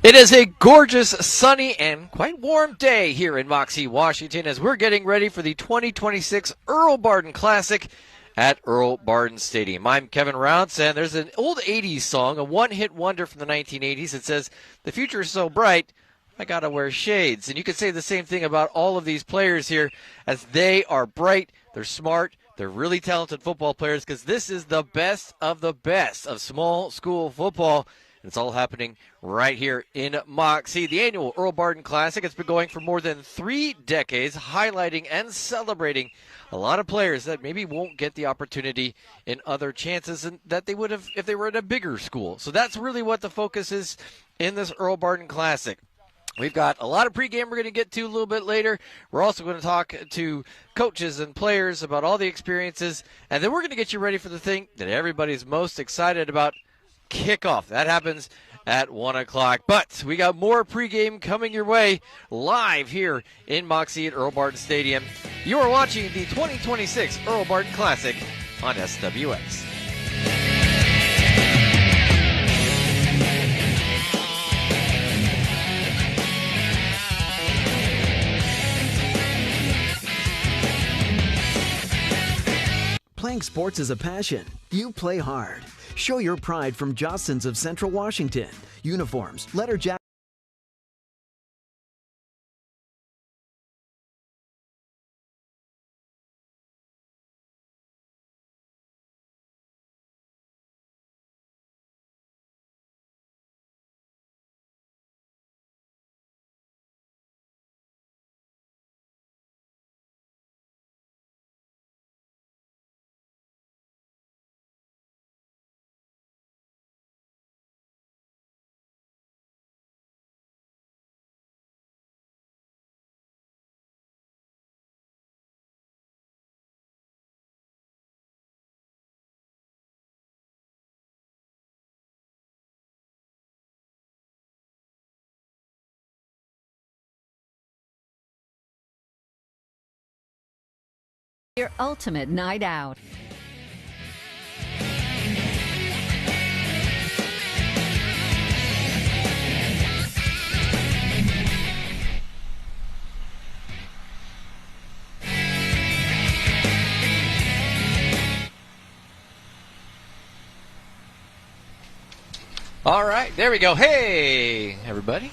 It is a gorgeous, sunny, and quite warm day here in Moxie, Washington, as we're getting ready for the 2026 Earl Barden Classic at Earl Barden Stadium. I'm Kevin Rounce, and there's an old 80s song, a one-hit wonder from the 1980s. It says, "The future is so bright, I gotta wear shades." And you could say the same thing about all of these players here, as they are bright, they're smart, they're really talented football players, because this is the best of small school football. It's all happening right here in Moxie. The annual Earl Barden Classic has been going for more than 3 decades, highlighting and celebrating a lot of players that maybe won't get the opportunity in other chances and that they would have if they were at a bigger school. So that's really what the focus is in this Earl Barden Classic. We've got a lot of pregame we're going to get to a little bit later. We're also going to talk to coaches and players about all the experiences, and then we're going to get you ready for the thing that everybody's most excited about, kickoff. That happens at 1 o'clock. But we got more pregame coming your way live here in Moxie at Earl Barden Stadium. You are watching the 2026 Earl Barden Classic on SWX. Playing sports is a passion. You play hard. Show your pride from Jostens of Central Washington. Uniforms, letter jackets. Your ultimate night out. All right, there we go. Hey, everybody.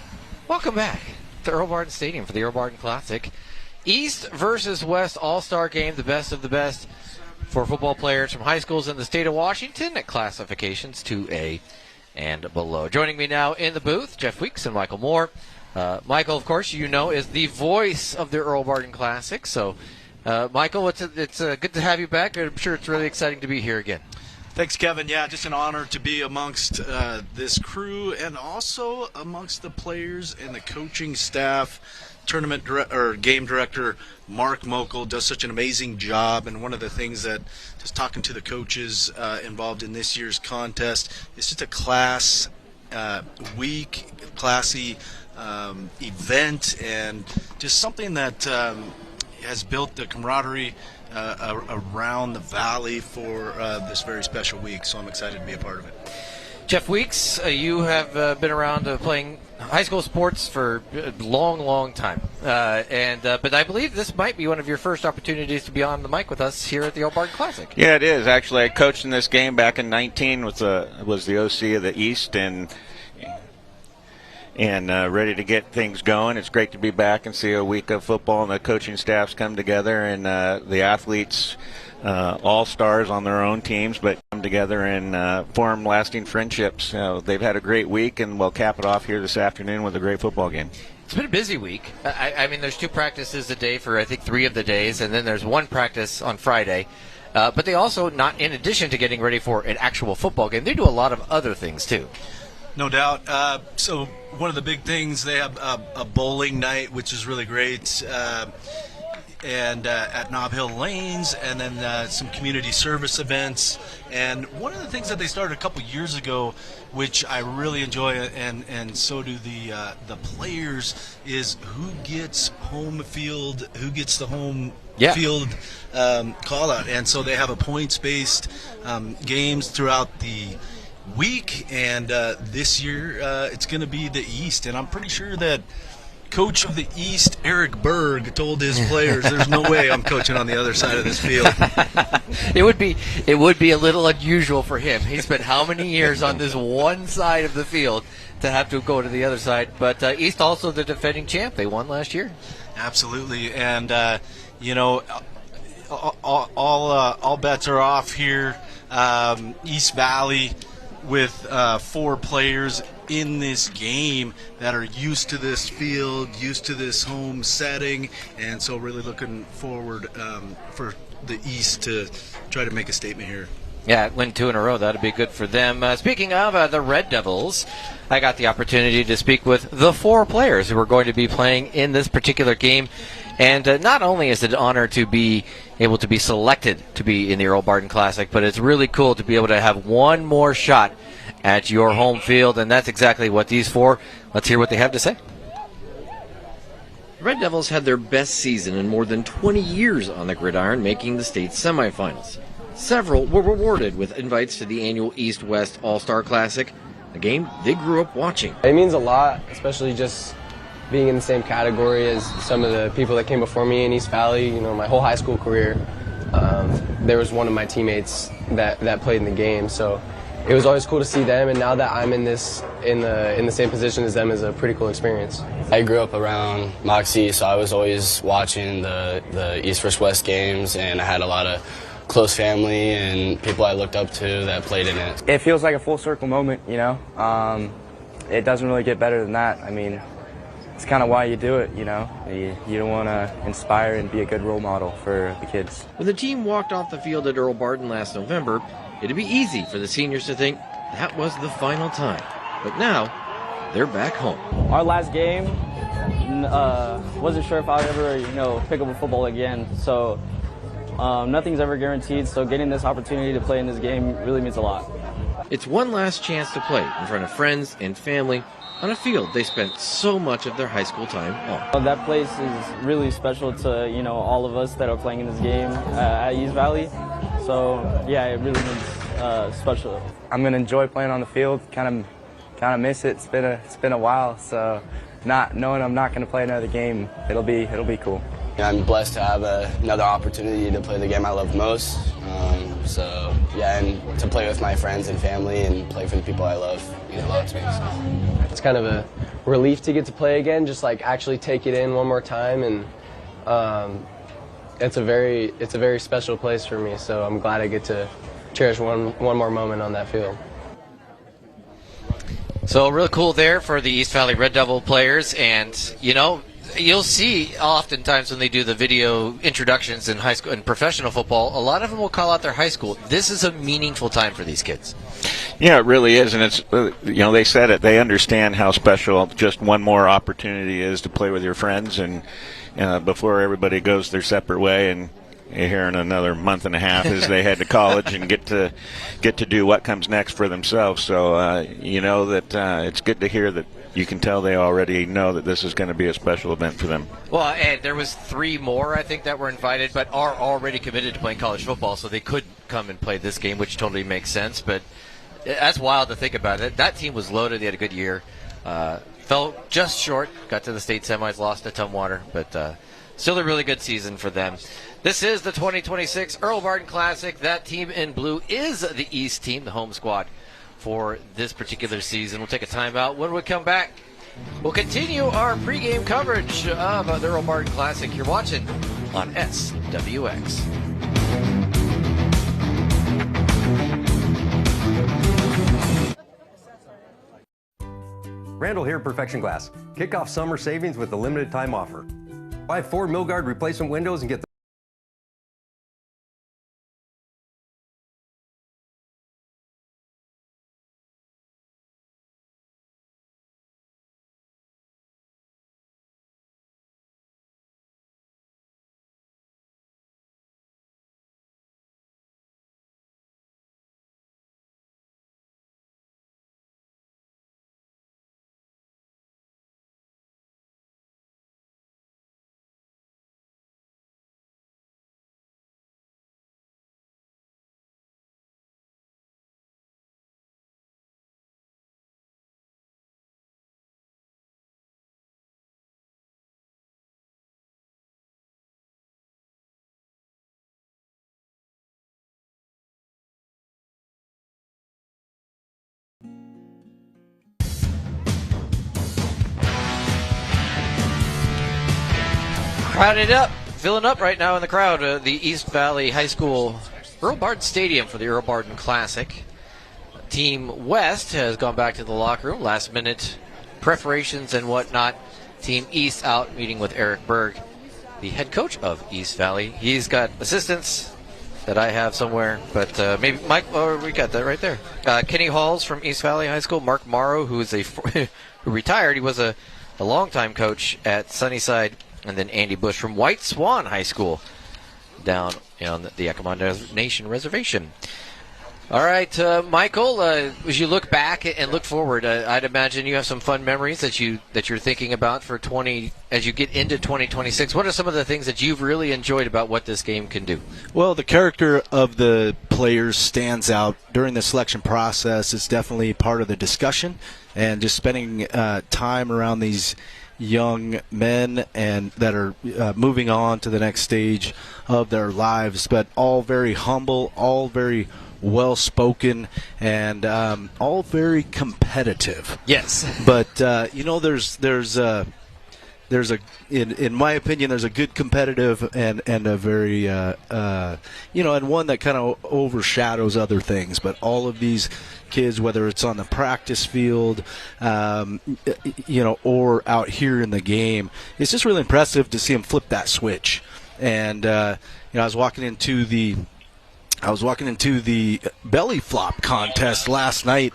Welcome back to Earl Barden Stadium for the Earl Barden Classic. East versus West All-Star Game, the best of the best for football players from high schools in the state of Washington at classifications 2A and below. Joining me now in the booth, Jeff Weeks and Michael Moore. Michael, of course, you know, is the voice of the Earl Barden Classic. So, Michael, it's good to have you back. I'm sure it's really exciting to be here again. Thanks, Kevin. Yeah, just an honor to be amongst this crew and also amongst the players and the coaching staff. Game director Mark Mokel does such an amazing job, and one of the things that just talking to the coaches involved in this year's contest, it's just a classy event, and just something that has built the camaraderie around the valley for this very special week. So I'm excited to be a part of it. Jeff Weeks, you have been around playing high school sports for a long time. But I believe this might be one of your first opportunities to be on the mic with us here at the Earl Barden Classic. Yeah, it is. Actually, I coached in this game back in 19, was the OC of the East, and ready to get things going. It's great to be back and see a week of football and the coaching staffs come together, and the athletes, all stars on their own teams, but come together and form lasting friendships. They've had a great week, and we'll cap it off here this afternoon with a great football game. It's been a busy week. I mean, there's 2 practices a day for, I think, 3 of the days, and then there's 1 practice on Friday. But they also, not in addition to getting ready for an actual football game, they do a lot of other things, too. No doubt. So one of the big things, they have a bowling night, which is really great, and at Nob Hill Lanes, and then some community service events. And one of the things that they started a couple years ago, which I really enjoy, and so do the players, is who gets home field, who gets the home field call out. And so they have a points-based games throughout the week, and this year it's going to be the East, and I'm pretty sure that coach of the East, Eric Berg, told his players, "There's no way I'm coaching on the other side of this field." It would be a little unusual for him. He spent how many years on this one side of the field to have to go to the other side? But East also the defending champ. They won last year. Absolutely, and all bets are off here. East Valley with 4 players in this game that are used to this field, used to this home setting, and so really looking forward for the East to try to make a statement here. Yeah, win 2 in a row. That'd be good for them. Speaking of the Red Devils, I got the opportunity to speak with the 4 players who are going to be playing in this particular game. And not only is it an honor to be able to be selected to be in the Earl Barden Classic, but it's really cool to be able to have one more shot at your home field, and that's exactly what these 4. Let's hear what they have to say. The Red Devils had their best season in more than 20 years on the gridiron, making the state semifinals. Several were rewarded with invites to the annual East-West All-Star Classic, a game they grew up watching. It means a lot, especially just being in the same category as some of the people that came before me in East Valley. You know, my whole high school career, there was one of my teammates that played in the game, so it was always cool to see them. And now that I'm in the same position as them, is a pretty cool experience. I grew up around Moxie, so I was always watching the East vs. West games, and I had a lot of close family and people I looked up to that played in it. It feels like a full circle moment, you know. It doesn't really get better than that. I mean, it's kind of why you do it, you know. You don't want to inspire and be a good role model for the kids. When the team walked off the field at Earl Barden last November, it'd be easy for the seniors to think that was the final time. But now, they're back home. Our last game, wasn't sure if I would ever, pick up a football again. So nothing's ever guaranteed. So getting this opportunity to play in this game really means a lot. It's one last chance to play in front of friends and family on a field they spent so much of their high school time on. That place is really special to, all of us that are playing in this game at East Valley. So, yeah, it really means special. I'm going to enjoy playing on the field, kind of miss it. It's been a while, so not knowing I'm not going to play another game, it'll be cool. I'm blessed to have another opportunity to play the game I love most. And to play with my friends and family and play for the people I love means a lot to me. So. It's kind of a relief to get to play again, just like actually take it in one more time, and it's a very special place for me. So I'm glad I get to cherish one more moment on that field. So real cool there for the East Valley Red Devil players, and you'll see oftentimes when they do the video introductions in high school and professional football, a lot of them will call out their high school. This is a meaningful time for these kids. Yeah, it really is, and it's they said it. They understand how special just one more opportunity is to play with your friends, and before everybody goes their separate way, and here in another month and a half as they head to college and get to do what comes next for themselves. So that it's good to hear that. You can tell they already know that this is going to be a special event for them. Well, and there was 3 more, I think, that were invited, but are already committed to playing college football, so they could come and play this game, which totally makes sense. But that's wild to think about it. That team was loaded. They had a good year. Fell just short. Got to the state semis, lost to Tumwater, but still a really good season for them. This is the 2026 Earl Barden Classic. That team in blue is the East team, the home squad for this particular season. We'll take a timeout. When we come back, we'll continue our pregame coverage of the Earl Barden Classic. You're watching on SWX. Randall here at Perfection Glass. Kick off summer savings with a limited time offer. Buy 4 Milgard replacement windows and get Crowded up, filling up right now in the crowd. The East Valley High School Earl Barden Stadium for the Earl Barden Classic. Team West has gone back to the locker room. Last minute preparations and whatnot. Team East out meeting with Eric Berg, the head coach of East Valley. He's got assistants that I have somewhere, but maybe Mike. Oh, we got that right there. Kenny Halls from East Valley High School. Mark Morrow, who is who retired. He was a longtime coach at Sunnyside. And then Andy Bush from White Swan High School down on the Yakima Nation Reservation. All right, Michael, as you look back and look forward, I'd imagine you have some fun memories that you're thinking about for as you get into 2026. What are some of the things that you've really enjoyed about what this game can do? Well, the character of the players stands out during the selection process. It's definitely part of the discussion, and just spending time around these young men and that are moving on to the next stage of their lives, but all very humble, all very well spoken, and all very competitive. Yes. But in my opinion, there's a good competitive and a very and one that kind of overshadows other things. But all of these kids, whether it's on the practice field, or out here in the game, it's just really impressive to see them flip that switch. And I was walking into the belly flop contest last night,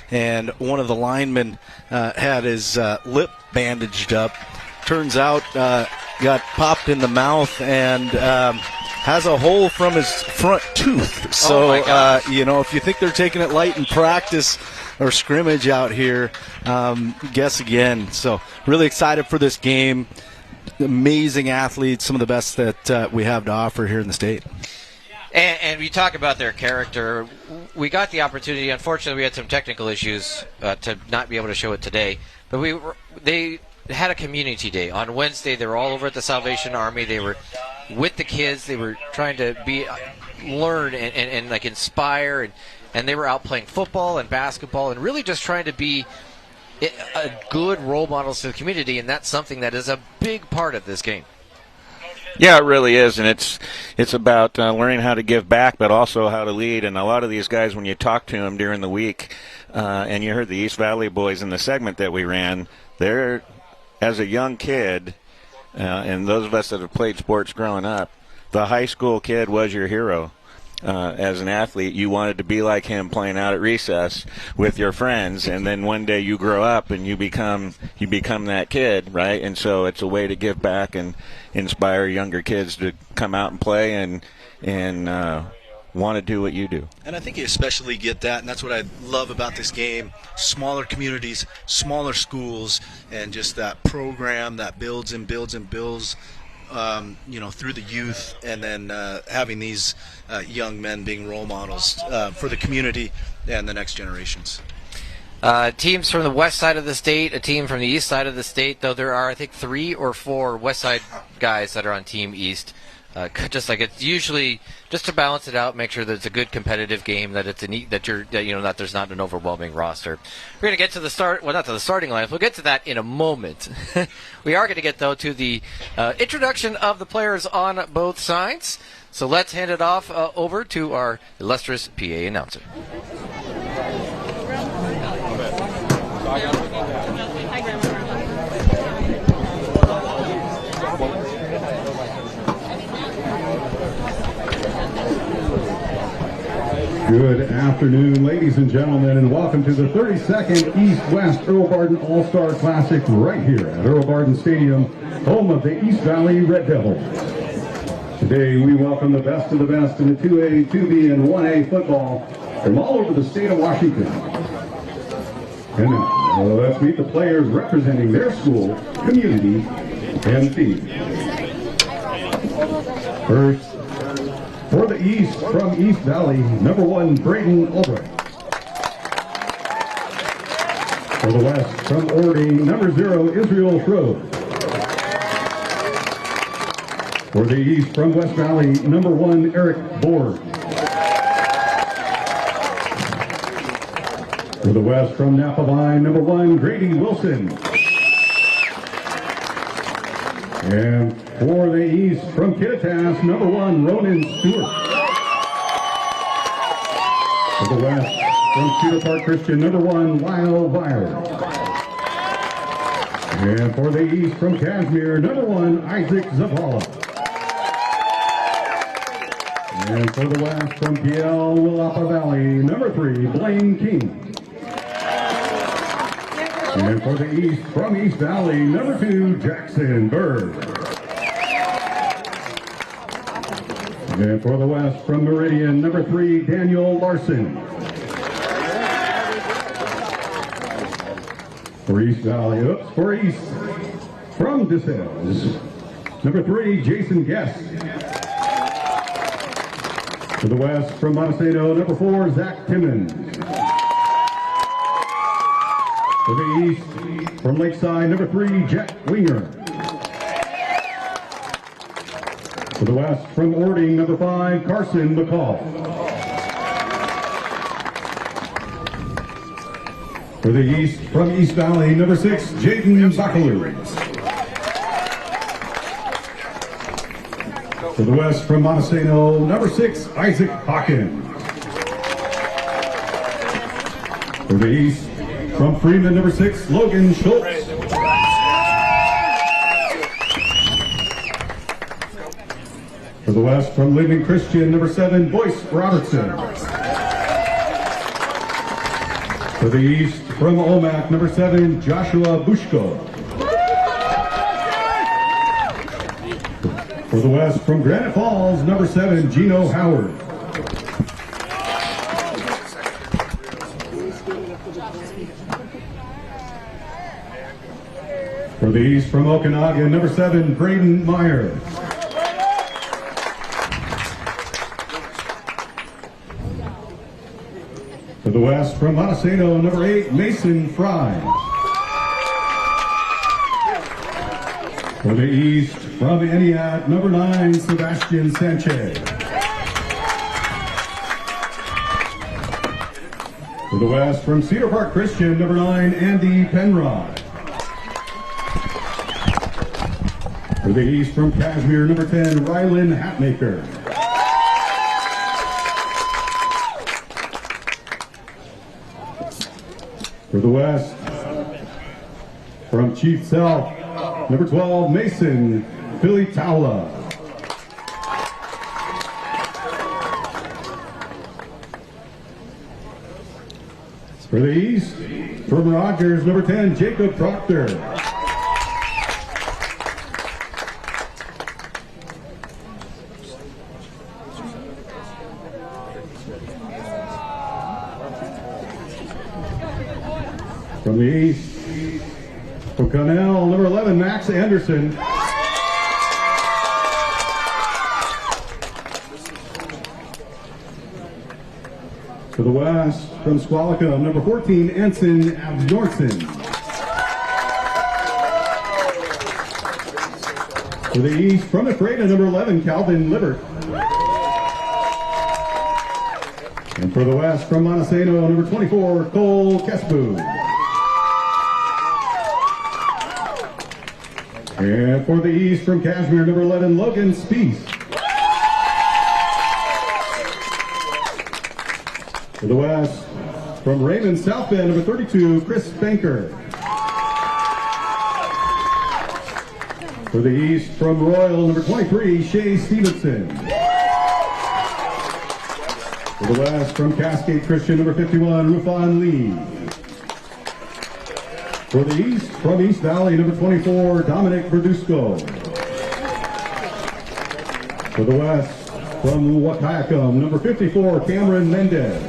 and one of the linemen had his lip bandaged up. Turns out got popped in the mouth and has a hole from his front tooth. So, if you think they're taking it light in practice or scrimmage out here, guess again. So, really excited for this game. Amazing athletes, some of the best that we have to offer here in the state. And we talk about their character. We got the opportunity. Unfortunately, we had some technical issues to not be able to show it today. But they had a community day on Wednesday. They were all over at the Salvation Army. They were with the kids. They were trying to learn and like inspire, and they were out playing football and basketball and really just trying to be a good role models to the community. And that's something that is a big part of this game. Yeah, it really is, and it's about learning how to give back, but also how to lead. And a lot of these guys, when you talk to them during the week, and you heard the East Valley boys in the segment that we ran, they're, as a young kid, and those of us that have played sports growing up, the high school kid was your hero. As an athlete, you wanted to be like him playing out at recess with your friends, and then one day you grow up and you become that kid, right? And so it's a way to give back and inspire younger kids to come out and play and want to do what you do. And I think you especially get that, and that's what I love about this game. Smaller communities, smaller schools, and just that program that builds and builds and builds through the youth, and then having these young men being role models for the community and the next generations. Teams from the west side of the state, a team from the east side of the state, though there are, I think, 3 or 4 west side guys that are on Team East. Just like it's usually just to balance it out, make sure that it's a good competitive game, that it's that there's not an overwhelming roster. We're going to get to the start, well, not to the starting lineup. We'll get to that in a moment. We are going to get though to the introduction of the players on both sides. So let's hand it off over to our illustrious PA announcer. Good afternoon, ladies and gentlemen, and welcome to the 32nd East-West Earl Barden All-Star Classic right here at Earl Barden Stadium, home of the East Valley Red Devils. Today we welcome the best of the best in the 2A, 2B, and 1A football from all over the state of Washington. And now, let's meet the players representing their school, community, and team. First, for the East, from East Valley, number 1, Braden Albright. For the West, from Ording, number 0, Israel Schroed. For the East, from West Valley, number 1, Eric Bohr. For the West, from Napa Vine, number 1, Grady Wilson. And For the East, from Kittitas, number 1, Ronan Stewart. For the West, from Cedar Park Christian, number 1, Lyle Byers. And for the East, from Kashmir, number 1, Isaac Zavala. And for the West, from PL Willapa Valley, number 3, Blaine King. And for the East, from East Valley, number 2, Jackson Bird. And for the West, from Meridian, number 3, Daniel Larson. For East Valley, for East, from DeSales, number 3, Jason Guest. For the West, from Montesano, number 4, Zach Timmons. For the East, from Lakeside, number 3, Jack Winger. For the West, from Ording, number 5, Carson McCall. For the East, from East Valley, number 6, Jaden Bakalu. For the West, from Montesano, number 6, Isaac Hawkins. For the East, from Freeman, number 6, Logan Schultz. For the West, from Living Christian, number 7, Boyce Robertson. For the East, from Omak, number 7, Joshua Bushko. For the West, from Granite Falls, number 7, Gino Howard. For the East, from Okanagan, number 7, Braden Meyer. For the West, from Montesano, number 8, Mason Fry. For the East, from Eniat, number 9, Sebastian Sanchez. For the West, from Cedar Park Christian, number 9, Andy Penrod. For the East, from Kashmir, number 10, Rylan Hatmaker. For the West, from Chief South, number 12, Mason Filitaula. For the East, from Rogers, number 10, Jacob Proctor. From the East, from Connell, number 11, Max Anderson. For the West, from Squalica, number 14, Ensign Abnorson. For the East, from Ephrata, number 11, Calvin Libert. And for the West, from Montesano, number 24, Cole Kesbu. And for the East, from Kashmir, number 11, Logan Spieth. For the West, from Raymond South Bend, number 32, Chris Banker. For the East, from Royal, number 23, Shay Stevenson. For the West, from Cascade Christian, number 51, Rufan Lee. For the East, from East Valley, number 24, Dominic Verdusco. For the West, from Waipakum, number 54, Cameron Mendez.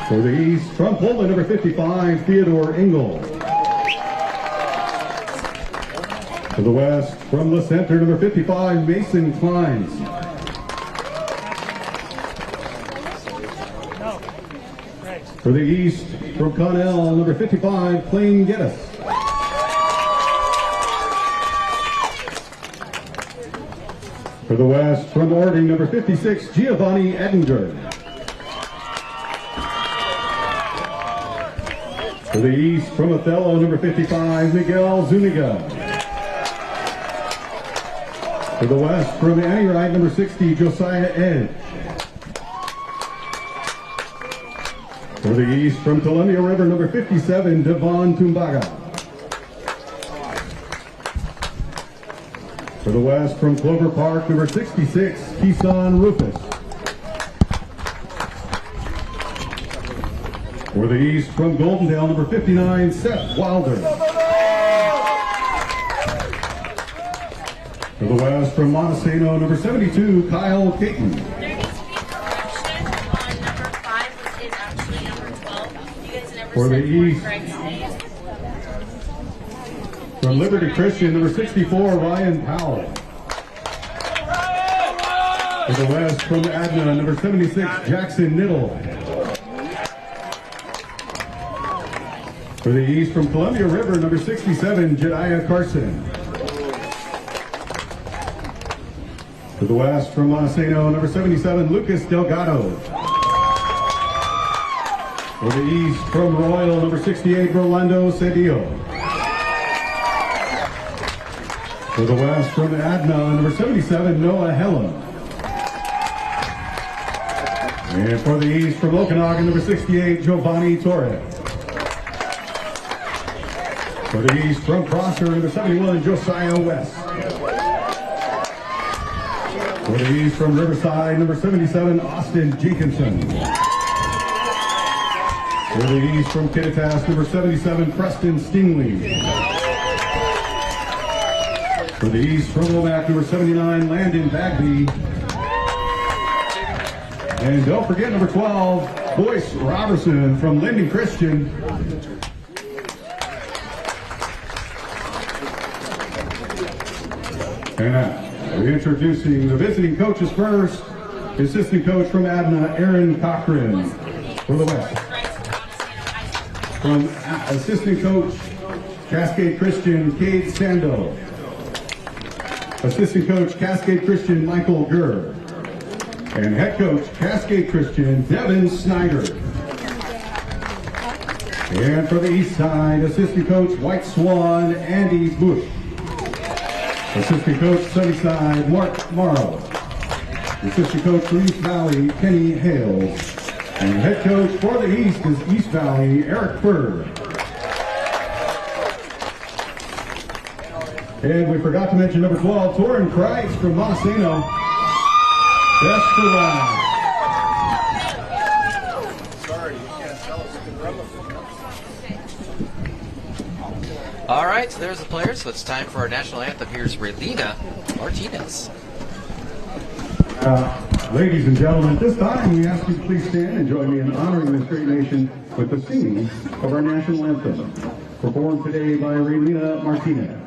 For the East, from Pullman, number 55, Theodore Engel. For the West, from the center, number 55, Mason Kleins. For the East, from Connell, number 55, Plain Geddes. For the West, from Ording, number 56, Giovanni Edinger. For the East, from Othello, number 55, Miguel Zuniga. To the west from Annie Wright, number 60, Josiah Edge. For the east from Columbia River, number 57, Devon Tumbaga. For the west from Clover Park, number 66, Keeson Rufus. For the east from Goldendale, number 59, Seth Wilder. For the west from Montesano, number 72, Kyle Caton. For the east from Liberty Christian, number 64, Ryan Powell. For the west from Adna, number 76, Jackson Niddle. For the east from Columbia River, number 67, Jediah Carson. For the west from Montesano, number 77, Lucas Delgado. For the east from Royal, number 68, Rolando Cedillo. For the west from Adna, number 77, Noah Hella. And for the east from Okanagan, number 68, Giovanni Torre. For the east from Prosser, number 71, Josiah West. For the east from Riverside, number 77, Austin Jenkinson. For the east from Kittitas, number 77, Preston Stingley. For the east from Womack, number 79, Landon Bagby. And don't forget number 12, Boyce Robertson from Linden Christian. And now, introducing the visiting coaches first, assistant coach from Adna, Aaron Cochran. For the west. From assistant coach, Cascade Christian, Cade Sando. Assistant coach, Cascade Christian, Michael Gurr. And head coach, Cascade Christian, Devin Snyder. And for the east side, assistant coach, White Swan, Andy Bush. Assistant coach, Sunnyside, Mark Morrow. Assistant coach for East Valley, Kenny Hales. And head coach for the East is East Valley, Eric Bird. And we forgot to mention number 12, Torrin Price from Montesano. Best for life. Sorry, you can't tell us. All right, so there's the players. So it's time for our national anthem. Here's Relina Martinez. Ladies and gentlemen, at this time we ask you to please stand and join me in honoring this great nation with the singing of our national anthem, performed today by Relina Martinez.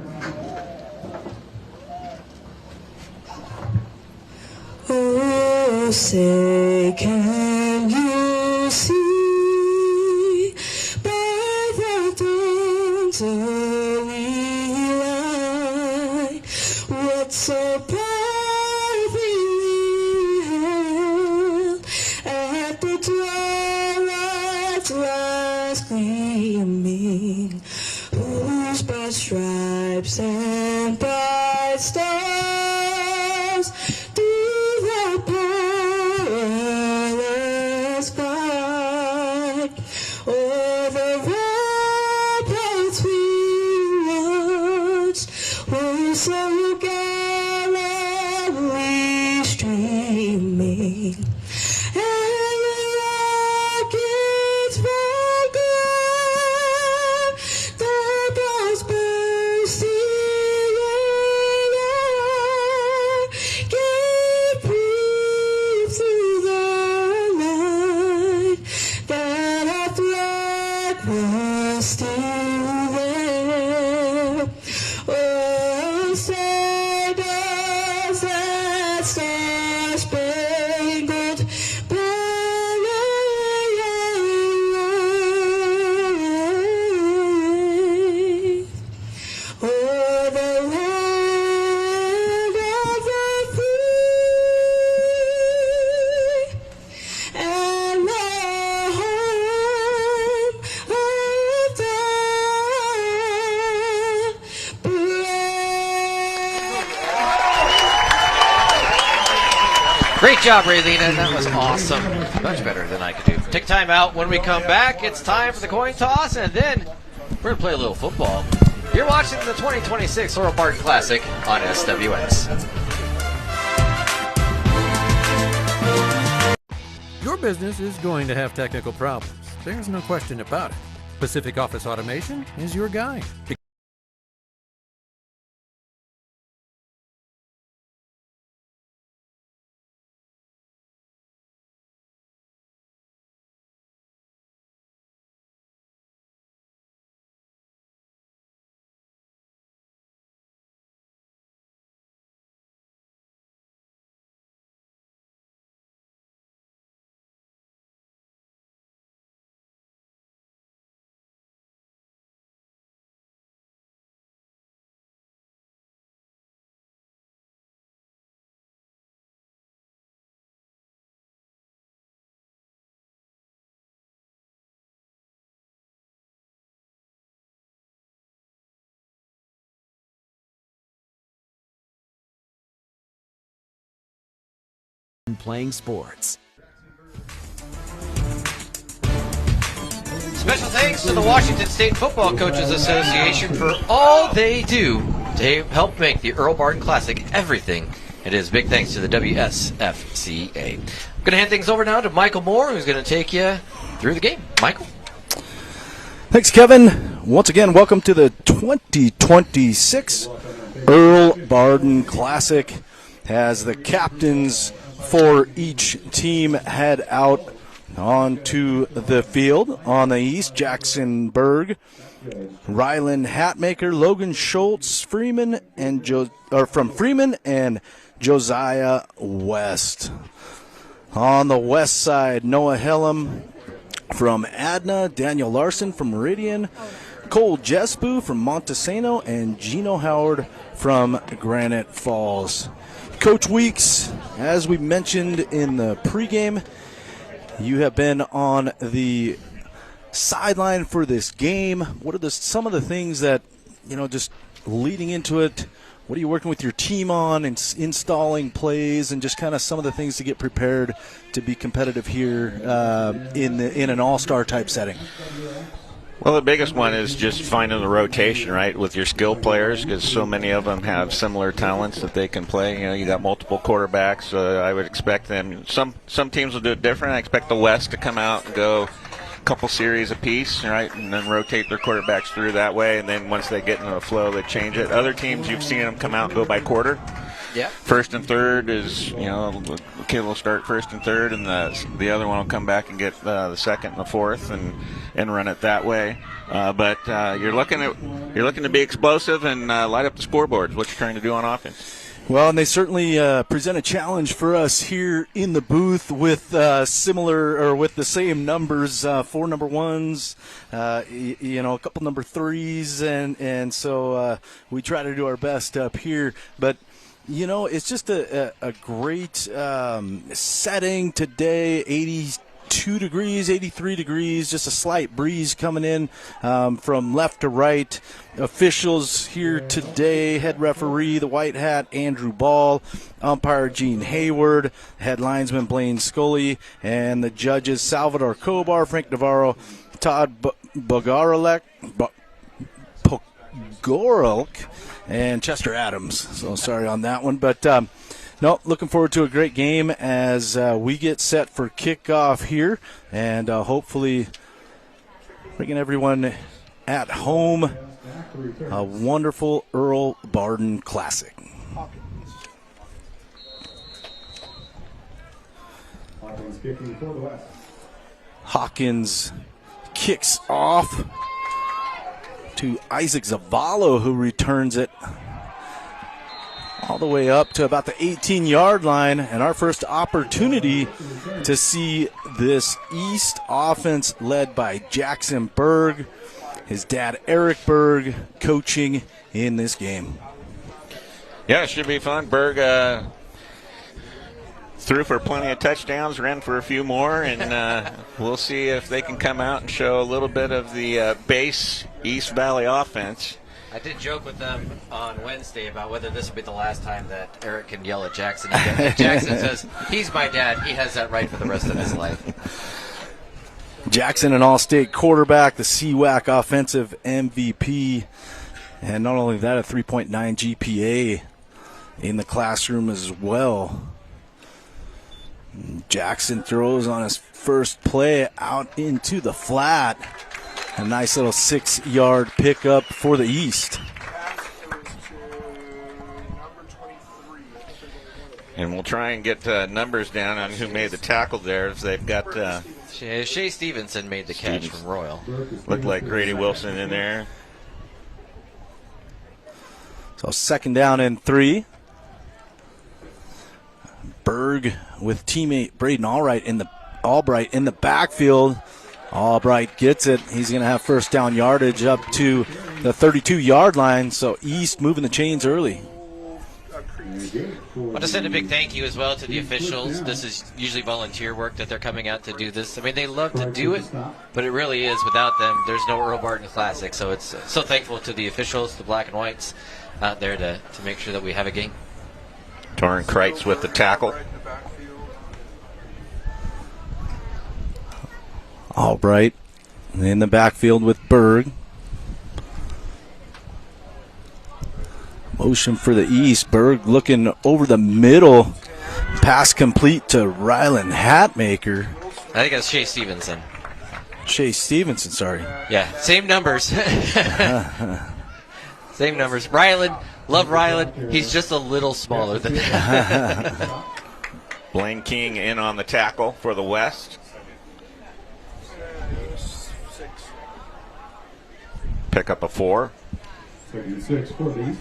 Oh, say, can you see by the dawn's early light what so powerfully held at the twilight's last gleaming, whose by stripes and by stars perilous fight over ramparts we watched, were so gallantly streaming, and the rockets from glow, the balls bursting in air, gave proof through the night that our flag was still there. Oh, say does that star-spangled banner wave o'er the land of the free and the home of the Great job, Raylena. That was awesome. Much better than I could do. Take time out. When we come back, it's time for the coin toss, and then we're going to play a little football. You're watching the 2026 Earl Barden Classic on SWX. Your business is going to have technical problems. There's no question about it. Pacific Office Automation is your guy. Playing sports. Special thanks to the Washington State Football Coaches Association for all they do to help make the Earl Barden Classic everything it is. Big thanks to the WSFCA. I'm going to hand things over now to Michael Moore, who's going to take you through the game. Michael? Thanks, Kevin. Once again, welcome to the 2026 Earl Barden Classic as the captains for each team head out onto the field. On the east, Jackson Berg, Ryland Hatmaker, Logan Schultz, Freeman and from Freeman and Josiah West. On the west side, Noah Hellam from Adna, Daniel Larson from Meridian, Cole Jespu from Montesano, and Gino Howard from Granite Falls. Coach Weeks, as we mentioned in the pregame, you have been on the sideline for this game. What are some of the things that, just leading into it, what are you working with your team on and installing plays and just kind of some of the things to get prepared to be competitive here in an all-star type setting? Well, the biggest one is just finding the rotation, right, with your skill players, because so many of them have similar talents that they can play. You got multiple quarterbacks. I would expect them. Some teams will do it different. I expect the West to come out and go a couple series apiece, right, and then rotate their quarterbacks through that way. And then once they get into the flow, they change it. Other teams, you've seen them come out and go by quarter. Yeah. First and third is, the kid will start first and third, and the other one will come back and get the second and the fourth, and run it that way. But you're looking to be explosive and light up the scoreboards. What you're trying to do on offense. Well, and they certainly present a challenge for us here in the booth with with the same numbers, 4 number ones, a couple number threes, and so we try to do our best up here, but. It's just a great setting today, 82 degrees, 83 degrees, just a slight breeze coming in from left to right. Officials here today, head referee, the white hat, Andrew Ball, umpire Gene Hayward, head linesman Blaine Scully, and the judges Salvador Kobar, Frank Navarro, Todd Bogorelek, and Chester Adams. So sorry on that one. But, looking forward to a great game as we get set for kickoff here. And hopefully bringing everyone at home a wonderful Earl Barden Classic. Hawkins kicks off to Isaac Zavallo, who returns it all the way up to about the 18-yard line, and our first opportunity to see this East offense led by Jackson Berg, his dad Eric Berg, coaching in this game. Yeah, it should be fun. Berg threw for plenty of touchdowns, ran for a few more, and we'll see if they can come out and show a little bit of the base East Valley offense. I did joke with them on Wednesday about whether this would be the last time that Eric can yell at Jackson again. If Jackson says, he's my dad, he has that right for the rest of his life. Jackson, an all-state quarterback, the CWAC offensive MVP, and not only that, a 3.9 GPA in the classroom as well. Jackson throws on his first play out into the flat. A nice little 6-yard pickup for the East. And we'll try and get numbers down on who made the tackle there. As they've got Shea Stevenson made the catch from Royal. Looked like Grady Wilson in there. So 2nd down and 3. Berg with teammate Braden Albright in the backfield. Albright gets it. He's going to have first down yardage up to the 32-yard line. So East moving the chains early. I want to send a big thank you as well to the officials. This is usually volunteer work that they're coming out to do this. I mean, they love to do it, but it really is. Without them, there's no Earl Barden Classic. So it's so thankful to the officials, the black and whites out there to make sure that we have a game. Torrin Kreitz with the tackle. Albright in the backfield with Berg. Motion for the East. Berg looking over the middle. Pass complete to Rylan Hatmaker. I think that's Shea Stevenson. Shea Stevenson, sorry. Yeah, same numbers. Same numbers. Rylan, love Rylan. He's just a little smaller than that. Blaine King in on the tackle for the West. Pick up a 4. 2nd and 6 for the East.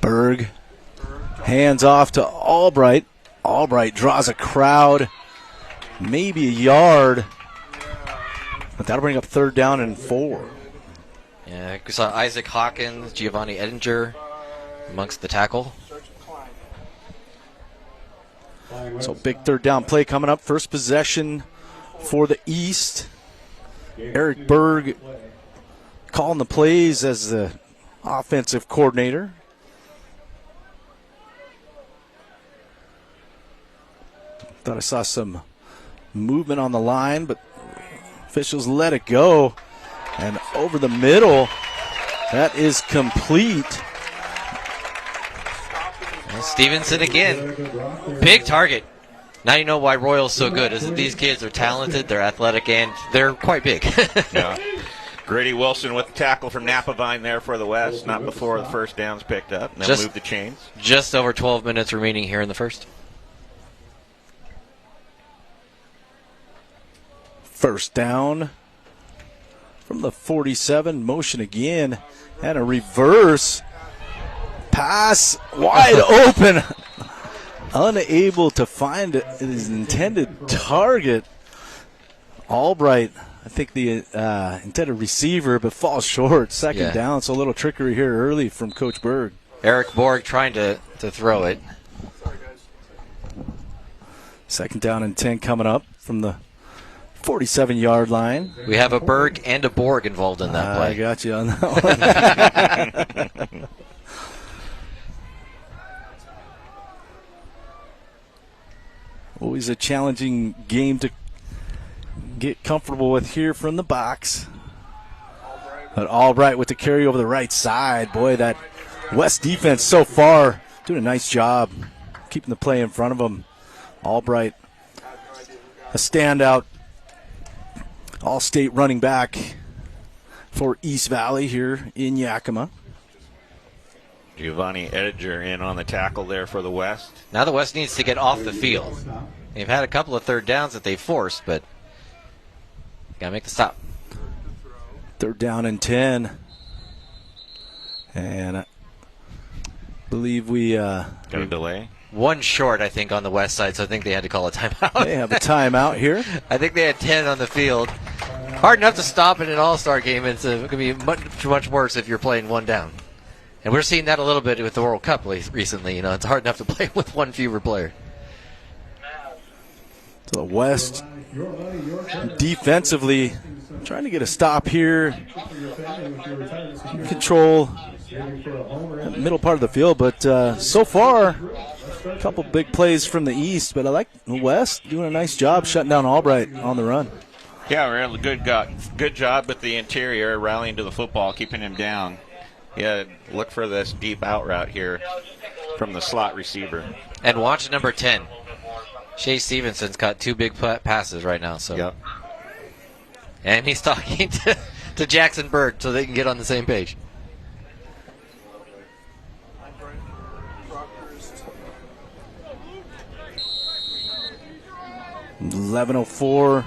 Berg hands off to Albright. Albright draws a crowd, maybe a yard, but that'll bring up 3rd down and 4. Yeah, we saw Isaac Hawkins, Giovanni Edinger amongst the tackle. So big 3rd down play coming up. First possession for the East. Eric Berg calling the plays as the offensive coordinator. Thought I saw some movement on the line, but officials let it go. And over the middle, that is complete. And Stevenson again. Big target. Now you know why Royal's so good, is that these kids are talented, they're athletic, and they're quite big. Yeah. Grady Wilson with the tackle from Napavine there for the West, not before the first down's picked up. And they'll move the chains. Just over 12 minutes remaining here in the first. First down from the 47. Motion again. And a reverse. Pass wide open. Unable to find his intended target. Albright, I think the intended receiver, but falls short. Second down. So a little trickery here early from Coach Berg. Eric Borg trying to throw it. 2nd down and 10 coming up from the 47-yard line. We have a Berg and a Borg involved in that play. I got you on that one. Always a challenging game to get comfortable with here from the box. But Albright with the carry over the right side. Boy, that West defense so far doing a nice job keeping the play in front of them. Albright, a standout all-state running back for East Valley here in Yakima. Giovanni Edinger in on the tackle there for the West. Now the West needs to get off the field. They've had a couple of 3rd downs that they forced, but got to make the stop. 3rd down and 10. And I believe we got a delay. One short, I think, on the West side, so I think they had to call a timeout. They have a timeout here. I think they had 10 on the field. Hard enough to stop in an all-star game. It's going to be much worse if you're playing 1 down. And we're seeing that a little bit with the World Cup recently. You know, it's hard enough to play with 1 fewer player. So the West defensively Trying to get a stop here. Control the middle part of the field, but so far, a couple big plays from the East, but I like the West doing a nice job shutting down Albright on the run. Yeah, really good job with the interior, rallying to the football, keeping him down. Yeah, look for this deep out route here from the slot receiver. And watch number 10. Shea Stevenson's got 2 big passes right now. So. Yep. And he's talking to Jackson Berg so they can get on the same page. .11:04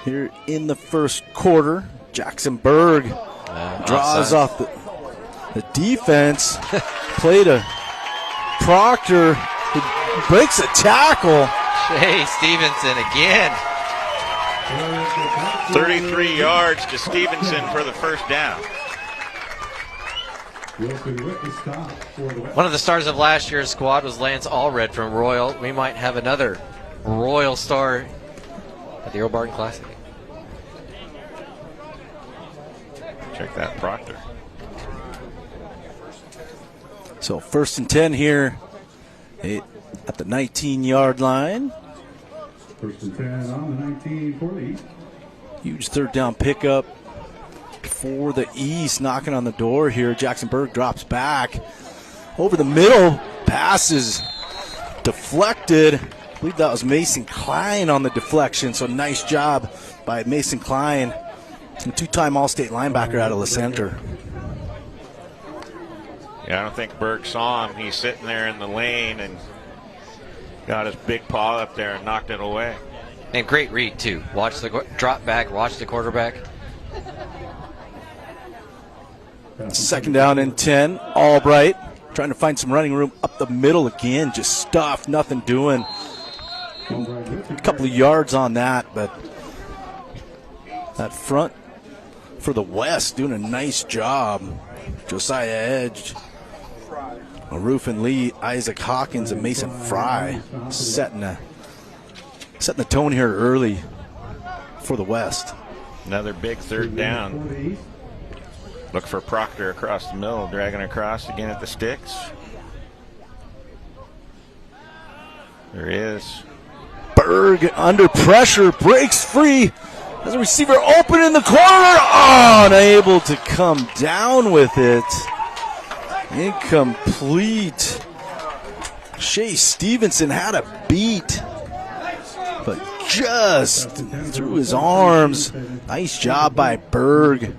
here in the first quarter. Jackson Berg draws off the defense. Played a Proctor who breaks a tackle. Shea Stevenson again. 33 yards to Stevenson for the first down. One of the stars of last year's squad was Lance Allred from Royal. We might have another Royal star at the Earl Barden Classic. Check that Proctor. So 1st and 10 here at the 19-yard line. 1st and 10 on the 19 for the East. Huge 3rd down pickup for the East, knocking on the door here. Jackson Berg drops back over the middle, passes deflected. I believe that was Mason Klein on the deflection, so nice job by Mason Klein, a 2-time All-State linebacker out of the center. Yeah, I don't think Berg saw him. He's sitting there in the lane and got his big paw up there and knocked it away. And great read, too. Watch the drop back, watch the quarterback. 2nd down and 10. Albright trying to find some running room up the middle again. Just stuff, nothing doing. A couple of yards on that, but that front for the West doing a nice job. Josiah Edge, Rufin Lee, Isaac Hawkins, and Mason Fry setting the tone here early for the West. Another big 3rd down. Look for Proctor across the middle, dragging across again at the sticks. There he is. Berg under pressure, breaks free. As a receiver open in the corner. Oh, unable to come down with it. Incomplete. Shea Stevenson had a beat, but just through his arms. Nice job by Berg,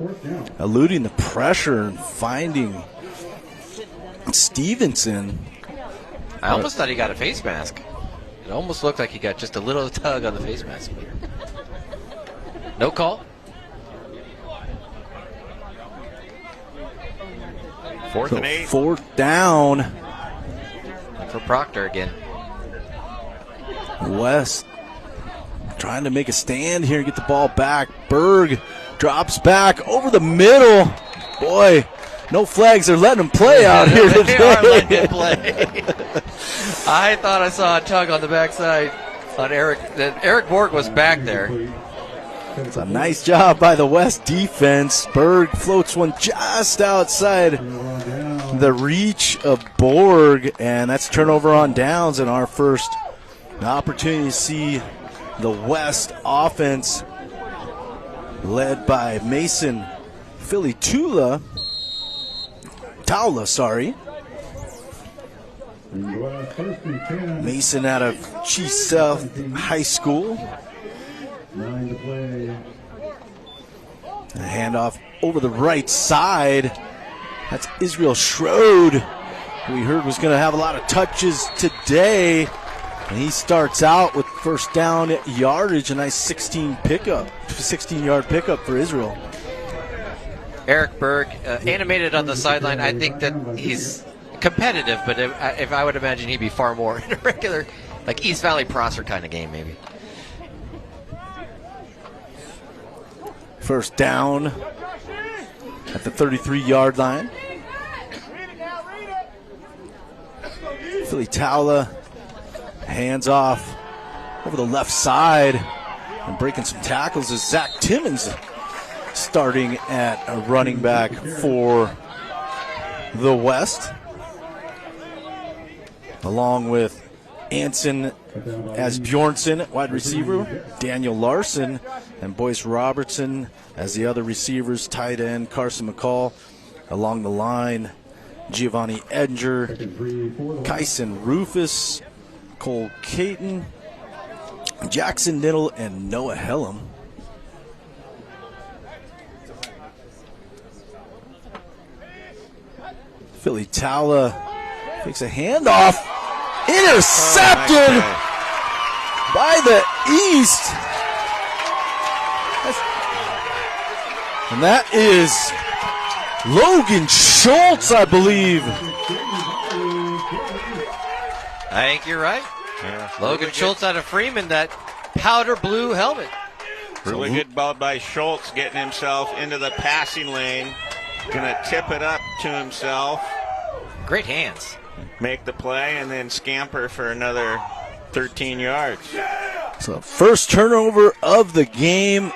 eluding the pressure and finding Stevenson. I almost thought he got a face mask. It almost looked like he got just a little tug on the face mask. No call. 4th and 8. 4th down. For Proctor again. West trying to make a stand here, get the ball back. Berg drops back over the middle. Boy, no flags. They're letting him play out here today. They are letting him play. I thought I saw a tug on the backside on Eric. Eric Borg was back there. It's a nice job by the West defense. Berg floats one just outside the reach of Borg, and that's turnover on downs in our first opportunity to see the West offense led by Mason Towla, Mason out of Chief South High School. 9 to play. A handoff over the right side. That's Israel Schroed, who we heard was going to have a lot of touches today. And he starts out with 1st down yardage, a nice 16-yard pickup for Israel. Eric Berg, animated on the sideline. I think that he's competitive, but if I would imagine he'd be far more in a regular, like East Valley Prosser kind of game, maybe. 1st down at the 33-yard line. Towla hands off over the left side. And breaking some tackles is Zach Timmons starting at a running back for the West, along with Anson as Bjornsson, wide receiver, Daniel Larson, and Boyce Robertson as the other receivers, tight end Carson McCall. Along the line, Giovanni Edinger, Kyson Rufus, Cole Caton, Jackson Niddle, and Noah Hellam. Philly Tala takes a handoff. Intercepted by the East. And that is Logan Schultz, I believe. I think you're right. Yeah. Logan Schultz out of Freeman, that powder blue helmet. Really good ball by Schultz, getting himself into the passing lane. Gonna tip it up to himself. Great hands. Make the play and then scamper for another 13 yards. So first turnover of the game.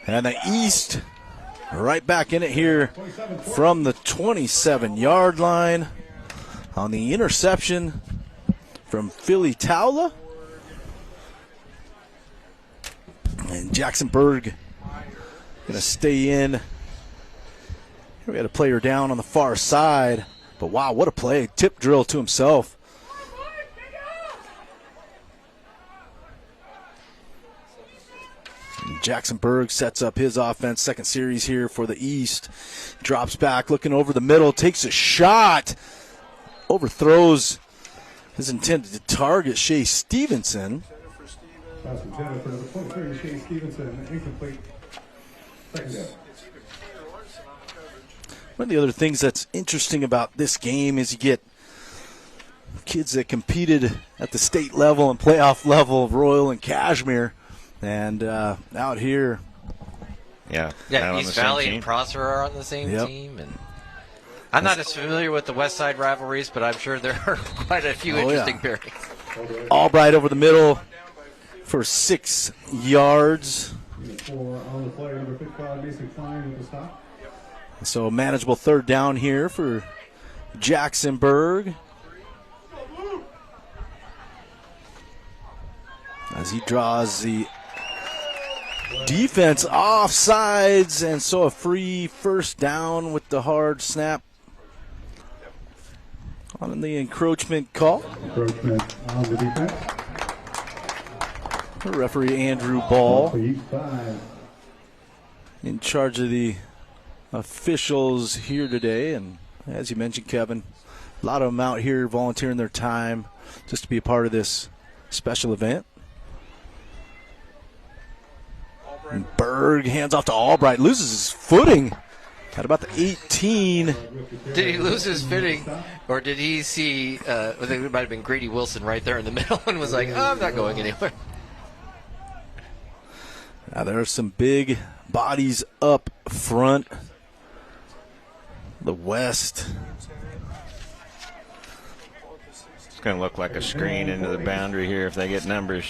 And the East right back in it here from the 27-yard line on the interception from Philly Towla. And Jacksonburg going to stay in. Here we had a player down on the far side. But wow, what a play. Tip drill to himself. And Jacksonburg sets up his offense. Second series here for the East. Drops back, looking over the middle, takes a shot. Overthrows his intended target, Shea Stevenson. That's intended for the 23, Shea Stevenson, incomplete. Second down. One of the other things that's interesting about this game is you get kids that competed at the state level and playoff level of Royal and Cashmere, and out here. Yeah, East Valley and Prosser are on the same team. And I'm not as familiar with the West Side rivalries, but I'm sure there are quite a few interesting pairings. Albright over the middle for 6 yards. On the play, number 55, Mason Klein with the stop. So a manageable third down here for Jacksonburg. As he draws the defense offsides, and so a free first down with the hard snap on the encroachment call. Encroachment on the defense. The referee Andrew Ball in charge of the officials here today, and as you mentioned, Kevin, a lot of them out here volunteering their time just to be a part of this special event. And Berg hands off to Albright, loses his footing at about the 18. Did he lose his footing, or did he see, I think it might have been Grady Wilson right there in the middle and was like, I'm not going anywhere. Now there are some big bodies up front. The West. It's going to look like a screen into the boundary here if they get numbers.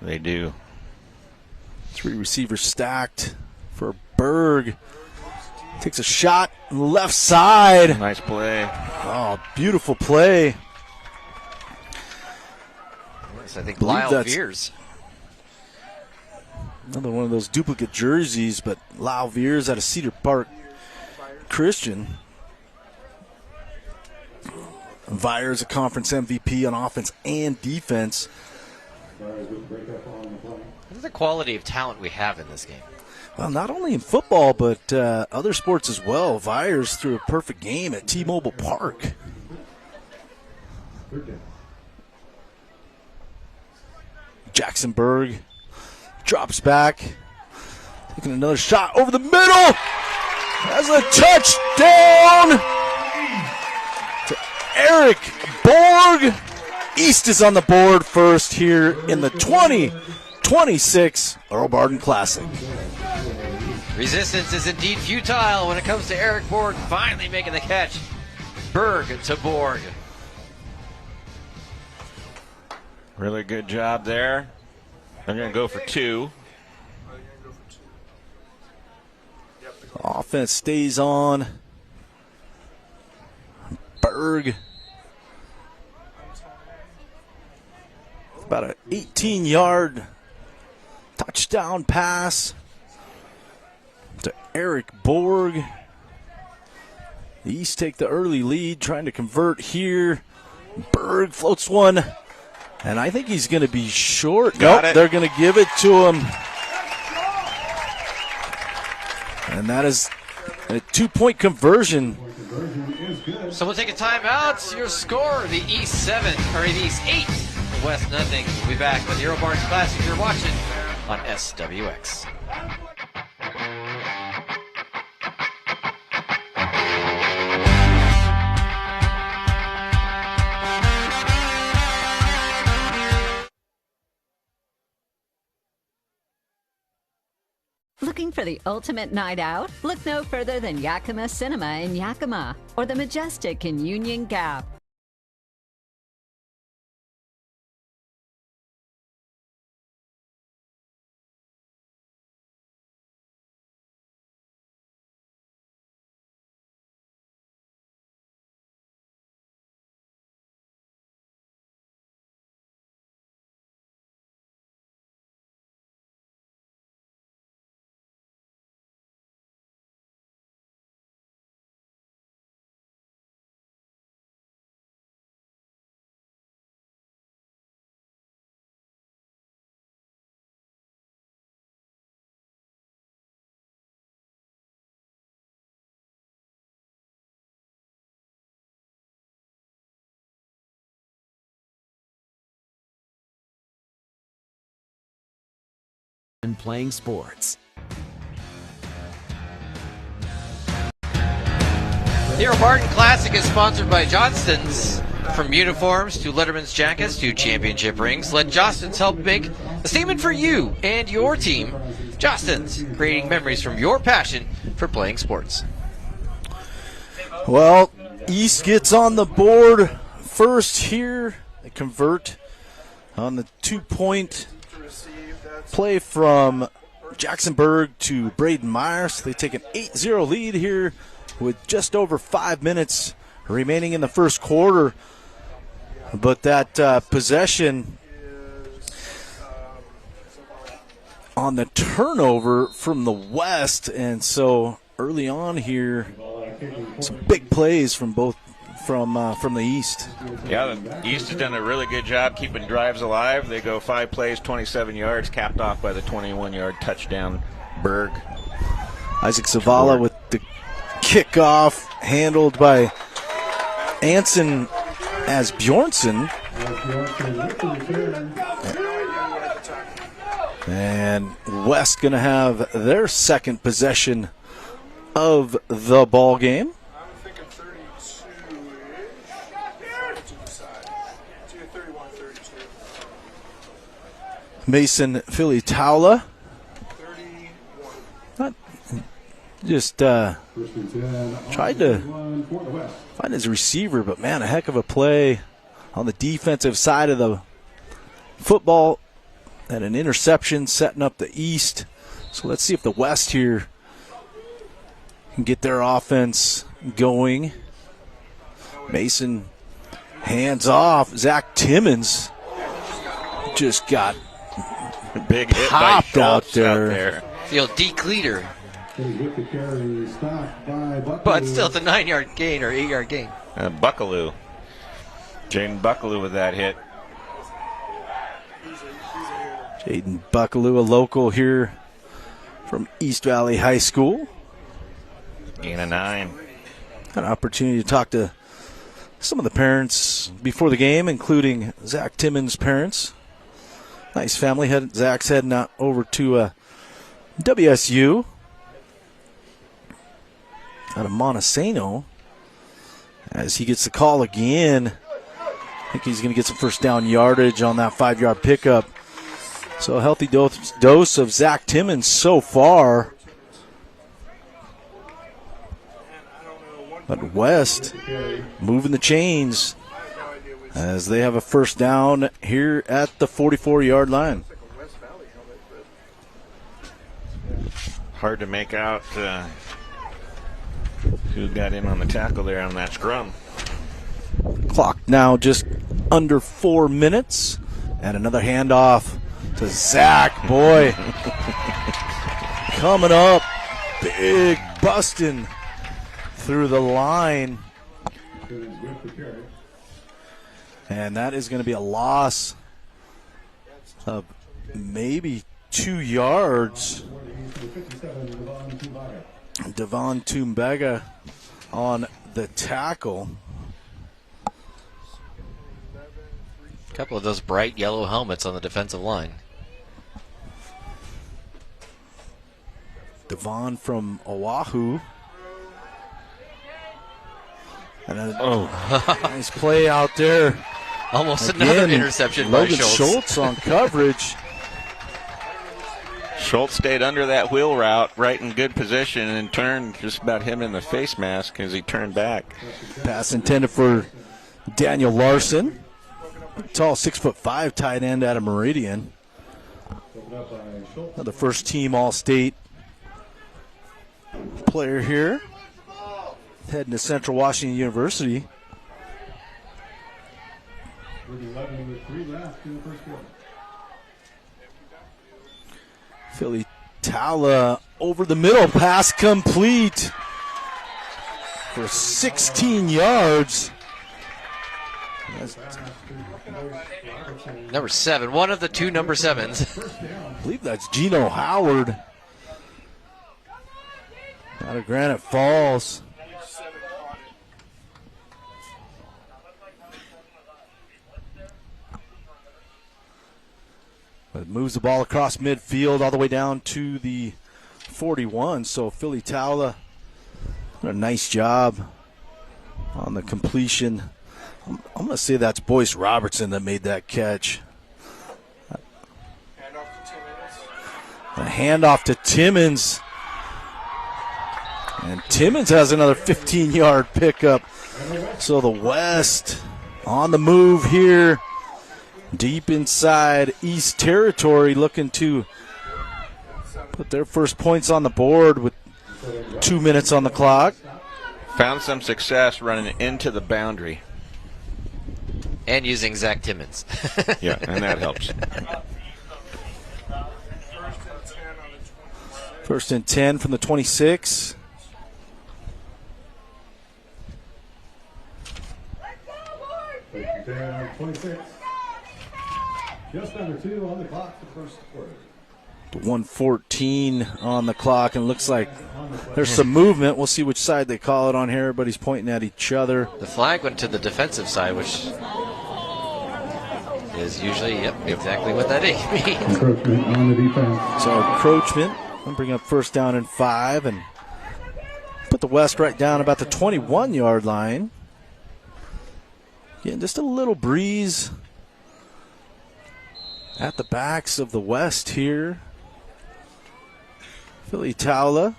They do. 3 receivers stacked for Berg. Takes a shot on the left side. Nice play. Oh, beautiful play. Yes, I think Lyle Veers. Another one of those duplicate jerseys, but Lyle Veers out of Cedar Park Christian. Vyers, a conference MVP on offense and defense. What is the quality of talent we have in this game? Well, not only in football, but other sports as well. Vyers threw a perfect game at T-Mobile Park. Jacksonburg drops back, taking another shot over the middle. Has a touchdown to Eric Borg. East is on the board first here in the 2026 Earl Barden Classic. Resistance is indeed futile when it comes to Eric Borg finally making the catch. Berg to Borg. Really good job there. They're going to go for 2. Offense stays on. Berg. About an 18-yard touchdown pass to Eric Borg. The East take the early lead, trying to convert here. Berg floats one, and I think he's going to be short. They're going to give it to him. And that is a 2-point conversion. So we'll take a timeout. Your score, the East 7, or the East 8, West nothing. We'll be back with the Earl Barden Classic. You're watching on SWX. Looking for the ultimate night out? Look no further than Yakima Cinema in Yakima or the Majestic in Union Gap. And playing sports. The Earl Barden Classic is sponsored by Johnston's. From uniforms to Letterman's jackets to championship rings, let Johnston's help make a statement for you and your team. Johnston's, creating memories from your passion for playing sports. Well, East gets on the board first here. They convert on the 2-point play from Jacksonburg to Braden Myers. They take an 8-0 lead here with just over 5 minutes remaining in the first quarter. But that possession on the turnover from the West, and so early on here, some big plays from the East. Yeah, the East has done a really good job keeping drives alive. They go 5 plays, 27 yards, capped off by the 21-yard touchdown, Berg. Isaac Zavala with the kickoff, handled by Anson as Bjornsson. And West going to have their second possession of the ball game. Mason Filitaula. Just tried to find his receiver, but man, a heck of a play on the defensive side of the football and an interception setting up the East. So let's see if the West here can get their offense going. Mason hands off. Zach Timmons just got big hit popped by out Schultz there. Field decleater. But still, it's a 9-yard gain or 8-yard gain. Buckaloo. Jaden Buckaloo with that hit. Jaden Buckaloo, a local here from East Valley High School. Gain of 9. Had an opportunity to talk to some of the parents before the game, including Zach Timmons' parents. Nice family. Zach's heading out over to WSU out of Montesano as he gets the call again. I think he's going to get some first down yardage on that 5-yard pickup. So a healthy dose of Zach Timmons so far. But West moving the chains as they have a first down here at the 44-yard line. Hard to make out who got in on the tackle there on that scrum. Clock now just under 4 minutes. And another handoff to Zach. Boy, coming up, big busting through the line. And that is going to be a loss of maybe 2 yards. Devon Tumbega on the tackle. A couple of those bright yellow helmets on the defensive line. Devon from Oahu. And nice play out there. Almost again, another interception by Logan Schultz on coverage. Schultz stayed under that wheel route, right in good position, and turned just about him in the face mask as he turned back. Pass intended for Daniel Larson. Tall 6'5" tight end out of Meridian. Another first team All-State player here. Heading to Central Washington University. Philly Tala over the middle, pass complete for 16 yards. Number 7, one of the 2 number 7s. I believe that's Gino Howard out of Granite Falls. But moves the ball across midfield all the way down to the 41. So Philly Tala, a nice job on the completion. I'm going to say that's Boyce Robertson that made that catch. A handoff to Timmons. And Timmons has another 15-yard pickup. So the West on the move here. Deep inside East Territory, looking to put their first points on the board with 2 minutes on the clock. Found some success running into the boundary. And using Zach Timmons. Yeah, and that helps. First and 10 from the 26. Just under 2 on the clock for first quarter. 1:14 on the clock, and looks like there's some movement. We'll see which side they call it on here. Everybody's pointing at each other. The flag went to the defensive side, which is usually, exactly what that means. Encroachment on the defense. So encroachment. I'll bring up first down and 5 and put the West right down about the 21-yard line. Again, just a little breeze at the backs of the West here. Philly Tala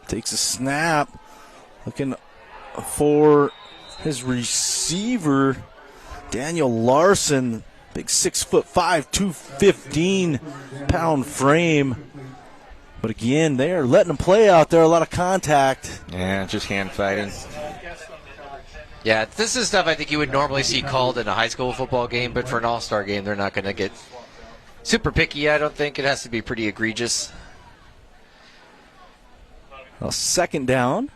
takes a snap, looking for his receiver, Daniel Larson, big 6'5", 215-pound frame. But again, they are letting him play out there, a lot of contact. Yeah, just hand fighting. Yeah, this is stuff I think you would normally see called in a high school football game, but for an all-star game, they're not going to get super picky, I don't think. It has to be pretty egregious. Well, second down.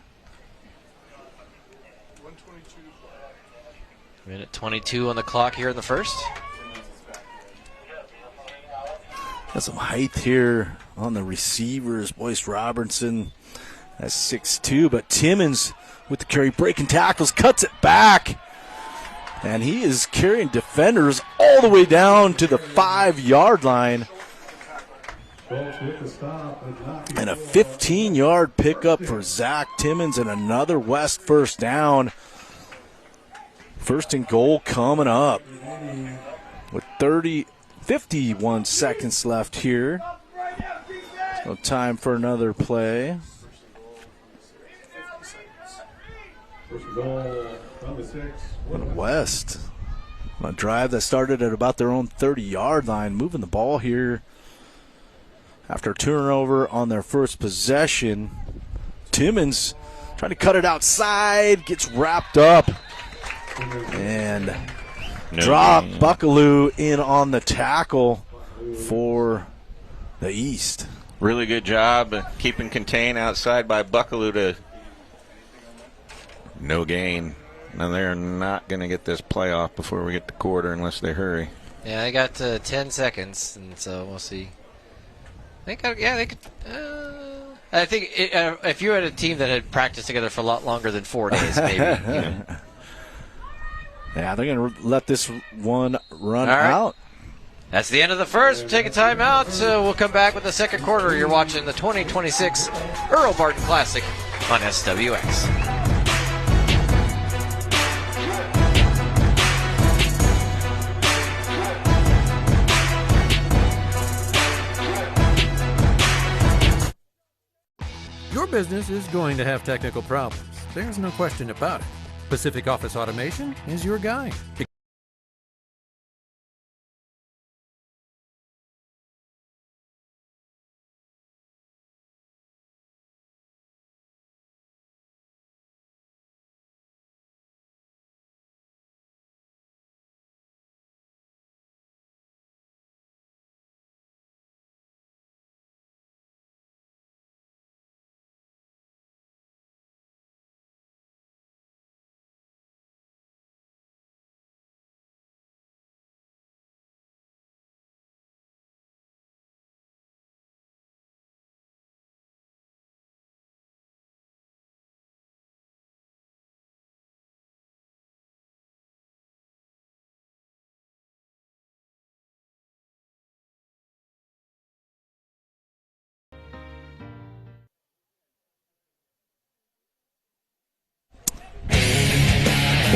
Minute 22 on the clock here in the first. Got some height here on the receivers. Boyce Robertson, that's 6'2", but Timmons with the carry, breaking tackles, cuts it back. And he is carrying defenders all the way down to the 5-yard line. And a 15-yard pickup for Zach Timmons and another West first down. First and goal coming up with 51 seconds left here. So time for another play. West on a drive that started at about their own 30-yard line, moving the ball here after turnover on their first possession. Timmons trying to cut it outside, gets wrapped up, and drop Buckaloo in on the tackle for the East. Really good job keeping contained outside by Buckaloo to no gain. And they're not going to get this playoff before we get to quarter unless they hurry. Yeah, they got 10 seconds, and so we'll see. They could. I think if you had a team that had practiced together for a lot longer than 4 days, maybe. Yeah, they're going to let this one run All right. out. That's the end of the first. We'll take a timeout. We'll come back with the second quarter. You're watching the 2026 Earl Barden Classic on SWX. Your business is going to have technical problems. There's no question about it. Pacific Office Automation is your guy.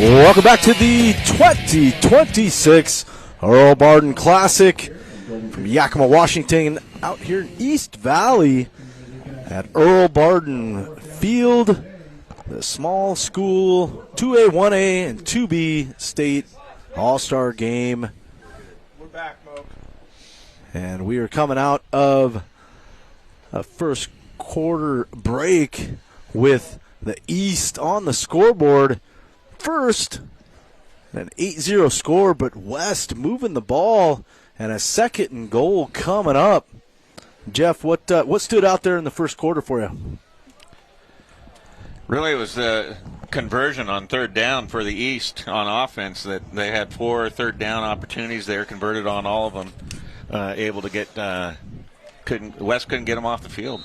Welcome back to the 2026 Earl Barden Classic from Yakima, Washington, out here in East Valley at Earl Barden Field, the small school 2A, 1A, and 2B state all-star game. We're back, Mo. And we are coming out of a first quarter break with the East on the scoreboard first, an 8-0 score, but West moving the ball, and a second and goal coming up. Jeff, what stood out there in the first quarter for you? Really, it was the conversion on third down for the East on offense. That they had 4 third down opportunities there, converted on all of them, able to get West couldn't get them off the field.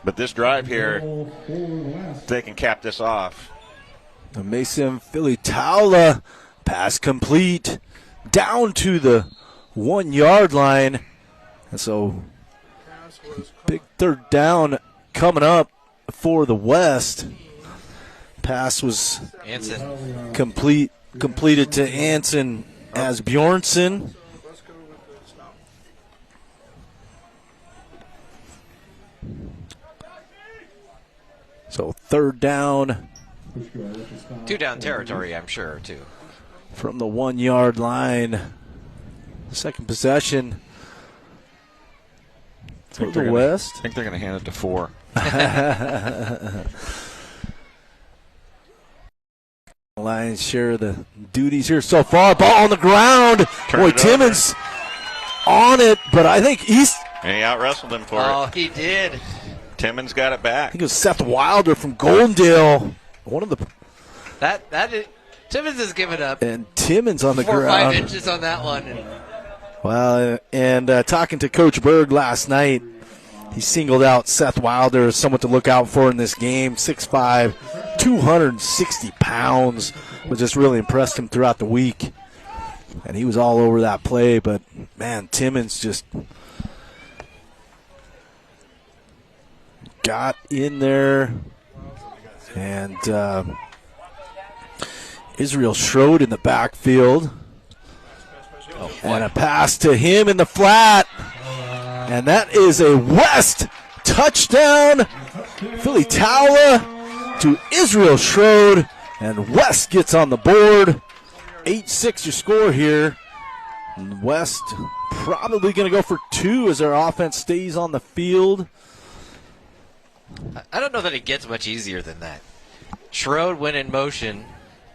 But this drive here, they can cap this off. The Mason Philly-Taula pass complete down to the 1-yard line. And so big third down coming up for the West. Pass was completed to Anson as Bjornsson. So third down. 2 down territory, I'm sure, too. From the 1-yard line. Second possession for the West. I think they're going to hand it to 4. Lions share the duties here so far. Ball on the ground. Boy, Timmons on it, but I think East. And he out-wrestled him for it. Oh, he did. Timmons got it back. I think it was Seth Wilder from Goldendale. One of the. Timmons has given up. And Timmons on the 4 or ground. 5 inches on that one. Well, and talking to Coach Berg last night, he singled out Seth Wilder as someone to look out for in this game. 6'5", 260 pounds. But just really impressed him throughout the week. And he was all over that play. But, man, Timmons just got in there. And Israel Schroed in the backfield. And a pass to him in the flat. And that is a West touchdown. Philly-Taula to Israel Schroed. And West gets on the board. 8-6 your score here West probably going to go for 2 as their offense stays on the field. I don't know that it gets much easier than that. Schroed went in motion,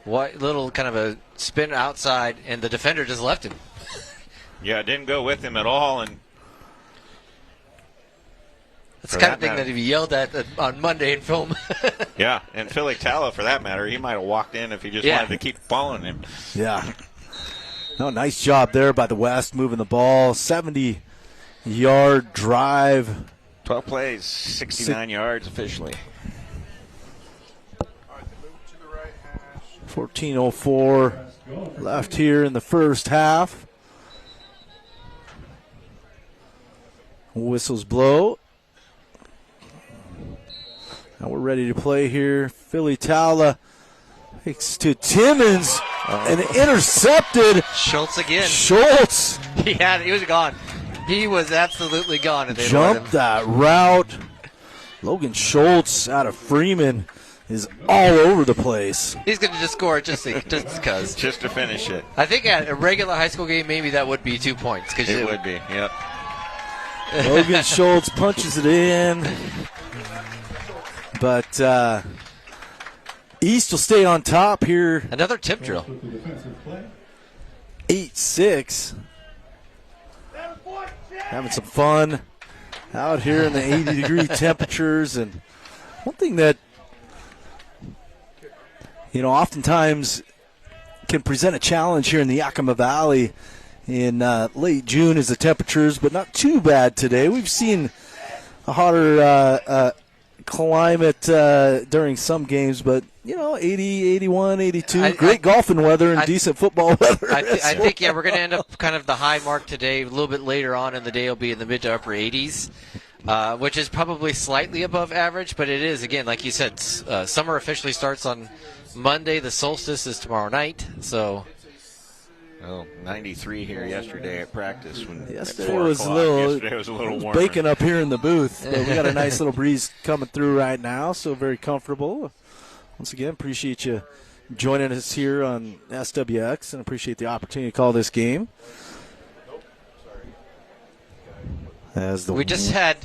little kind of a spin outside, and the defender just left him. Yeah, didn't go with him at all, and that's the kind of thing that if you yelled at on Monday in film. Yeah, and Philly Tallow, for that matter, he might have walked in if he just wanted to keep following him. Yeah. No, nice job there by the West moving the ball. 70-yard drive. 12 plays, 69 yards officially. 14:04 left here in the first half. Whistles blow. Now we're ready to play here. Philly Tala takes to Timmons and intercepted. Schultz again. Schultz. He was gone. He was absolutely gone. Jumped that route. Logan Schultz out of Freeman is all over the place. He's going to just score just because. Just to finish it. I think at a regular high school game, maybe that would be 2 points. It would be, yep. Logan Schultz punches it in. But East will stay on top here. Another tip drill. 8-6. Having some fun out here in the 80-degree temperatures. And one thing that, oftentimes can present a challenge here in the Yakima Valley in late June is the temperatures, but not too bad today. We've seen a hotter climate during some games, but 80, 81, 82, great golfing weather and decent football weather. I think we're going to end up kind of the high mark today. A little bit later on in the day, will be in the mid to upper 80s, which is probably slightly above average, but it is, again, like you said, summer officially starts on Monday. The solstice is tomorrow night, so. 93 here yesterday at practice. Yesterday was a little warmer. Baking up here in the booth, but we got a nice little breeze coming through right now, so very comfortable. Once again, appreciate you joining us here on SWX and appreciate the opportunity to call this game. We just had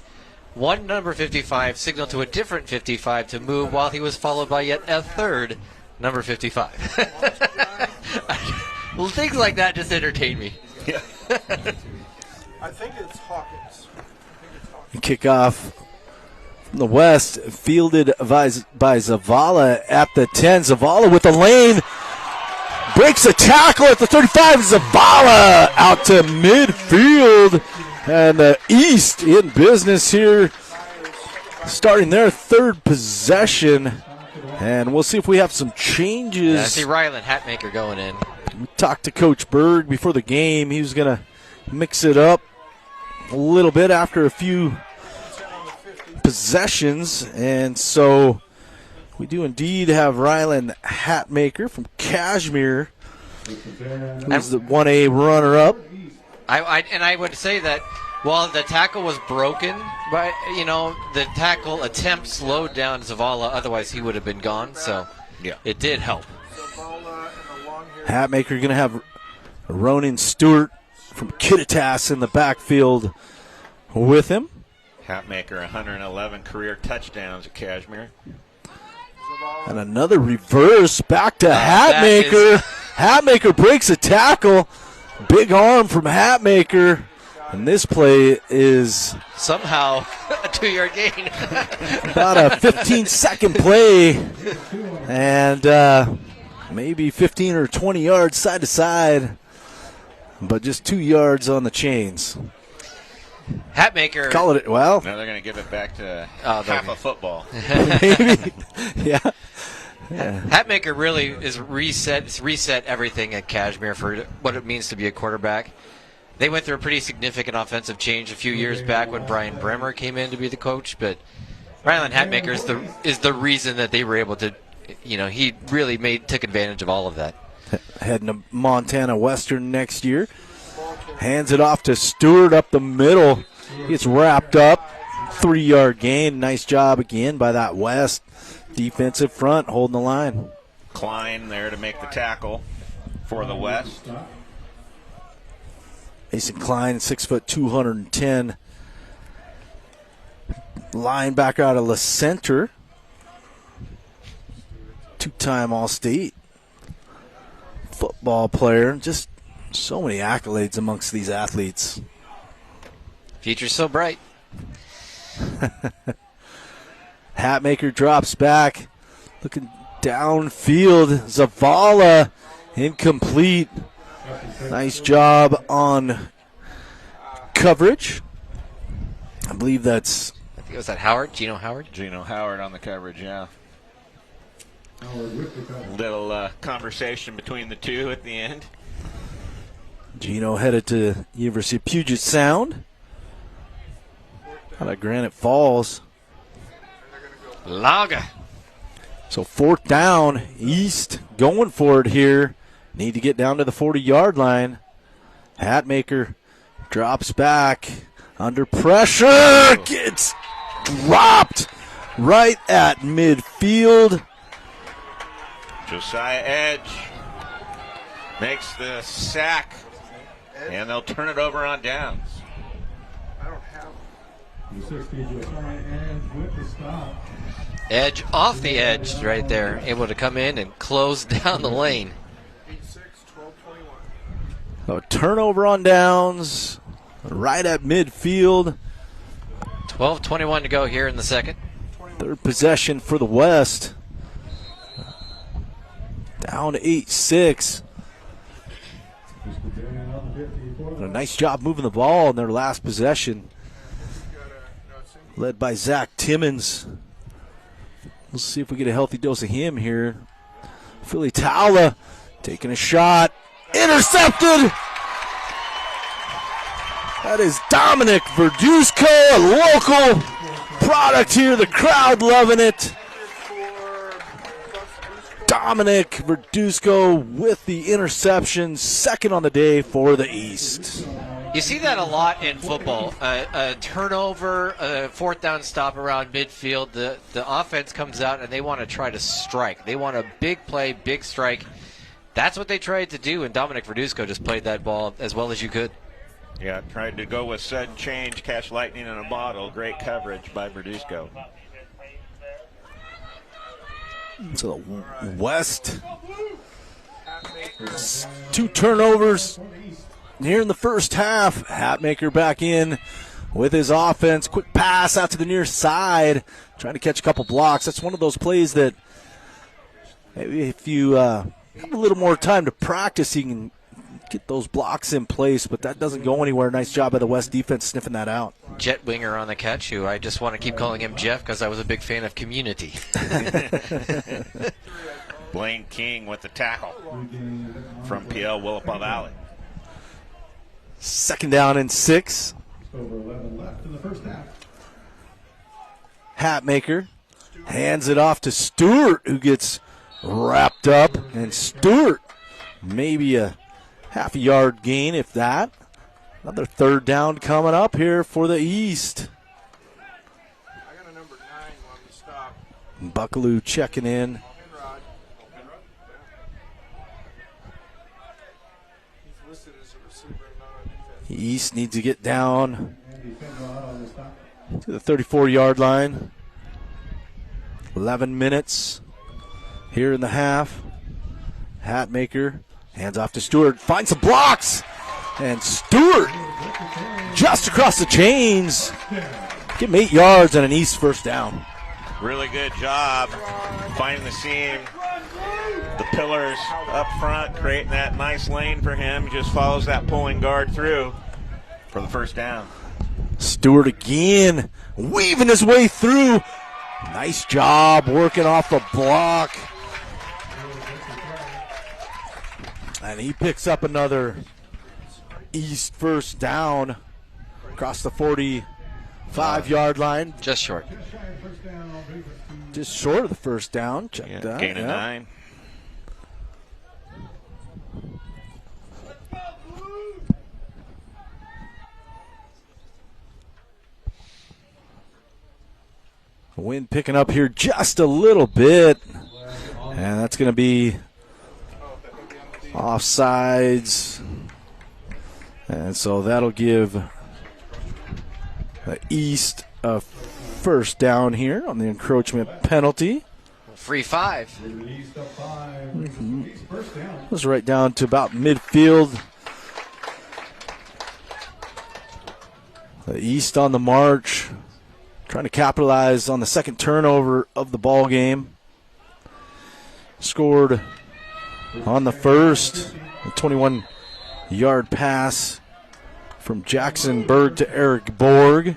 one number 55 signal to a different 55 to move while he was followed by yet a third number 55. Well, things like that just entertain me. Yeah. I think it's Hawkins. Kickoff from the West, fielded by Zavala at the 10. Zavala with the lane. Breaks a tackle at the 35. Zavala out to midfield. And East in business here. Starting their third possession. And we'll see if we have some changes. I see Ryland Hatmaker going in. We talked to Coach Berg before the game. He was going to mix it up a little bit after a few possessions. And so we do indeed have Ryland Hatmaker from Kashmir, who's the 1A runner-up. I would say that while the tackle was broken, but the tackle attempt slowed down Zavala. Otherwise, he would have been gone. So it did help. Hatmaker going to have Ronan Stewart from Kittitas in the backfield with him. Hatmaker, 111 career touchdowns at Kashmir. And another reverse back to Hatmaker. Hatmaker breaks a tackle. Big arm from Hatmaker. And this play is somehow a 2-yard gain. About a 15-second play. And maybe 15 or 20 yards side to side. But just 2 yards on the chains. Hatmaker. Call it, well. Now they're going to give it back to half a football. Maybe. Yeah. Hatmaker really is reset everything at Kashmir for what it means to be a quarterback. They went through a pretty significant offensive change a few years back when Brian Bremer came in to be the coach, but Ryland Hatmaker is the reason that they were able to, he really took advantage of all of that. Heading to Montana Western next year. Hands it off to Stewart up the middle. Gets wrapped up. 3-yard gain. Nice job again by that West defensive front holding the line. Klein there to make the tackle for the West. Mason Klein, 6 foot 210. Linebacker out of La Center. Two-time All-State football player. Just so many accolades amongst these athletes. Future's so bright. Hatmaker drops back. Looking downfield. Zavala incomplete. Nice job on coverage. I believe that's... I think it was that Howard, Gino Howard? Gino Howard on the coverage, yeah. Little conversation between the two at the end. Gino headed to University of Puget Sound. Out of Granite Falls. Laga. So 4th down, East going for it here. Need to get down to the 40-yard line. Hatmaker drops back. Under pressure. Gets dropped right at midfield. Josiah Edge makes the sack, and they'll turn it over on downs. Edge off the edge right there, able to come in and close down the lane. A turnover on downs, right at midfield. 12:21 to go here in the second. Third possession for the West. Down 8-6. A nice job moving the ball in their last possession. Led by Zach Timmons. We'll see if we get a healthy dose of him here. Philly Tala taking a shot. Intercepted! That is Dominic Verduzco, a local product here. The crowd loving it. Dominic Verduzco with the interception, second on the day for the East. You see that a lot in football. A turnover, a 4th down stop around midfield. The offense comes out and they want to try to strike. They want a big play, big strike. That's what they tried to do, and Dominic Verduzco just played that ball as well as you could. Yeah, tried to go with sudden change, catch lightning in a bottle. Great coverage by Verduzco. So the West, 2 turnovers here in the first half. Hatmaker back in with his offense. Quick pass out to the near side, trying to catch a couple blocks. That's one of those plays that maybe if you have a little more time to practice, you can get those blocks in place, but that doesn't go anywhere. Nice job by the West defense sniffing that out. Jet Winger on the catch, who I just want to keep calling him Jeff because I was a big fan of Community. Blaine King with the tackle from PL Willapa Valley. 2nd down and 6. Over 11 left in the first half. Hatmaker hands it off to Stewart, who gets wrapped up, and Stewart maybe a half a yard gain, if that. Another 3rd down coming up here for the East. I got a number 9 on the stop. Buckaloo checking in. He's listed as a receiver, not on defense. East needs to get down to the 34-yard line. 11 minutes here in the half. Hatmaker hands off to Stewart. Finds some blocks. And Stewart just across the chains. Give him 8 yards and an East 1st down. Really good job finding the seam. The pillars up front, creating that nice lane for him. He just follows that pulling guard through for the 1st down. Stewart again, weaving his way through. Nice job working off the block. And he picks up another East 1st down across the 45-yard line. Just short. Just short of the 1st down. Check that. Gain of 9. Wind picking up here just a little bit. And that's going to be offsides. And so that'll give the East a first down here on the encroachment penalty. Free 5. Let's right down to about midfield. The East on the march, trying to capitalize on the second turnover of the ball game. Scored on the first, a 21-yard pass from Jackson Berg to Eric Borg.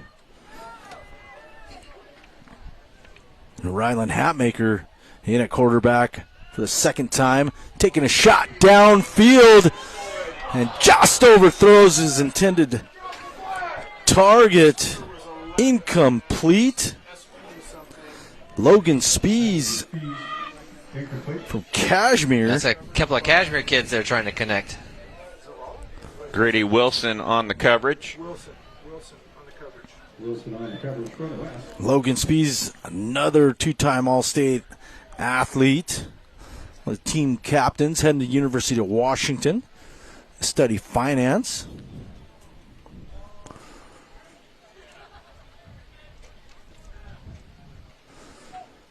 Ryland Hatmaker in at quarterback for the second time, taking a shot downfield and just overthrows his intended target. Incomplete. Logan Spees from Kashmir. That's a couple of Kashmir kids they're trying to connect. Grady Wilson on the coverage. Logan Spees, another two-time All-State athlete. One of the team captains, heading to University of Washington to study finance.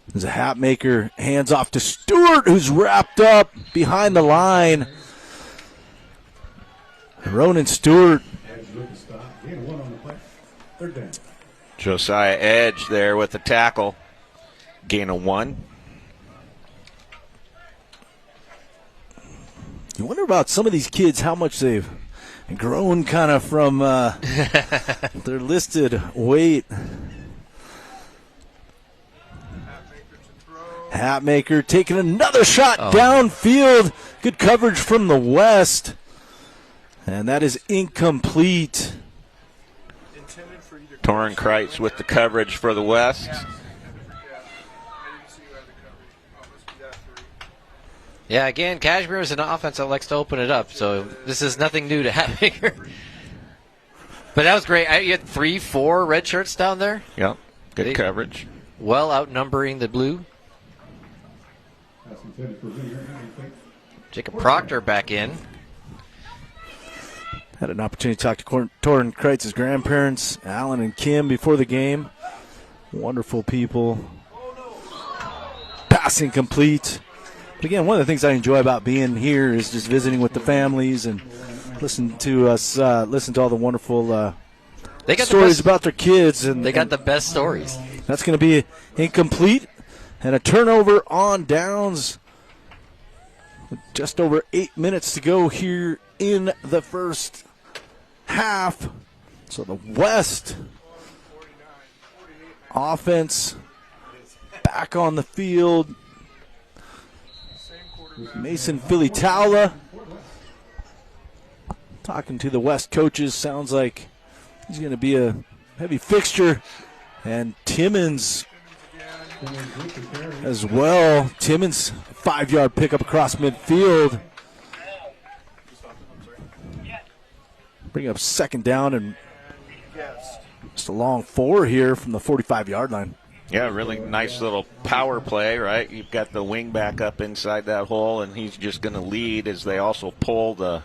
There's a Hatmaker, hands off to Stewart, who's wrapped up behind the line. Ronan Stewart. Josiah Edge there with the tackle. Gain of 1. You wonder about some of these kids, how much they've grown kind of from their listed weight. Hatmaker taking another shot downfield. Good coverage from the west. And that is incomplete. Torrin Kreitz with the coverage for the west. Yeah, again, Kashmir is an offense that likes to open it up, so this is nothing new to Hatmaker. But that was great. You had 3-4 red shirts down there. Yep, good coverage. Well outnumbering the blue. Jacob Proctor back in. Had an opportunity to talk to Torrin Kreitz's grandparents, Alan and Kim, before the game. Wonderful people. Passing complete. But again, one of the things I enjoy about being here is just visiting with the families and listen to all the wonderful stories about their kids. And they got the best stories. That's going to be incomplete. And a turnover on downs. Just over 8 minutes to go here in the first half. So the West offense back on the field. Mason Filitaula talking to the West coaches. Sounds like he's going to be a heavy fixture. And Timmons as well. Timmons, 5-yard pickup across midfield. Bring up second down and just a long 4 here from the 45-yard line. Yeah, really nice little power play, right? You've got the wing back up inside that hole, and he's just going to lead as they also pull the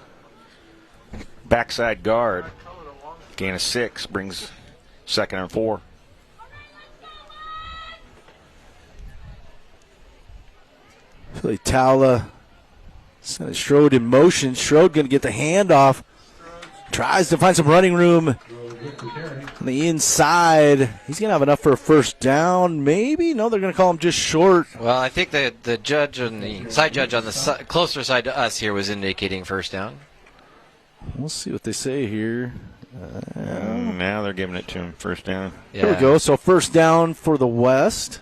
backside guard. Gain of 6 brings 2nd and 4. Filitaula sent Strode in motion. Strode going to get the handoff. Tries to find some running room on the inside. He's going to have enough for a first down, maybe? No, they're going to call him just short. Well, I think the judge on the side judge on the closer side to us here was indicating first down. We'll see what they say here. Now they're giving it to him, first down. Yeah. There we go. So first down for the West.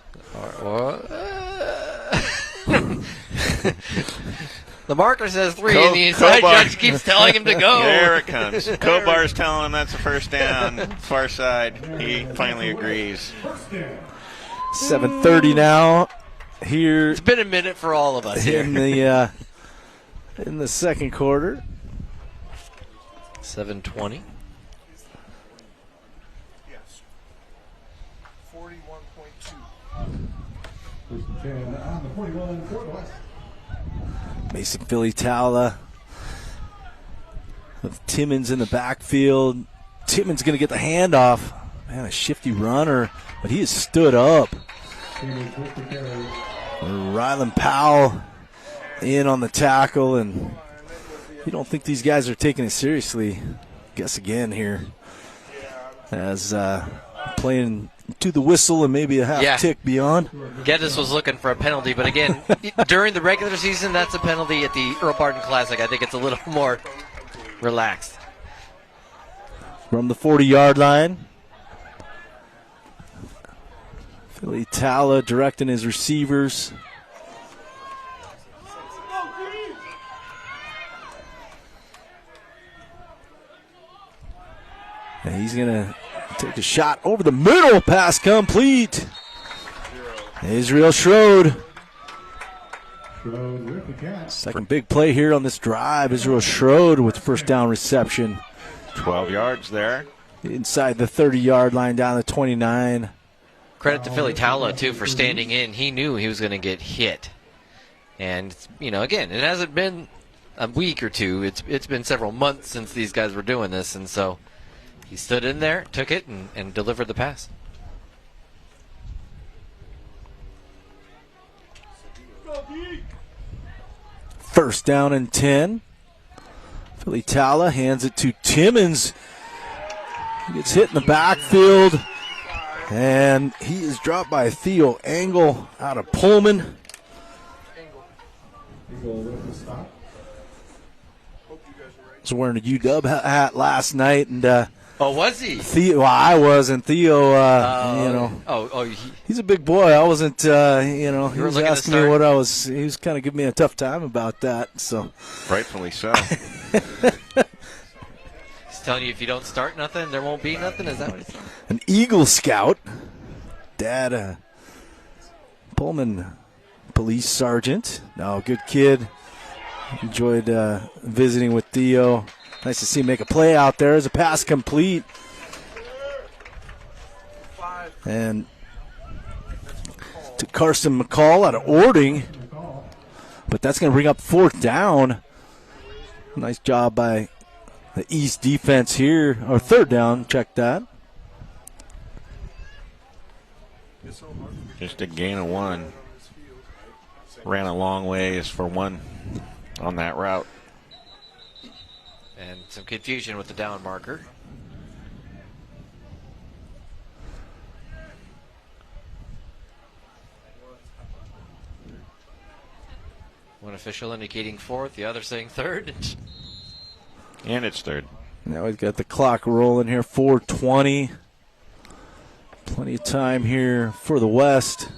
The marker says 3, and the inside judge keeps telling him to go. There it comes. Kobar's telling him that's a first down. Far side. He finally agrees. 7:30 now. Here. It's been a minute for all of us here. In the second quarter. 7:20. Yes. 41.2. Mason Filitaula with Timmons in the backfield. Timmons going to get the handoff. Man, a shifty runner, but he has stood up. Rylan Powell in on the tackle, and you don't think these guys are taking it seriously. Guess again here as playing to the whistle and maybe a half tick beyond. Geddes was looking for a penalty, but again, during the regular season, that's a penalty. At the Earl Barden Classic, I think it's a little more relaxed. From the 40-yard line, Philly Tala directing his receivers. And he's going to take a shot over the middle. Pass complete. Israel Schroed. Second big play here on this drive. Israel Schroed with the first down reception. 12 yards there. Inside the 30-yard line, down to 29. Credit to Philly Tala, too, for standing in. He knew he was going to get hit. And, you know, again, it hasn't been a week or two. It's been several months since these guys were doing this, and so he stood in there, took it, and delivered the pass. First down and 10. Philly Tala hands it to Timmons. He gets hit in the backfield, and he is dropped by Theo Engel out of Pullman. Was wearing a UW hat last night, and oh, was he? Theo, well, I wasn't. Theo, you know, he's a big boy. I wasn't. You know, he was asking me what I was. He was kind of giving me a tough time about that. So, rightfully so. He's telling you if you don't start nothing, there won't be nothing. Is that what he's saying? An Eagle Scout, Dad, Pullman police sergeant. No, good kid. Enjoyed visiting with Theo. Nice to see him make a play out there as a pass complete. And to Carson McCall out of Ording. But that's going to bring up fourth down. Nice job by the East defense here. Or third down, check that. Just a gain of one. Ran a long ways for one on that route. And some confusion with the down marker. One official indicating fourth, the other saying third. And it's third. Now we've got the clock rolling here, 4:20. Plenty of time here for the West.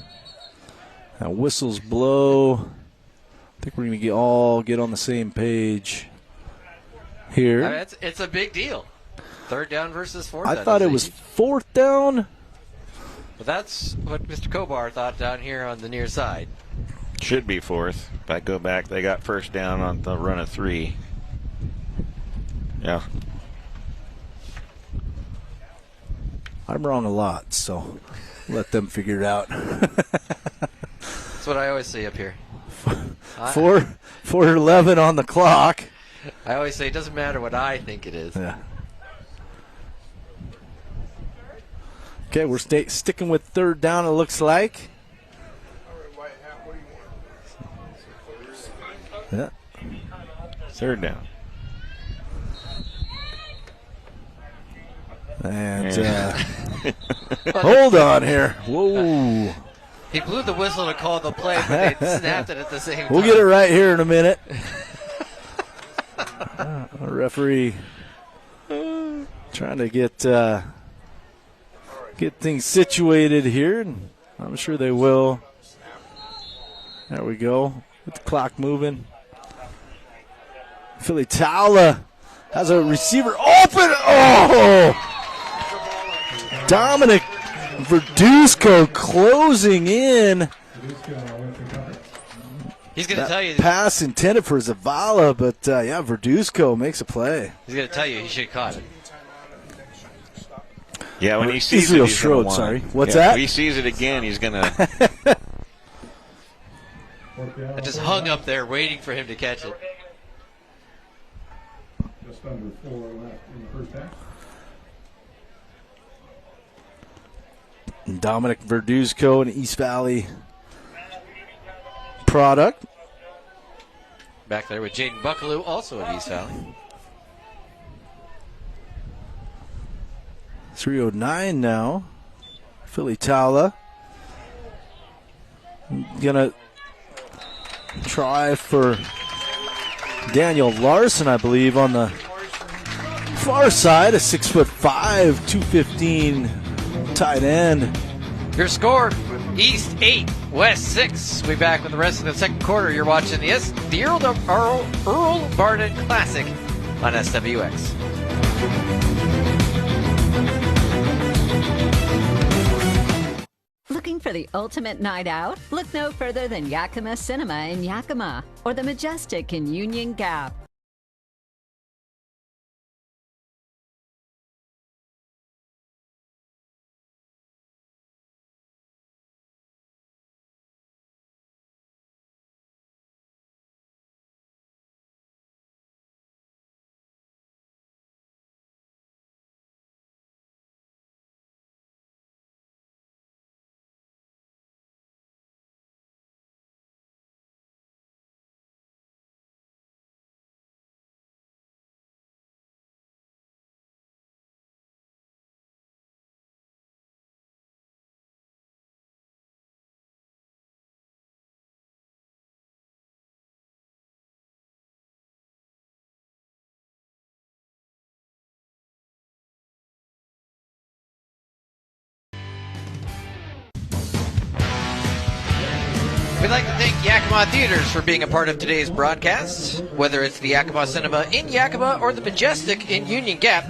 Now whistles blow. I think we're going to all get on the same page here. I mean, it's a big deal. Third down versus fourth down. I thought it was fourth down. But that's what Mr. Kobar thought down here on the near side. Should be fourth. If I go back, they got first down on the run of 3. Yeah. I'm wrong a lot, so let them figure it out. That's what I always say up here. 4:11 on the clock. I always say it doesn't matter what I think it is. Yeah. Okay, we're sticking with third down, it looks like. Yeah. Third down. And hold on here. Whoa. He blew the whistle to call the play, but they snapped it at the same time. We'll get it right here in a minute. Our referee trying to get things situated here, and I'm sure they will. There we go. Get the clock moving. Philly Tala has a receiver open. Oh! Dominic Verduzco closing in. He's going to tell you. Pass intended for Zavala, but yeah, Verduzco makes a play. He's going to tell you he should have caught it. Yeah, when he sees Israel it, he's Schroed, gonna sorry. want. What's yeah, that? If he sees it again, he's going to. I just hung up there waiting for him to catch it. Just under 4 left in the first half. Dominic Verduzco, an East Valley product. Back there with Jaden Buckaloo, also at East Valley. 3:09 now. Philly Tala gonna try for Daniel Larson, I believe, on the far side. A 6'5", 215 tight end. Your score, East 8, West 6. We'll be back with the rest of the second quarter. You're watching the Earl Barden Classic on SWX. Looking for the ultimate night out? Look no further than Yakima Cinema in Yakima or the Majestic in Union Gap. We'd like to thank Yakima Theaters for being a part of today's broadcast. Whether it's the Yakima Cinema in Yakima or the Majestic in Union Gap,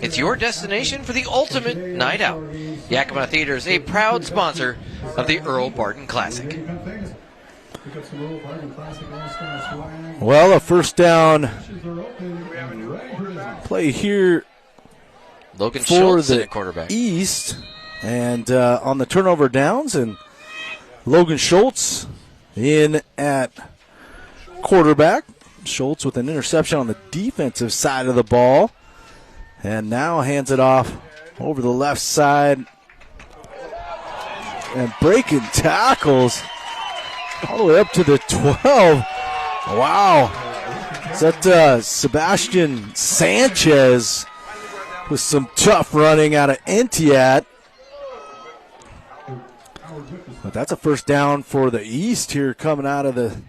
it's your destination for the ultimate night out. Yakima Theaters, a proud sponsor of the Earl Barden Classic. Well, a first down play here Logan for Schultz the at quarterback. East, and on the turnover downs, and Logan Schultz in at quarterback. Schultz with an interception on the defensive side of the ball, and now hands it off over the left side, and breaking tackles all the way up to the 12. Wow. Is that Sebastian Sanchez with some tough running out of Entiat? But that's a first down for the East here coming out of the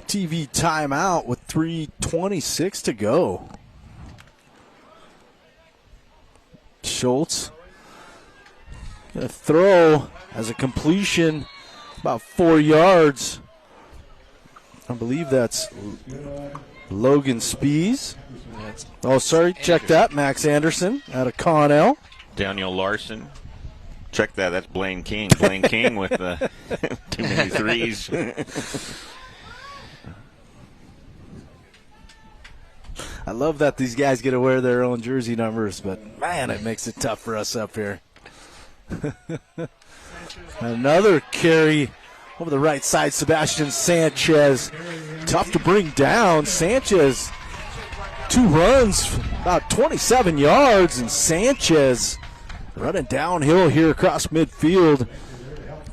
TV timeout with 3:26 to go. Schultz going to throw as a completion about 4 yards. I believe that's Logan Spees. Oh, sorry, check that. Max Anderson out of Connell. Daniel Larson. Check that. That's Blaine King. Blaine King with too many threes. I love that these guys get to wear their own jersey numbers, but, man, it makes it tough for us up here. Another carry over the right side, Sebastian Sanchez. Tough to bring down. Sanchez, 2 runs, about 27 yards, and Sanchez running downhill here across midfield.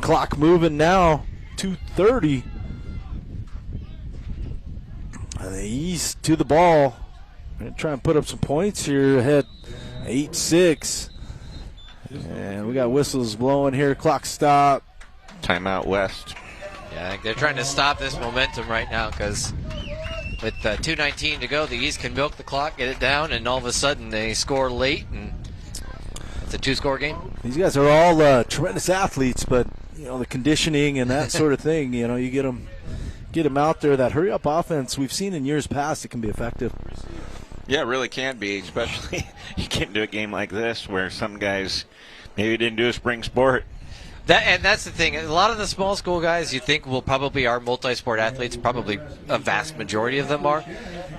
Clock moving now, 2:30. And the East to the ball. Going to try and put up some points here, ahead 8-6. And we got whistles blowing here, clock stop. Timeout West. Yeah, they're trying to stop this momentum right now because with 2:19 to go, the East can milk the clock, get it down, and all of a sudden they score late, and it's a 2-score game. These guys are all tremendous athletes, but you know the conditioning and that sort of thing. You know, you get them out there. That hurry-up offense we've seen in years past, it can be effective. Yeah, it really can be, especially you get into a game like this where some guys maybe didn't do a spring sport. That's the thing. A lot of the small school guys you think will probably are multi-sport athletes. Probably a vast majority of them are.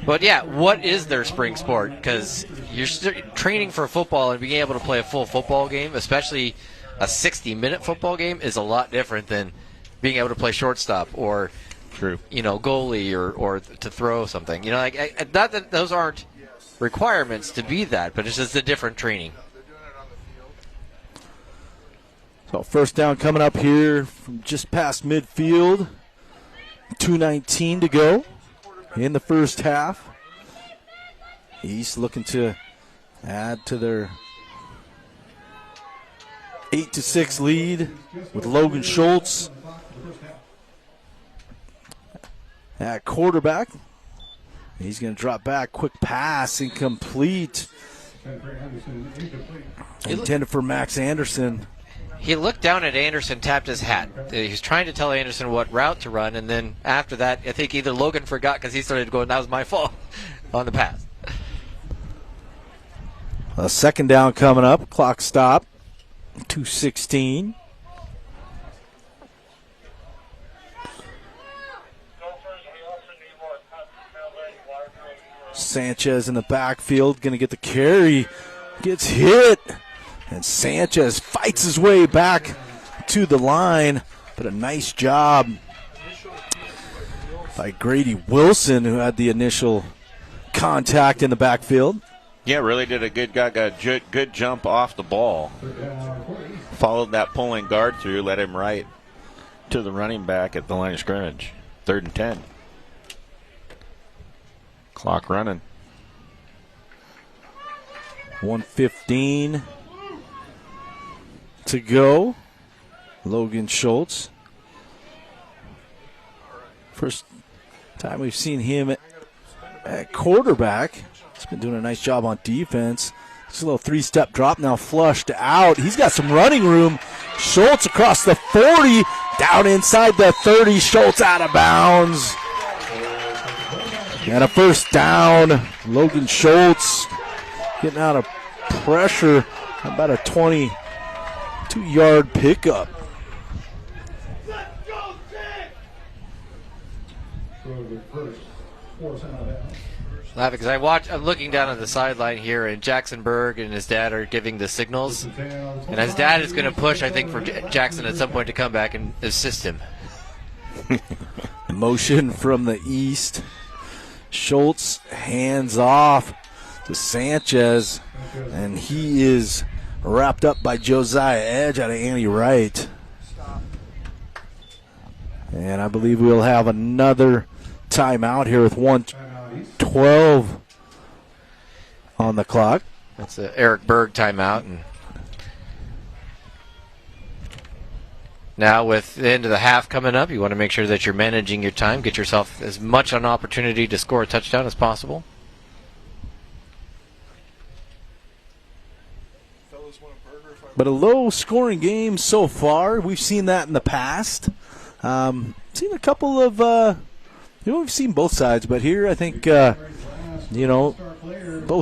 But, yeah, what is their spring sport? Because you're training for football and being able to play a full football game, especially a 60-minute football game, is a lot different than being able to play shortstop or, True, goalie or to throw something. Not that those aren't requirements to be that, but it's just a different training. So first down coming up here from just past midfield. 2:19 to go in the first half. East looking to add to their 8-6 lead with Logan Schultz at quarterback. He's going to drop back. Quick pass, incomplete. Intended for Max Anderson. He looked down at Anderson, tapped his hat. He was trying to tell Anderson what route to run, and then after that, I think either Logan forgot because he started going, that was my fault on the pass. A second down coming up. Clock stop. 2:16. Sanchez in the backfield, going to get the carry. Gets hit. And Sanchez fights his way back to the line. But a nice job by Grady Wilson, who had the initial contact in the backfield. Yeah, really did a good jump off the ball. Followed that pulling guard through, led him right to the running back at the line of scrimmage. 3rd and 10. Clock running. 1:15 to go. Logan Schultz. First time we've seen him at quarterback. He's been doing a nice job on defense. It's a little 3-step drop now, flushed out. He's got some running room. Schultz across the 40, down inside the 30. Schultz out of bounds. And a first down. Logan Schultz getting out of pressure. About a 22-yard pickup. Laughing because I'm looking down at the sideline here, and Jackson Berg and his dad are giving the signals. And his dad is going to push, I think, for Jackson at some point to come back and assist him. Motion from the east. Schultz hands off to Sanchez, and he is wrapped up by Josiah Edge out of Annie Wright. And I believe we'll have another timeout here with 1:12 on the clock. That's the Eric Berg timeout. And now with the end of the half coming up, you want to make sure that you're managing your time, get yourself as much an opportunity to score a touchdown as possible. But a low-scoring game so far. We've seen that in the past. Seen a couple of, we've seen both sides, but here I think, both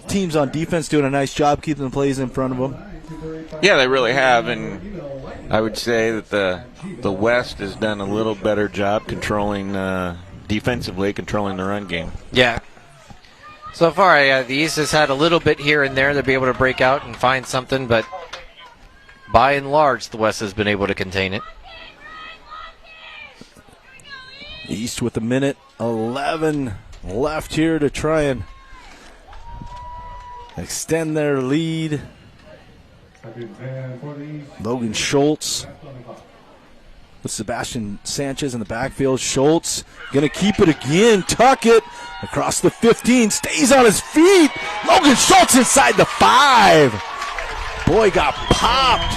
teams on defense doing a nice job keeping the plays in front of them. Yeah, they really have, and I would say that the West has done a little better job controlling, defensively controlling the run game. Yeah. So far, the East has had a little bit here and there to be able to break out and find something, but by and large, the West has been able to contain it. East with 1:11 left here to try and extend their lead. Logan Schultz with Sebastian Sanchez in the backfield. Schultz going to keep it again, tuck it across the 15, stays on his feet. Logan Schultz inside the 5. Boy, got popped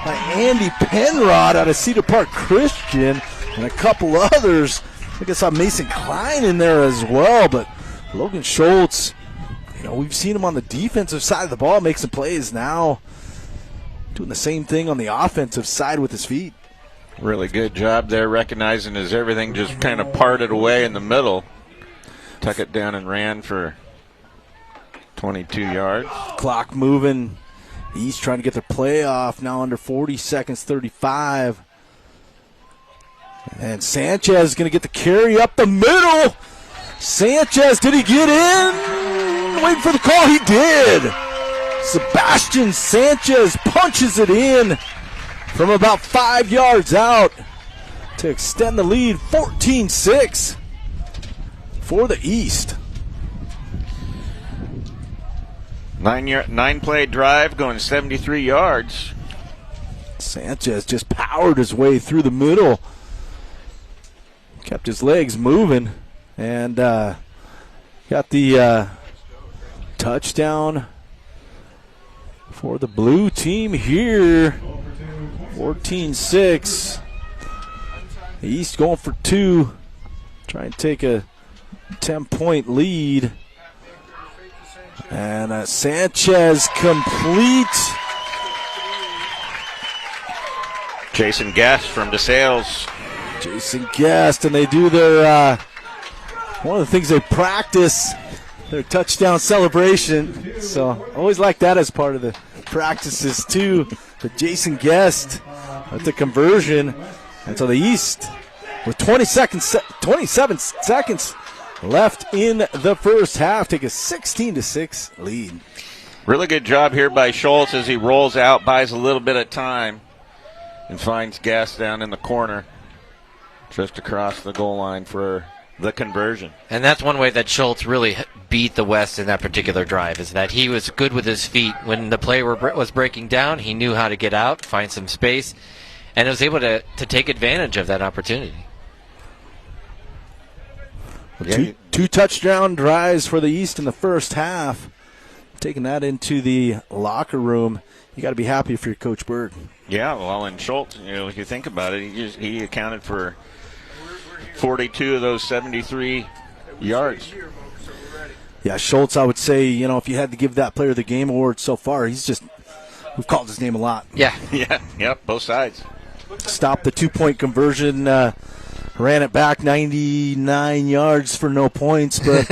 by Andy Penrod out of Cedar Park Christian and a couple others. I think I saw Mason Klein in there as well, but Logan Schultz, we've seen him on the defensive side of the ball make some plays now. Doing the same thing on the offensive side with his feet. Really good job there, recognizing as everything just kind of parted away in the middle. Tuck it down and ran for 22 yards. Clock moving. East trying to get their play off. Now under 40 seconds, 35. And Sanchez going to get the carry up the middle. Sanchez, did he get in? Waiting for the call, he did. Sebastian Sanchez punches it in from about 5 yards out to extend the lead, 14-6 for the East. Nine-play drive going 73 yards. Sanchez just powered his way through the middle. Kept his legs moving. And got the touchdown for the blue team here. 14-6. The East going for 2. Trying to take a 10-point lead. And Sanchez complete. Jason Guest from DeSales. Jason Guest, and they do their one of the things they practice, their touchdown celebration. So always like that as part of the practices too. But Jason Guest at the conversion, and so the East with 27 seconds left in the first half, take a 16-6 lead. Really good job here by Schultz as he rolls out, buys a little bit of time, and finds Guest down in the corner, just across the goal line for the conversion. And that's one way that Schultz really beat the West in that particular drive, is that he was good with his feet. When the play was breaking down, he knew how to get out, find some space, and was able to take advantage of that opportunity. Two touchdown drives for the East in the first half. Taking that into the locker room. You got to be happy for your Coach Berg. Yeah, well, and Schultz, if you think about it, he accounted for 42 of those 73 yards. Yeah, Schultz, I would say, if you had to give that player the game award so far, we've called his name a lot. Yeah. Yep, both sides. Stopped the 2-point conversion, ran it back 99 yards for no points, but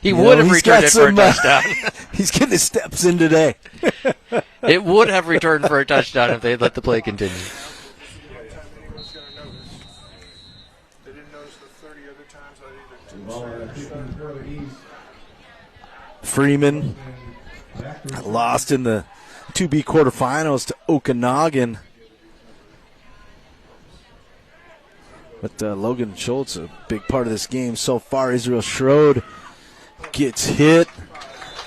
he would have returned it for a touchdown. He's getting his steps in today. It would have returned for a touchdown if they had let the play continue. Freeman lost in the 2B quarterfinals to Okanagan. But Logan Schultz, a big part of this game so far. Israel Schroed gets hit.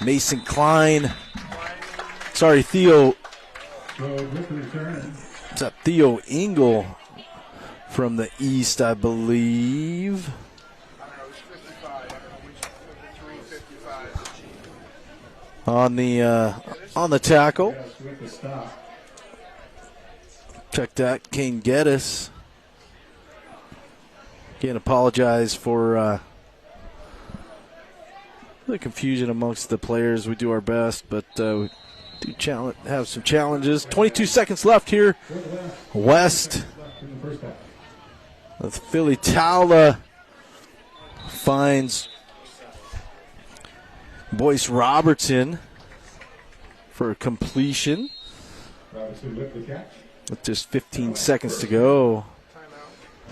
Mason Klein. Sorry, Theo. It's a Theo Engel from the East, I believe. On the tackle. Check that, Kane Geddes. Again, apologize for the confusion amongst the players. We do our best, but we do have some challenges. 22 seconds left here. West. Philly Towla finds Boyce Robertson for a completion. With just 15 seconds to go.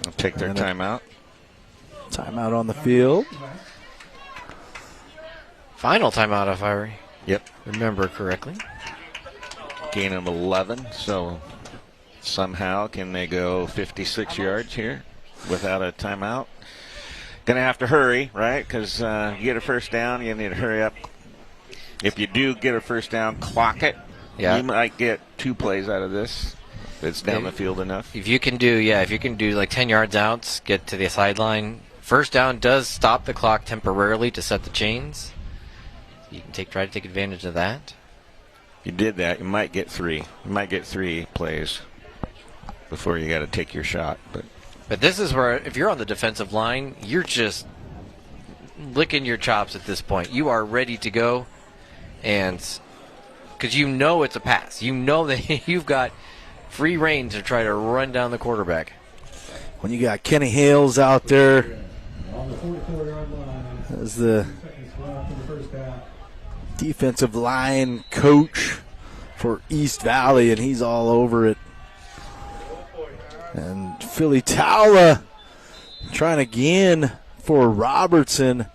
They'll take their timeout. Timeout on the field. Final timeout, if I remember correctly. Gain of 11, so somehow can they go 56 yards here without a timeout? Going to have to hurry, right? Because you get a first down, you need to hurry up. If you do get a first down, clock it. Yeah. You might get 2 plays out of this. If it's down the field enough. If you can do like 10 yards out, get to the sideline. First down does stop the clock temporarily to set the chains. You can try to take advantage of that. If you did that, you might get 3. You might get 3 plays before you got to take your shot. But this is where, if you're on the defensive line, you're just licking your chops at this point. You are ready to go, and because you know it's a pass. You know that you've got free reign to try to run down the quarterback. When you got Kenny Hales out there as the defensive line coach for East Valley, and he's all over it. And Philly Towla trying again for Robertson.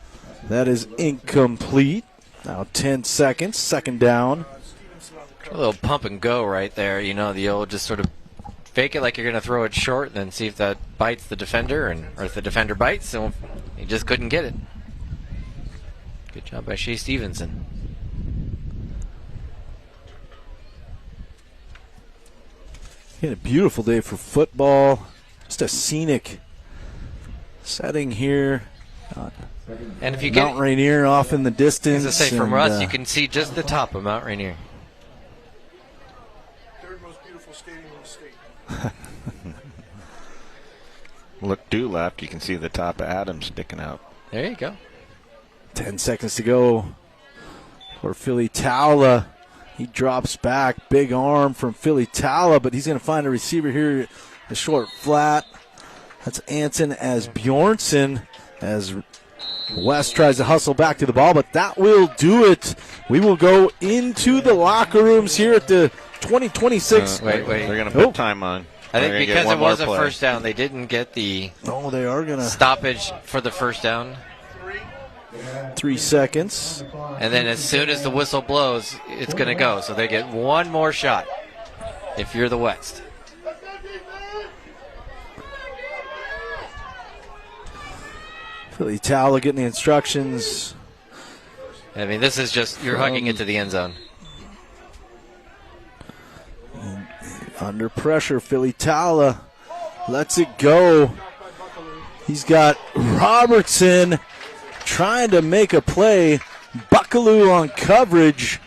That is incomplete. Now 10 seconds, second down. A little pump and go right there. The old just sort of fake it like you're going to throw it short and then see if that bites the defender, or if the defender bites, so he just couldn't get it. Good job by Shea Stevenson. A beautiful day for football. Just a scenic setting here. And if you Mount get Rainier off in the distance. As I say, from us, you can see just the top of Mount Rainier. Third most beautiful stadium in the state. Look due left, you can see the top of Adams sticking out. There you go. 10 seconds to go for Philly Tala. He drops back. Big arm from Philly Tala, but he's going to find a receiver here. The short flat. That's Anson as Bjornsson as West tries to hustle back to the ball, but that will do it. We will go into the locker rooms here at the 2026. Wait. They're going to put time on. I think They're gonna because get one it was a more play. first down, they didn't get the they are going to stoppage for the first down. 3 seconds. And then as soon as the whistle blows, it's going to go. So they get one more shot if you're the West. Philly Tala getting the instructions. I mean, this is just, you're hugging it to the end zone. Under pressure, Philly Tala lets it go. He's got Robertson trying to make a play. Buckaloo on coverage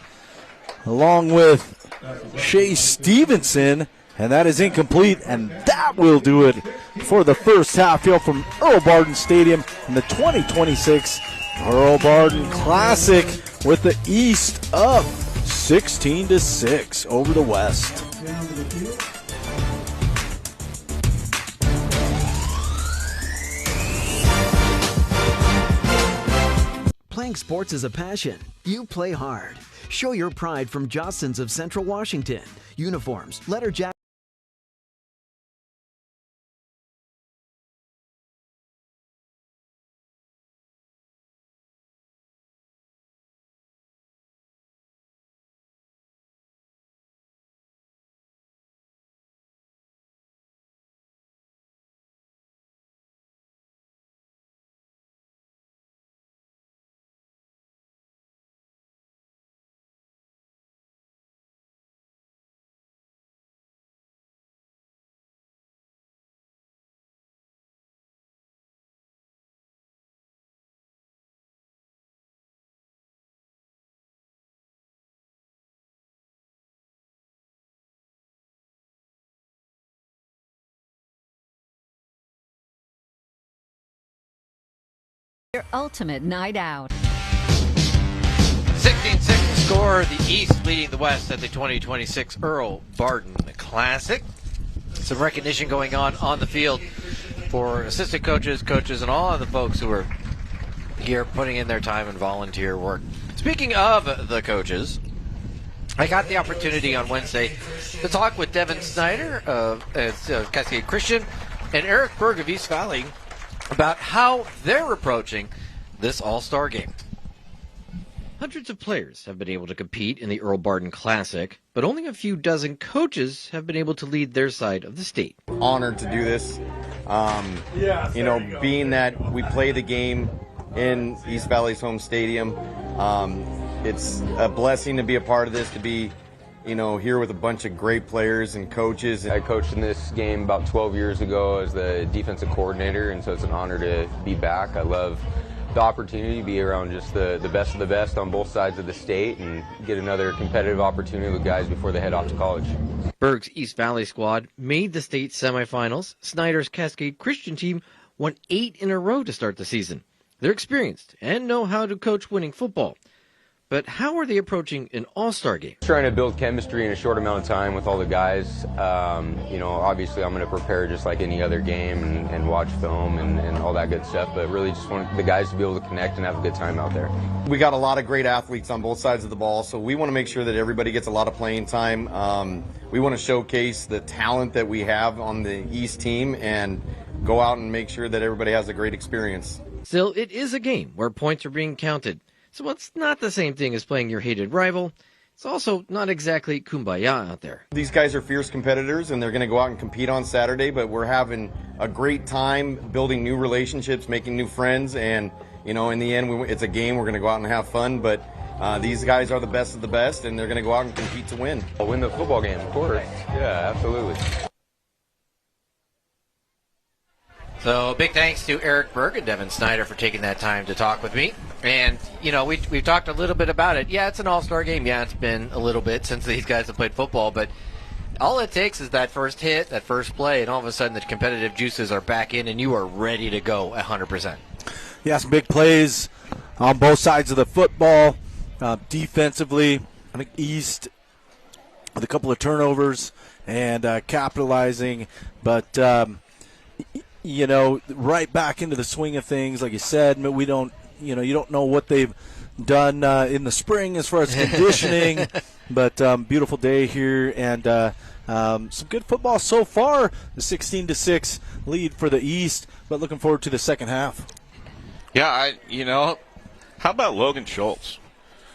along with Shea Stevenson, and that is incomplete, and that will do it for the first half here from Earl Barden Stadium in the 2026 Earl Barden Classic with the East up 16-6 over the West. Playing sports is a passion. You play hard. Show your pride from Jostens of Central Washington. Uniforms, letter jackets. Your ultimate night out. 16-6 score. The East leading the West at the 2026 Earl Barden Classic. Some recognition going on the field for assistant coaches, and all of the folks who are here putting in their time and volunteer work. Speaking of the coaches, I got the opportunity on Wednesday to talk with Devin Snyder of Cascade Christian and Eric Berg of East Valley about how they're approaching this All-Star game. Hundreds of players have been able to compete in the Earl Barden Classic, but only a few dozen coaches have been able to lead their side of the state. Honored to do this. Being that we play the game in East Valley's home stadium, it's a blessing to be a part of this, to be here with a bunch of great players and coaches. I coached in this game about 12 years ago as the defensive coordinator, and so it's an honor to be back. I love the opportunity to be around just the best of the best on both sides of the state and get another competitive opportunity with guys before they head off to college. Berg's East Valley squad made the state semifinals. Snyder's Cascade Christian team won 8 in a row to start the season. They're experienced and know how to coach winning football. But how are they approaching an all-star game? Trying to build chemistry in a short amount of time with all the guys. Obviously I'm going to prepare just like any other game and watch film and all that good stuff, but really just want the guys to be able to connect and have a good time out there. We got a lot of great athletes on both sides of the ball, so we want to make sure that everybody gets a lot of playing time. We want to showcase the talent that we have on the East team and go out and make sure that everybody has a great experience. Still, it is a game where points are being counted. So it's not the same thing as playing your hated rival. It's also not exactly kumbaya out there. These guys are fierce competitors, and they're going to go out and compete on Saturday, but we're having a great time building new relationships, making new friends, and, in the end, it's a game. We're going to go out and have fun, but these guys are the best of the best, and they're going to go out and compete to win. I'll win the football game, of course. Yeah, absolutely. So big thanks to Eric Berg and Devin Snyder for taking that time to talk with me. And, we've talked a little bit about it. Yeah, it's an all-star game. Yeah, it's been a little bit since these guys have played football. But all it takes is that first hit, that first play, and all of a sudden the competitive juices are back in and you are ready to go 100%. Yeah, some big plays on both sides of the football. Defensively, I think East with a couple of turnovers and capitalizing. But right back into the swing of things, like you said. We don't, you don't know what they've done in the spring as far as conditioning, but beautiful day here and some good football so far. The 16-6 lead for the East, but looking forward to the second half. Yeah, how about Logan Schultz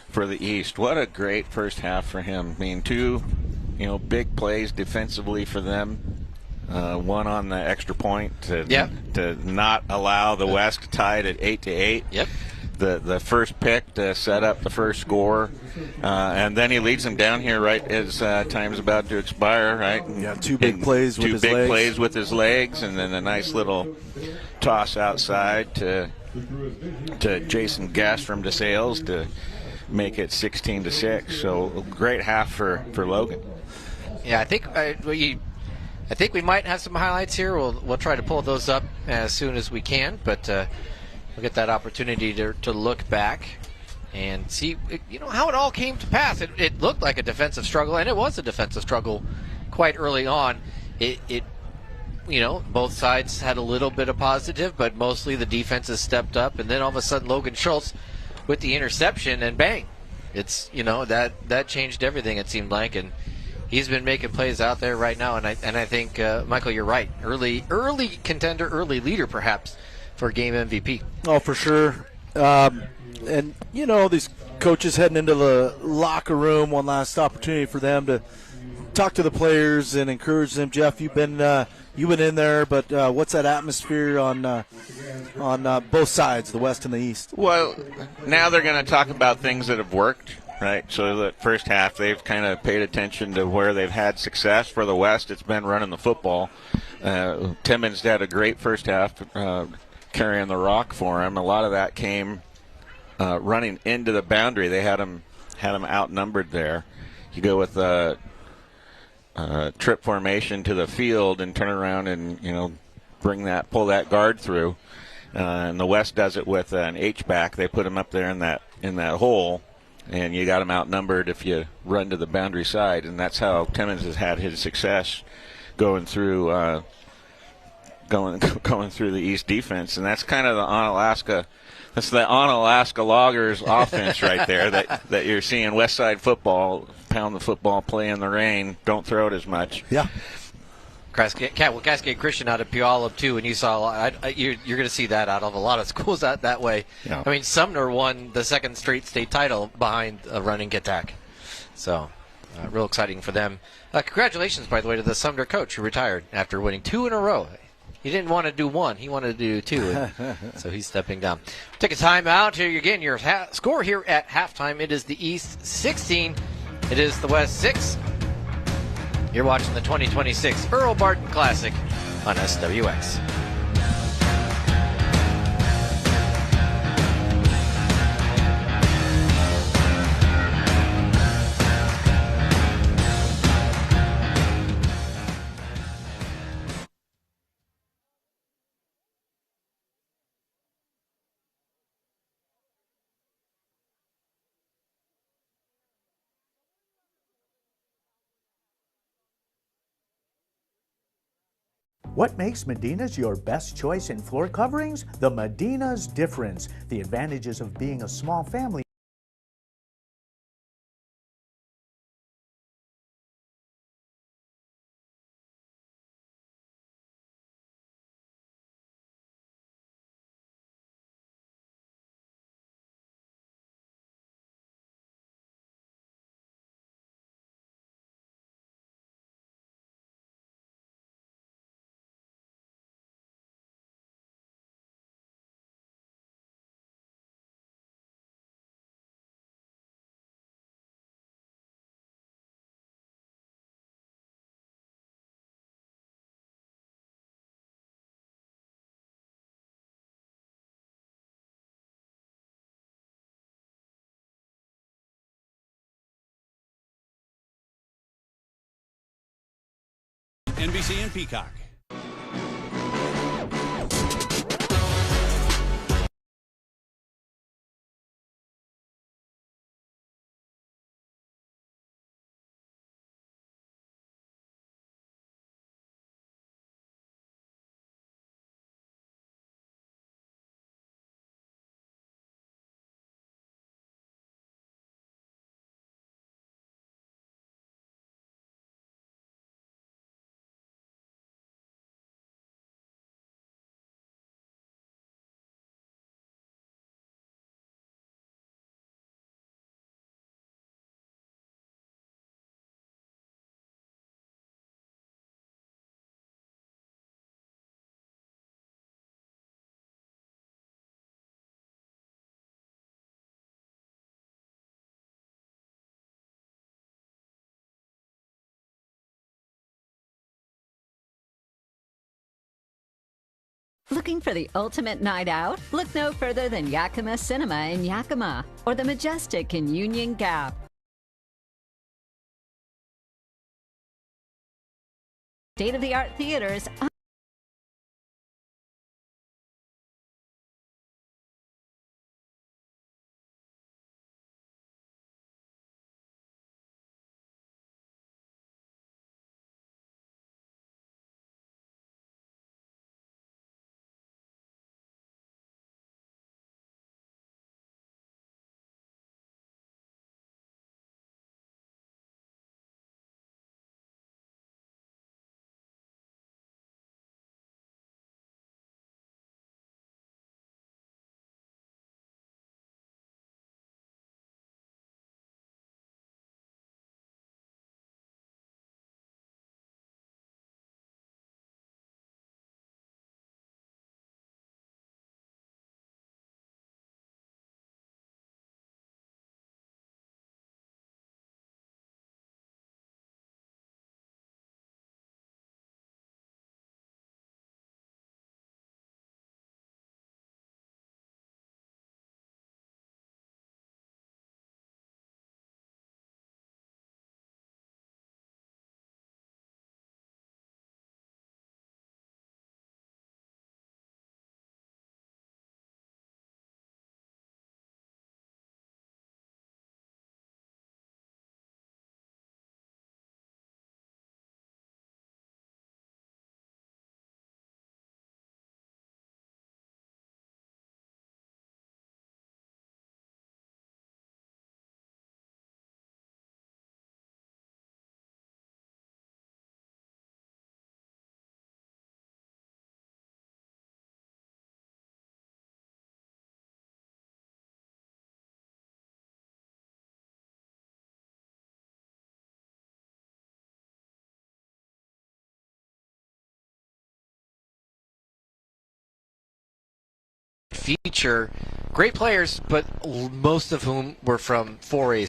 for the East? What a great first half for him. I mean, two, big plays defensively for them. One on the extra point to not allow the West to tie it at 8-8. Yep. The first pick to set up the first score, and then he leads them down here right as time's about to expire. Right. Yeah, two big plays with his legs, and then a nice little toss outside to Jason Gass from DeSales to make it 16-6. So a great half for Logan. Yeah, I think we might have some highlights here. We'll try to pull those up as soon as we can, but we'll get that opportunity to look back and see how it all came to pass. It looked like a defensive struggle, and it was a defensive struggle quite early on. It both sides had a little bit of positive, but mostly the defenses stepped up, and then all of a sudden Logan Schultz with the interception, and bang, it's that changed everything. It seemed like, and he's been making plays out there right now, and I think Michael, you're right. Early contender, early leader perhaps for game MVP. Oh, for sure. And these coaches heading into the locker room, one last opportunity for them to talk to the players and encourage them. Jeff, you've been in there, but what's that atmosphere on both sides, the West and the East? Well, now they're going to talk about things that have worked. Right, so the first half they've kind of paid attention to where they've had success. For the West, it's been running the football. Timmons had a great first half, carrying the rock for him. A lot of that came running into the boundary. They had him outnumbered there. You go with trip formation to the field and turn around and pull that guard through. And the West does it with an H-back. They put him up there in that hole. And you got him outnumbered if you run to the boundary side, and that's how Timmons has had his success going through the East defense, and that's kind of the Onalaska. That's the Onalaska Loggers offense right there that you're seeing. West Side football, pound the football, play in the rain, don't throw it as much. Yeah. Cascade Christian out of Puyallup too, and you saw you're going to see that out of a lot of schools that way. Yeah. I mean, Sumner won the second straight state title behind a running attack, so real exciting for them. Congratulations, by the way, to the Sumner coach who retired after winning 2 in a row. He didn't want to do 1; he wanted to do 2, so he's stepping down. Take a time out here again. Your score here at halftime: it is the East 16, it is the West 6. You're watching the 2026 Earl Barden Classic on SWX. What makes Medina's your best choice in floor coverings? The Medina's difference. The advantages of being a small family NBC and Peacock. Looking for the ultimate night out? Look no further than Yakima Cinema in Yakima or the Majestic in Union Gap. State-of-the-art theaters. Feature great players, but most of whom were from 4A.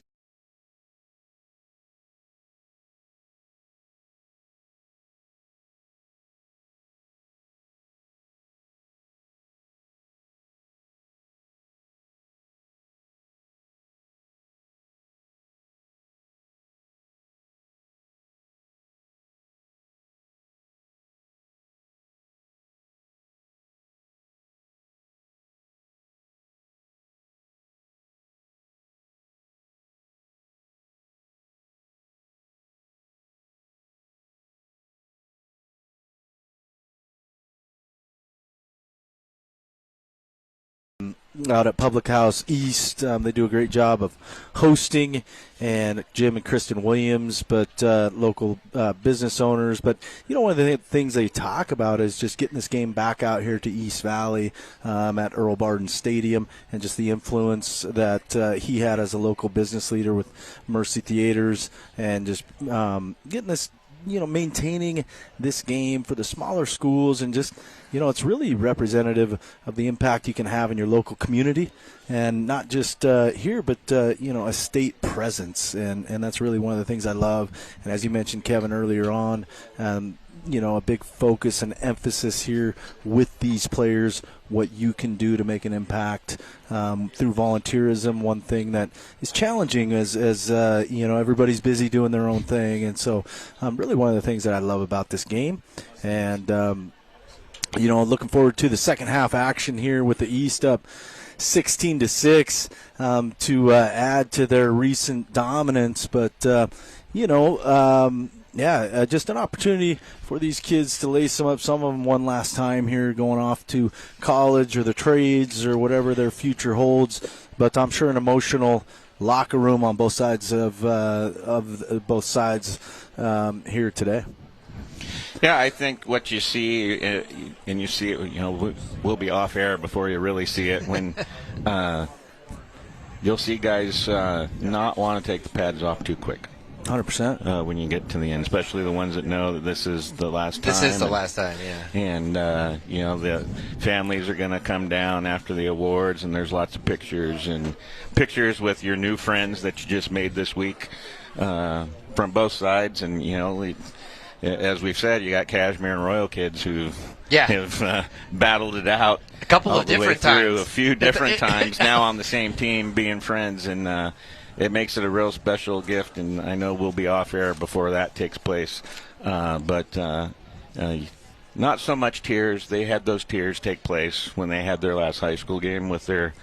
Out at Public House East, they do a great job of hosting, and Jim and Kristen Williams, but local business owners. But one of the things they talk about is just getting this game back out here to East Valley at Earl Barden Stadium, and just the influence that he had as a local business leader with Mercy Theaters, and just getting this, maintaining this game for the smaller schools, and just it's really representative of the impact you can have in your local community, and not just here, but a state presence, and that's really one of the things I love. And as you mentioned, Kevin, earlier on, a big focus and emphasis here with these players, what you can do to make an impact through volunteerism. One thing that is challenging as everybody's busy doing their own thing, and so really one of the things that I love about this game. And looking forward to the second half action here with the East up 16-6 to add to their recent dominance. But, just an opportunity for these kids to lace them up. Some of them one last time here, going off to college or the trades or whatever their future holds. But I'm sure an emotional locker room on both sides of both sides here today. Yeah, I think what you see, and you see it, we'll be off air before you really see it, when you'll see guys not want to take the pads off too quick. 100%. When you get to the end, especially the ones that know that this is the last time. This is the last time, yeah. And, the families are going to come down after the awards, and there's lots of pictures with your new friends that you just made this week from both sides. And, as we've said, you got Cashmere and Royal kids who have battled it out a couple of different times, a few different times now on the same team, being friends, and it makes it a real special gift. And I know we'll be off air before that takes place, but not so much tears. They had those tears take place when they had their last high school game with their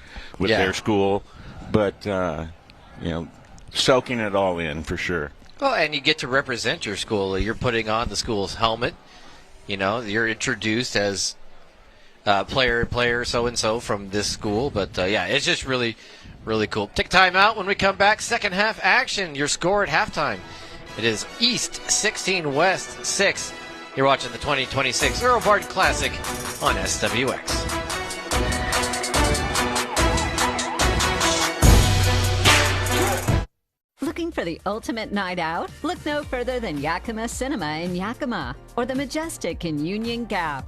school, but soaking it all in for sure. Well, and you get to represent your school. You're putting on the school's helmet. You're introduced as player so-and-so from this school. But, it's just really, really cool. Take time out. When we come back, second half action. Your score at halftime. It is East 16, West 6. You're watching the 2026 Earl Barden Classic on SWX. Looking for the ultimate night out? Look no further than Yakima Cinema in Yakima or the Majestic in Union Gap.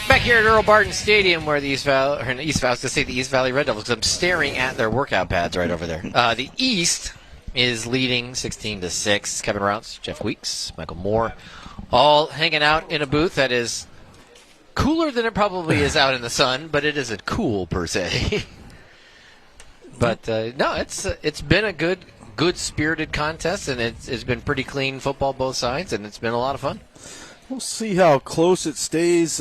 Back here at Earl Barden Stadium, where the East Valley Red Devils, because I'm staring at their workout pads right over there. The East is leading 16-6. Kevin Rounce, Jeff Weeks, Michael Moore, all hanging out in a booth that is cooler than it probably is out in the sun, but it isn't cool per se. But no, it's been a good spirited contest, and it's been pretty clean football both sides, and it's been a lot of fun. We'll see how close it stays.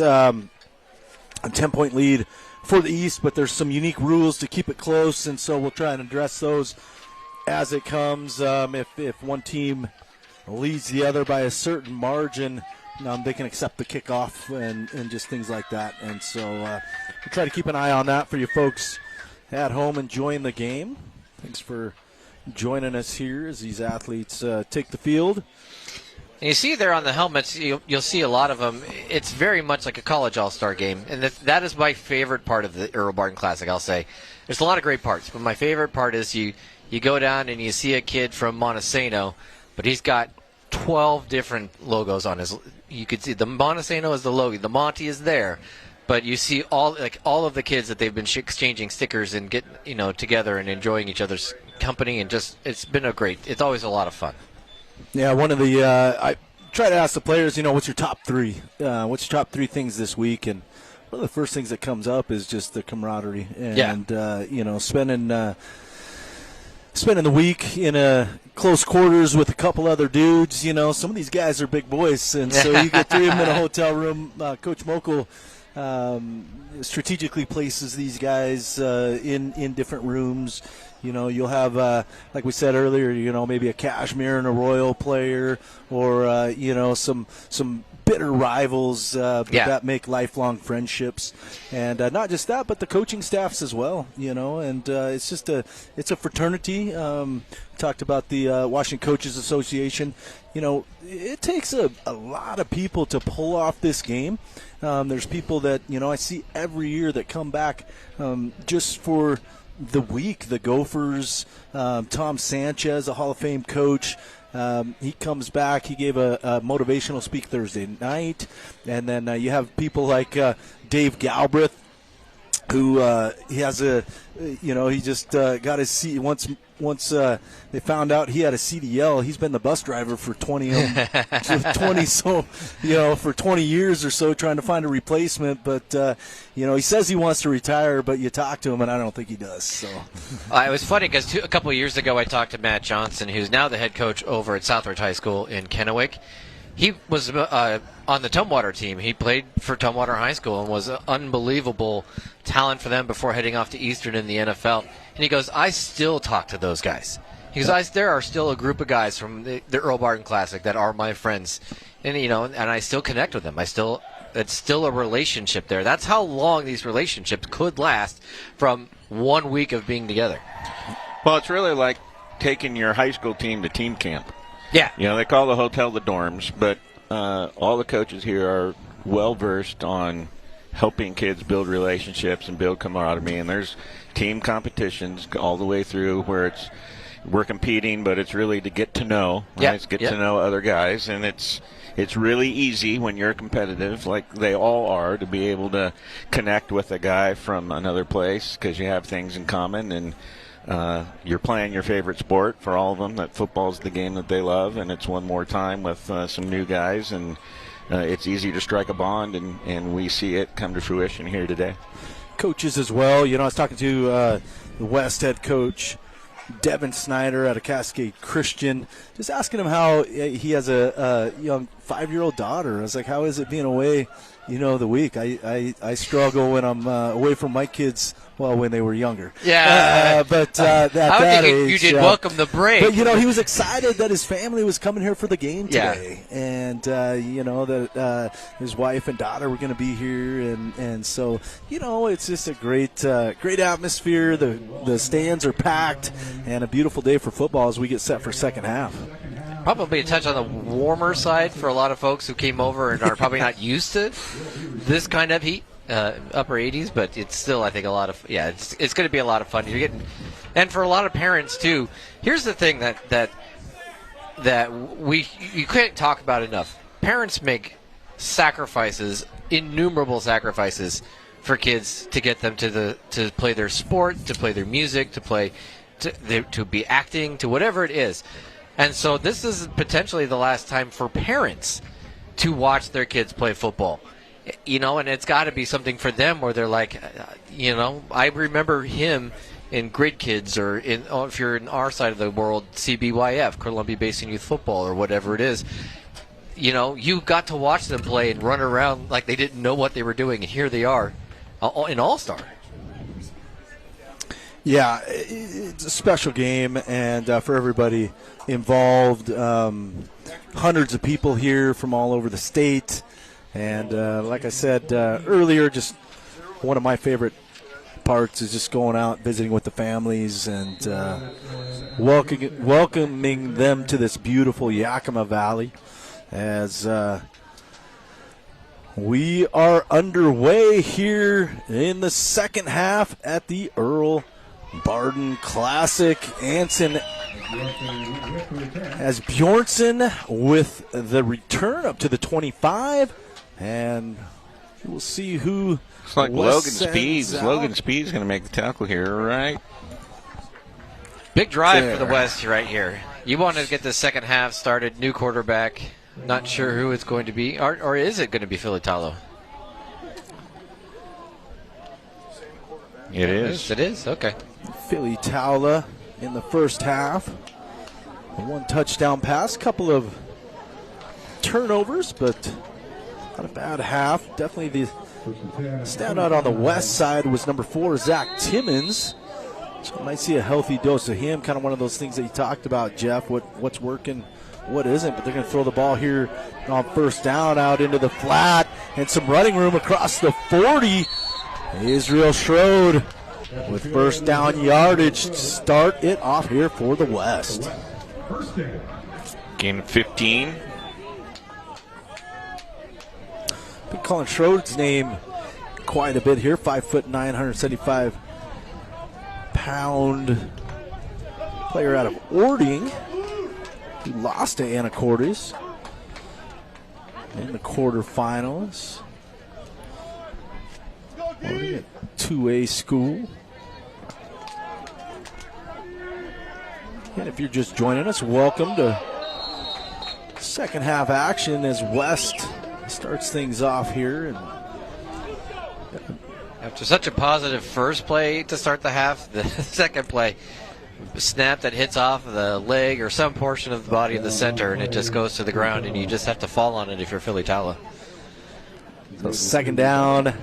A 10-point lead for the East, but there's some unique rules to keep it close, and so we'll try and address those as it comes. If one team leads the other by a certain margin, they can accept the kickoff and just things like that. And so we'll try to keep an eye on that for you folks at home enjoying the game. Thanks for joining us here as these athletes take the field. And you see there on the helmets, you'll see a lot of them. It's very much like a college all-star game, and that is my favorite part of the Earl Barden Classic, I'll say. There's a lot of great parts, but my favorite part is you go down and you see a kid from Montesano, but he's got 12 different logos on his. You could see the Montesano is the logo, the Monty is there, but you see all of the kids that they've been exchanging stickers and getting together and enjoying each other's company, and just it's always a lot of fun. Yeah, one of the I try to ask the players, what's your top three? What's your top three things this week? And one of the first things that comes up is just the camaraderie and spending spending the week in a close quarters with a couple other dudes. Some of these guys are big boys, and so you get 3 of them in a hotel room. Coach Mokel strategically places these guys in different rooms. You'll have, like we said earlier, maybe a Cashmere and a Royal player, or some bitter rivals that make lifelong friendships, and not just that, but the coaching staffs as well. And it's just it's a fraternity. Talked about the Washington Coaches Association. It takes a lot of people to pull off this game. There's people that I see every year that come back just for the week. The Gophers, Tom Sanchez, a Hall of Fame coach. He comes back. He gave a motivational speak Thursday night. And then you have people like Dave Galbraith, who he has he just got his seat once they found out he had a CDL. He's been the bus driver for 20 for 20 years or so, trying to find a replacement. But he says he wants to retire, but you talk to him, and I don't think he does. So it was funny because a couple of years ago I talked to Matt Johnson, who's now the head coach over at Southridge High School in Kennewick. He was on the Tumwater team. He played for Tumwater High School and was an unbelievable talent for them before heading off to Eastern in the NFL. And he goes, I still talk to those guys. He goes, there are still a group of guys from the Earl Barden Classic that are my friends. And, and I still connect with them. It's still a relationship there. That's how long these relationships could last from 1 week of being together. Well, it's really like taking your high school team to team camp. Yeah. They call the hotel the dorms, but all the coaches here are well-versed on helping kids build relationships and build camaraderie. And there's team competitions all the way through where we're competing, but it's really to get to know. Right? Yeah. It's get to know other guys, and it's really easy when you're competitive, like they all are, to be able to connect with a guy from another place because you have things in common, and you're playing your favorite sport for all of them. That football's the game that they love, and it's one more time with some new guys, and it's easy to strike a bond, and we see it come to fruition here today. Coaches as well. I was talking to the West head coach, Devin Snyder, out of Cascade Christian, just asking him how he has a young 5-year-old daughter. I was like, how is it being away, the week? I struggle when I'm away from my kids. Well, when they were younger. Yeah. But at that age, you did welcome the break. But, he was excited that his family was coming here for the game today. Yeah. And, that his wife and daughter were going to be here. And so, it's just a great atmosphere. The stands are packed, and a beautiful day for football as we get set for second half. Probably a touch on the warmer side for a lot of folks who came over and are probably not used to this kind of heat. Upper 80s, but it's still, I think, a lot of it's going to be a lot of fun. You're getting, and for a lot of parents too. Here's the thing that you can't talk about enough. Parents make sacrifices, innumerable sacrifices, for kids to get them to play their sport, to play their music, to be acting, to whatever it is. And so this is potentially the last time for parents to watch their kids play football. And it's got to be something for them where they're like, I remember him in Grid Kids, or if you're in our side of the world, CBYF, Columbia Basin Youth Football, or whatever it is. You got to watch them play and run around like they didn't know what they were doing, and here they are in All-Star. Yeah, it's a special game, and for everybody involved, hundreds of people here from all over the state. And like I said earlier, just one of my favorite parts is just going out, visiting with the families, and welcoming them to this beautiful Yakima Valley as we are underway here in the second half at the Earl Barden Classic. Anson as Bjornsson with the return up to the 25. And we'll see who. It's like Logan Speeds. Logan Speeds going to make the tackle here, right? Big drive for the West right here. You want to get the second half started. New quarterback. Not sure who it's going to be. Or is it going to be Philly Talo? It is. It is? Okay. Philly Towla in the first half. A 1 touchdown pass, couple of turnovers, but not a bad half. Definitely the standout on the west side was number 4, Zach Timmons. So you might see a healthy dose of him, kind of one of those things that you talked about, Jeff, what's working, what isn't. But they're going to throw the ball here on first down out into the flat, and some running room across the 40. Israel Schroed with first down yardage to start it off here for the West. Gain of 15. Been calling Schroed's name quite a bit here. 5'9", 175-pound player out of Ording. He lost to Anacortes in the quarterfinals. Ording at 2A school. And if you're just joining us, welcome to second half action as West starts things off here. And after such a positive first play to start the half, the second play, snap that hits off the leg or some portion of the body in the center, and it just goes to the ground, and you just have to fall on it if you're Philly Tala. So second down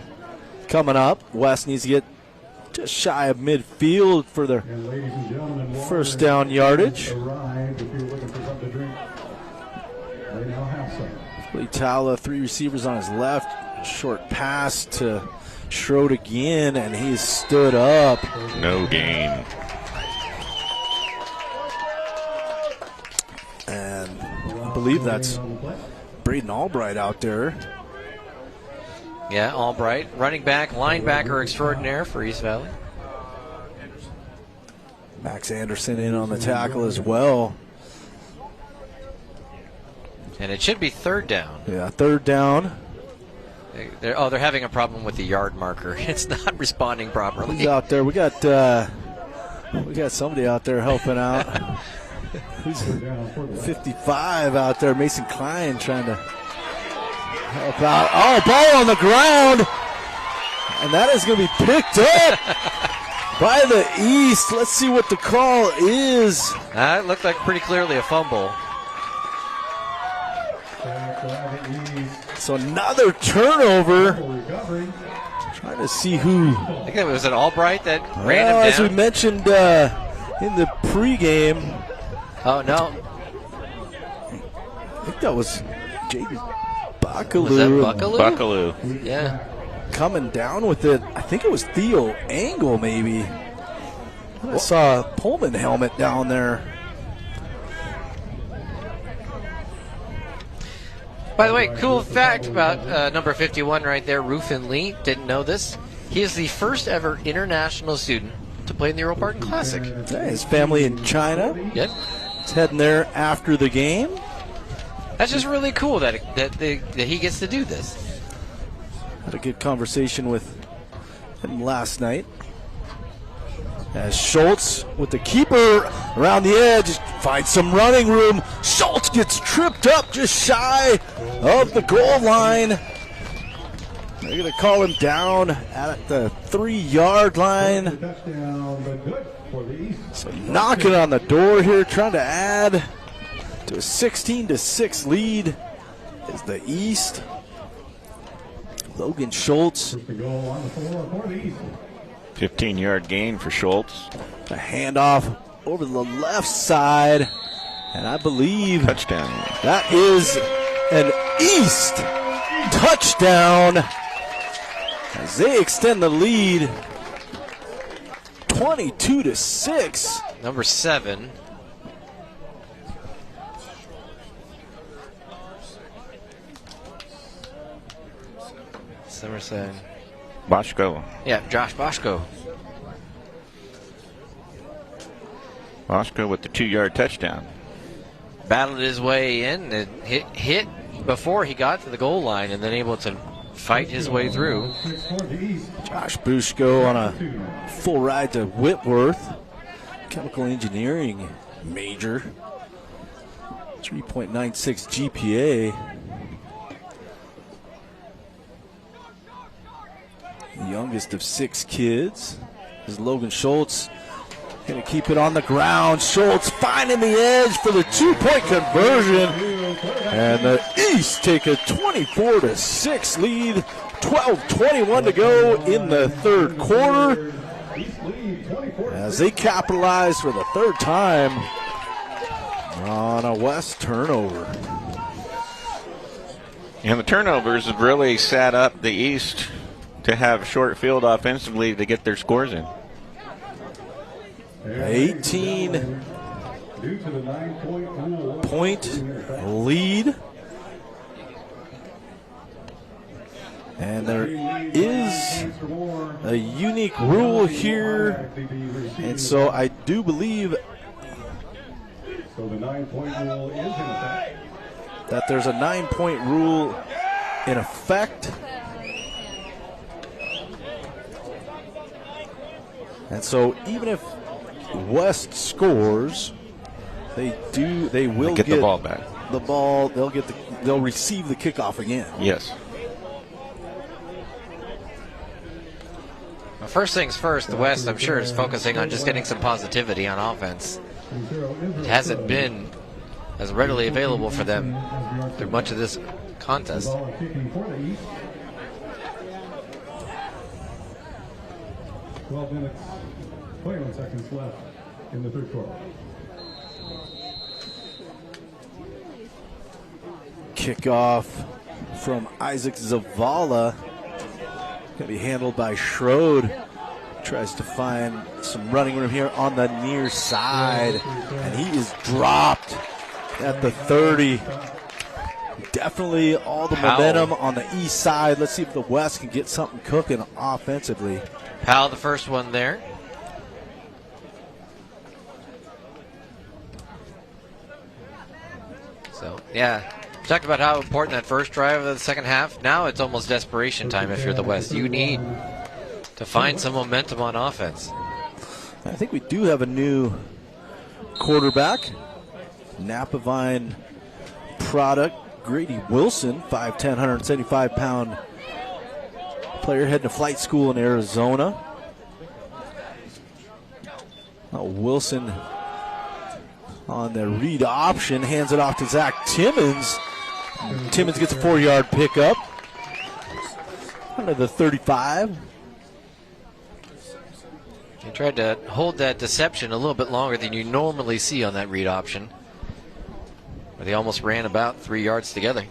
coming up. West needs to get just shy of midfield for their first down yardage. Philly Tala, 3 receivers on his left. Short pass to Schroed again, and he's stood up. No gain. And I believe that's Braden Albright out there. Yeah, Albright, running back, linebacker extraordinaire for East Valley. Max Anderson in on the tackle as well. And it should be third down. Yeah, third down. They're having a problem with the yard marker. It's not responding properly. Who's out there? We got somebody out there helping out. Who's 55 out there? Mason Klein trying to help out. Oh, ball on the ground. And that is going to be picked up by the East. Let's see what the call is. It looked like pretty clearly a fumble. So another turnover. Trying to see who. I think it was an Albright that ran him down. As we mentioned in the pregame. Oh, no. I think that was Jaden Bakaloo. Was that Bakaloo? Bakaloo. Yeah. Coming down with it. I think it was Theo Angle, maybe. I saw a Pullman helmet down there. By the way, cool fact about number 51 right there, Rufin Lee. Didn't know this. He is the first ever international student to play in the Earl Barden Classic. Yeah, his family in China. Yep. He's heading there after the game. That's just really cool that he gets to do this. Had a good conversation with him last night. As Schultz with the keeper around the edge finds some running room. Schultz gets tripped up just shy of the goal line. They're going to call him down at the 3-yard line. So knocking on the door here, trying to add to a 16-6 lead is the East. Logan Schultz. 15-yard gain for Schultz. A handoff over the left side. And I believe touchdown. That is an East touchdown as they extend the lead 22-6. Number 7. Somerset. Boschko. Yeah, Josh Boschko. Boschko with the 2-yard touchdown. Battled his way in and hit before he got to the goal line and then able to fight his way through. Josh Boschko on a full ride to Whitworth. Chemical engineering major. 3.96 GPA. The youngest of 6 kids is Logan Schultz. Going to keep it on the ground. Schultz finding the edge for the 2-point conversion. And the East take a 24-6 lead. 12:21 to go in the third quarter, as they capitalize for the third time on a West turnover. And the turnovers have really set up the East to have short field offensively to get their scores in. 18-point lead. And there is a unique rule here, and so I do believe that there's a 9-point rule in effect. And so even if West scores, they will get the ball back. The ball, they'll receive the kickoff again. Yes. Well, first things first, the West, I'm sure, is focusing on just getting some positivity on offense. It hasn't been as readily available for them through much of this contest. 12 minutes, 21 seconds left in the third quarter. Kickoff from Isaac Zavala. Going to be handled by Schroed. Tries to find some running room here on the near side. And he is dropped at the 30. Definitely all the momentum on the east side. Let's see if the West can get something cooking offensively. Powell, the first one there. So, yeah. We talked about how important that first drive of the second half. Now it's almost desperation time if you're the West. You need to find some momentum on offense. I think we do have a new quarterback. Napavine product. Grady Wilson, 5'10", 175-pound player, heading to flight school in Arizona. Wilson on the read option, hands it off to Zach Timmons. Timmons gets a 4-yard pickup under the 35. He tried to hold that deception a little bit longer than you normally see on that read option, where they almost ran about 3 yards together.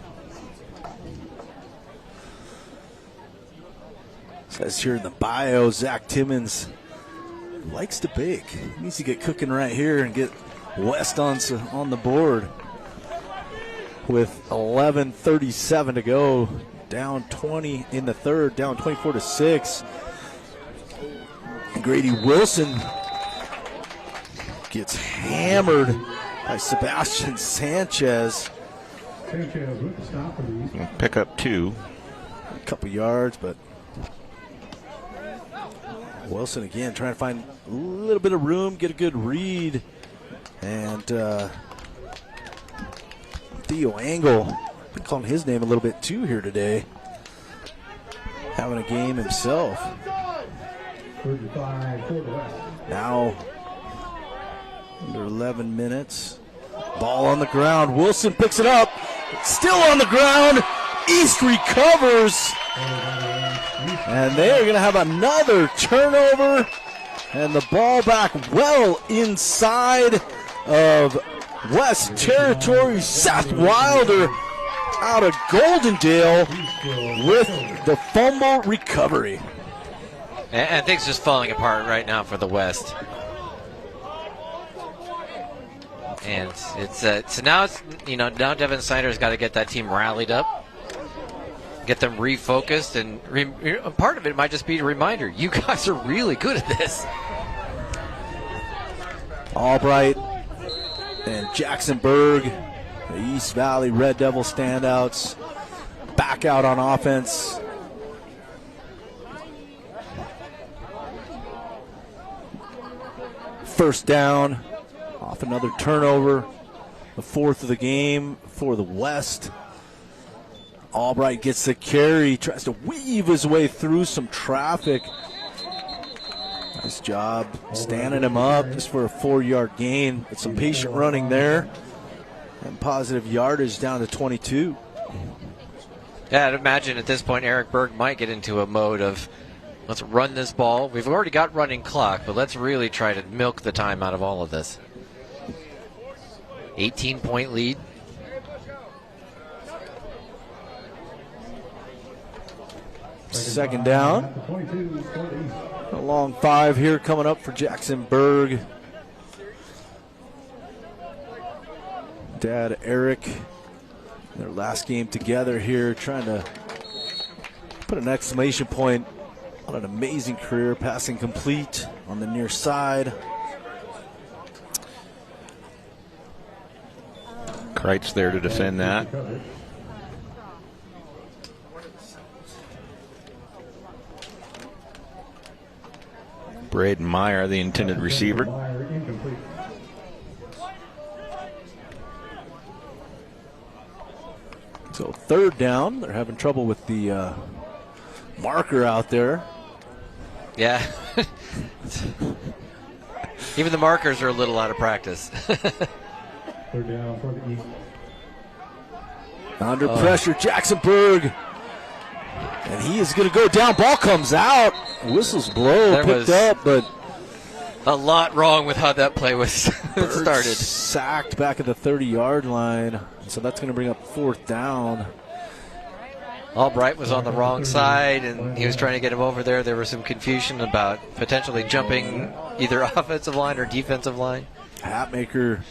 Says here in the bio, Zach Timmons likes to bake. He needs to get cooking right here and get West on the board. With 11:37 to go, down 20 in the third, down 24-6. Grady Wilson gets hammered by Sebastian Sanchez. Pick up 2. A couple yards, but Wilson again trying to find a little bit of room, get a good read. And Theo Angle, been calling his name a little bit too here today. Having a game himself. Now under 11 minutes. Ball on the ground. Wilson picks it up. Still on the ground. East recovers. And they are going to have another turnover. And the ball back well inside of West Territory. Seth Wilder out of Goldendale with the fumble recovery. And things just falling apart right now for the West. And so now it's now Devin Snyder's got to get that team rallied up, get them refocused, and part of it might just be a reminder: you guys are really good at this. Albright and Jacksonburg, the East Valley Red Devil standouts, back out on offense. First down, off another turnover, the fourth of the game for the West. Albright gets the carry, tries to weave his way through some traffic. Nice job standing him up just for a 4-yard gain. With some patient running there. And positive yardage down to 22. Yeah, I'd imagine at this point Eric Berg might get into a mode of, let's run this ball. We've already got running clock, but let's really try to milk the time out of all of this. 18-point lead. Second down. A long 5 here coming up for Jackson Berg. Dad Eric, their last game together here, trying to put an exclamation point on an amazing career, passing complete on the near side. Kreitz there to defend that. Braden Meyer, the intended receiver. So third down, they're having trouble with the marker out there. Yeah. Even the markers are a little out of practice. Third down for the East. Under pressure, Jackson Berg. And he is going to go down. Ball comes out. Whistles blow, There picked was up, but a lot wrong with how that play was started. Sacked back at the 30-yard line. So that's going to bring up fourth down. Albright was on the wrong side, and he was trying to get him over there. There was some confusion about potentially jumping either offensive line or defensive line. Hatmaker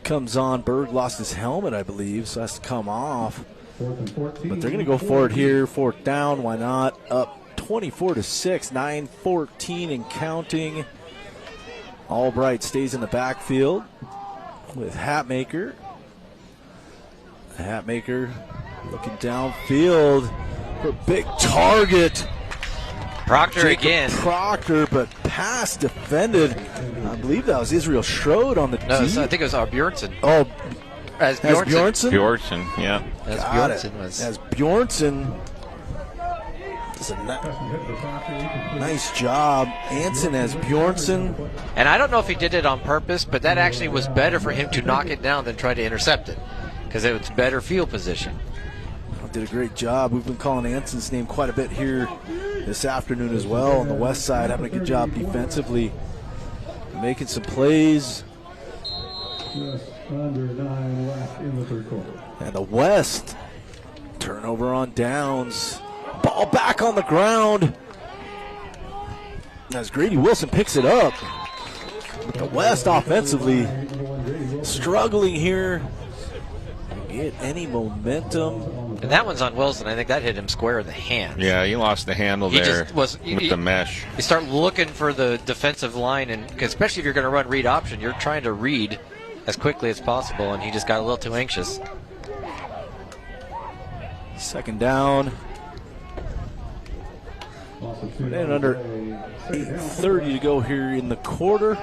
comes on. Berg lost his helmet, I believe, so has to come off. But they're going to go for it here. Fourth down, why not? Up 24-6, 9:14 and counting. Albright stays in the backfield with Hatmaker. Hatmaker looking downfield for a big target. Proctor Jacob again. Proctor, but pass defended. I believe that was Israel Strode on the No, deep. I think it was Bjornsson. Oh, As Bjornsson? Bjornsson, yeah. As Got Bjornsson it. was. As Bjornsson. It's a nice job. Anson as Bjornsson. And I don't know if he did it on purpose, but that actually was better for him to knock it down than try to intercept it, because it was better field position. Did a great job. We've been calling Anson's name quite a bit here this afternoon as well on the west side, having a good job defensively, making some plays. Just under 9 left in the third quarter. And the west, turnover on downs. Ball back on the ground. As Grady Wilson picks it up. But the west offensively struggling here. Get any momentum. And that one's on Wilson. I think that hit him square in the hand. Yeah, he lost the handle He there just was- with the mesh. You start looking for the defensive line, and especially if you're going to run read option, you're trying to read as quickly as possible, and he just got a little too anxious. Second down. And under 8:30 to go here in the quarter.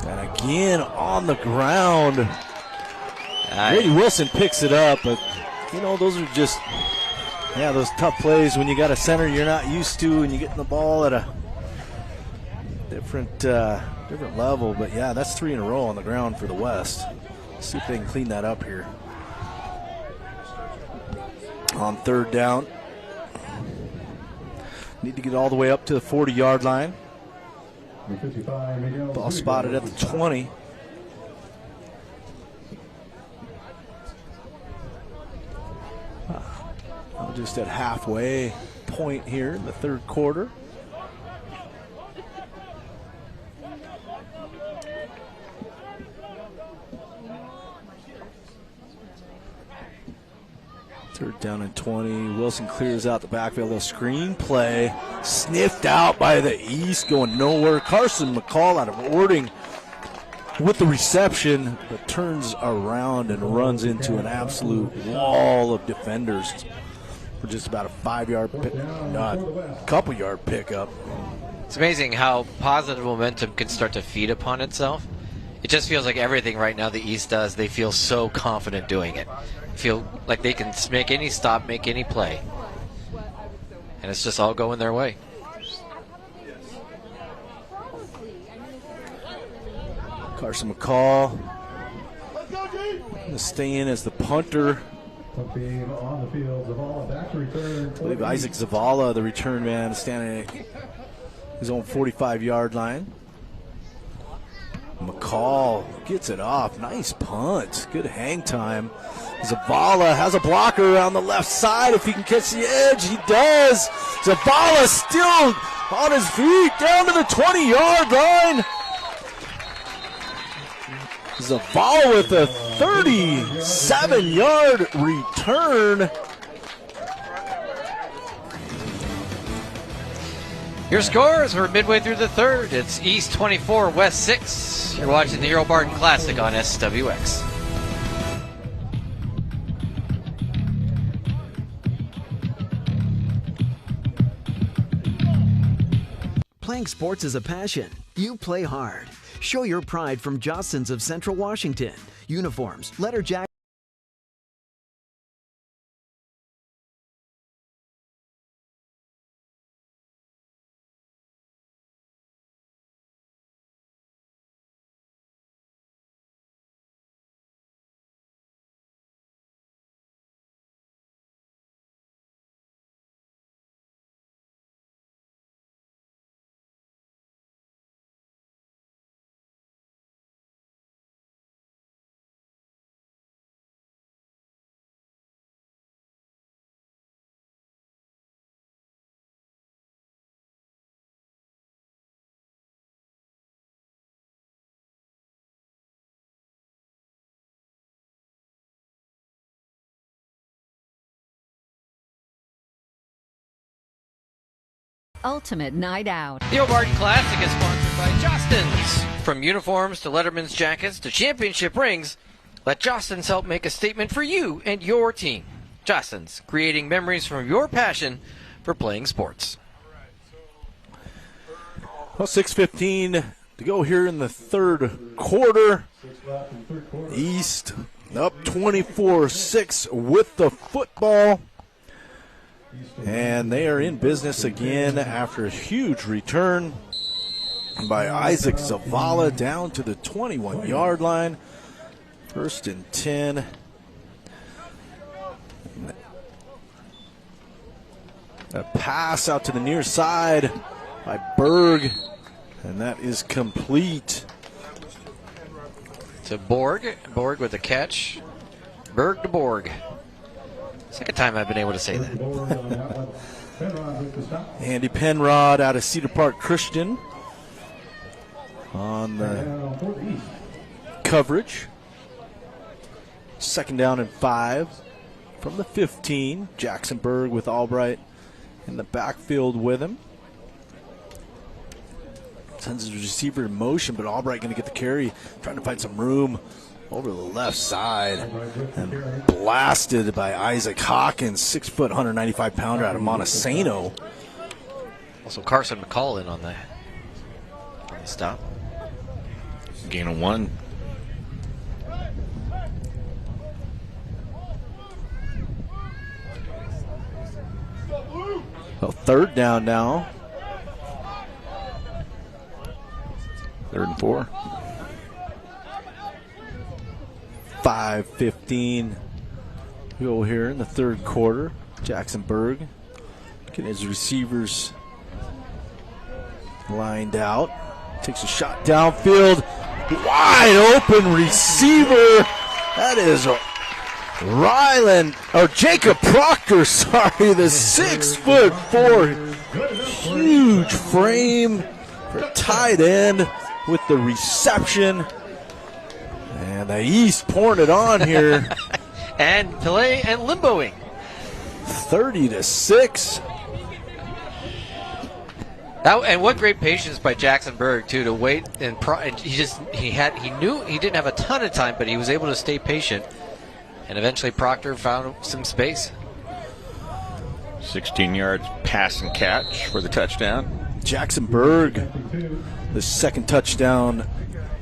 And again on the ground. Grady Wilson picks it up, but you know, those are just those tough plays when you got a center you're not used to and you're getting the ball at a different level. But yeah, that's 3 in a row on the ground for the West. Let's see if they can clean that up here. On third down. Need to get all the way up to the 40-yard line. Ball spotted at the 20. Just at halfway point here in the third quarter. Third down and 20. Wilson clears out the backfield. A screen play. Sniffed out by the East, going nowhere. Carson McCall out of Ording with the reception, but turns around and runs into an absolute wall of defenders for just about a 5-yard couple-yard pickup. It's amazing how positive momentum can start to feed upon itself. It just feels like everything right now the East does, they feel so confident doing it. Feel like they can make any stop, make any play. And it's just all going their way. Carson McCall stay in as the punter. On the field, Zavala back to return. I believe Isaac Zavala, the return man, standing at his own 45-yard line. McCall gets it off. Nice punt. Good hang time. Zavala has a blocker around the left side. If he can catch the edge, he does. Zavala still on his feet down to the 20-yard line. Zavala with a 37-yard return. Your scores, we're midway through the third. It's East 24, West 6. You're watching the Earl Barden Classic on SWX. Playing sports is a passion. You play hard. Show your pride from Jostens of Central Washington. Uniforms, letter jackets. Ultimate night out. The Earl Barden Classic is sponsored by Jostens. From uniforms to Letterman's jackets to championship rings, let Jostens help make a statement for you and your team. Jostens, creating memories from your passion for playing sports. Well, 6:15 to go here in the third quarter. East up 24-6 with the football. And they are in business again after a huge return by Isaac Zavala down to the 21-yard line. 1st and 10. A pass out to the near side by Berg, and that is complete. To Borg. Borg with the catch. Berg to Borg. Second time I've been able to say that. Andy Penrod out of Cedar Park Christian on the coverage. 2nd down and 5 from the 15. Jackson Berg with Albright in the backfield with him. Sends his receiver in motion, but Albright going to get the carry, trying to find some room over the left side, and blasted by Isaac Hawkins, 6 foot, 195 pounder out of Montesano. Also Carson McCall in on the stop. Gain of 1. Well, 3rd down now. 3rd and 4. 5:15 go here in the third quarter. Jackson Berg getting his receivers lined out. Takes a shot downfield. Wide open receiver. That is Jacob Proctor, sorry, the 6'4", huge frame for tight end with the reception. And the East pouring it on here. And Pillay and limboing. 30-6. And what great patience by Jackson Berg too to wait and he knew he didn't have a ton of time, but he was able to stay patient. And eventually Proctor found some space. 16 yards pass and catch for the touchdown. Jackson Berg, the 2nd touchdown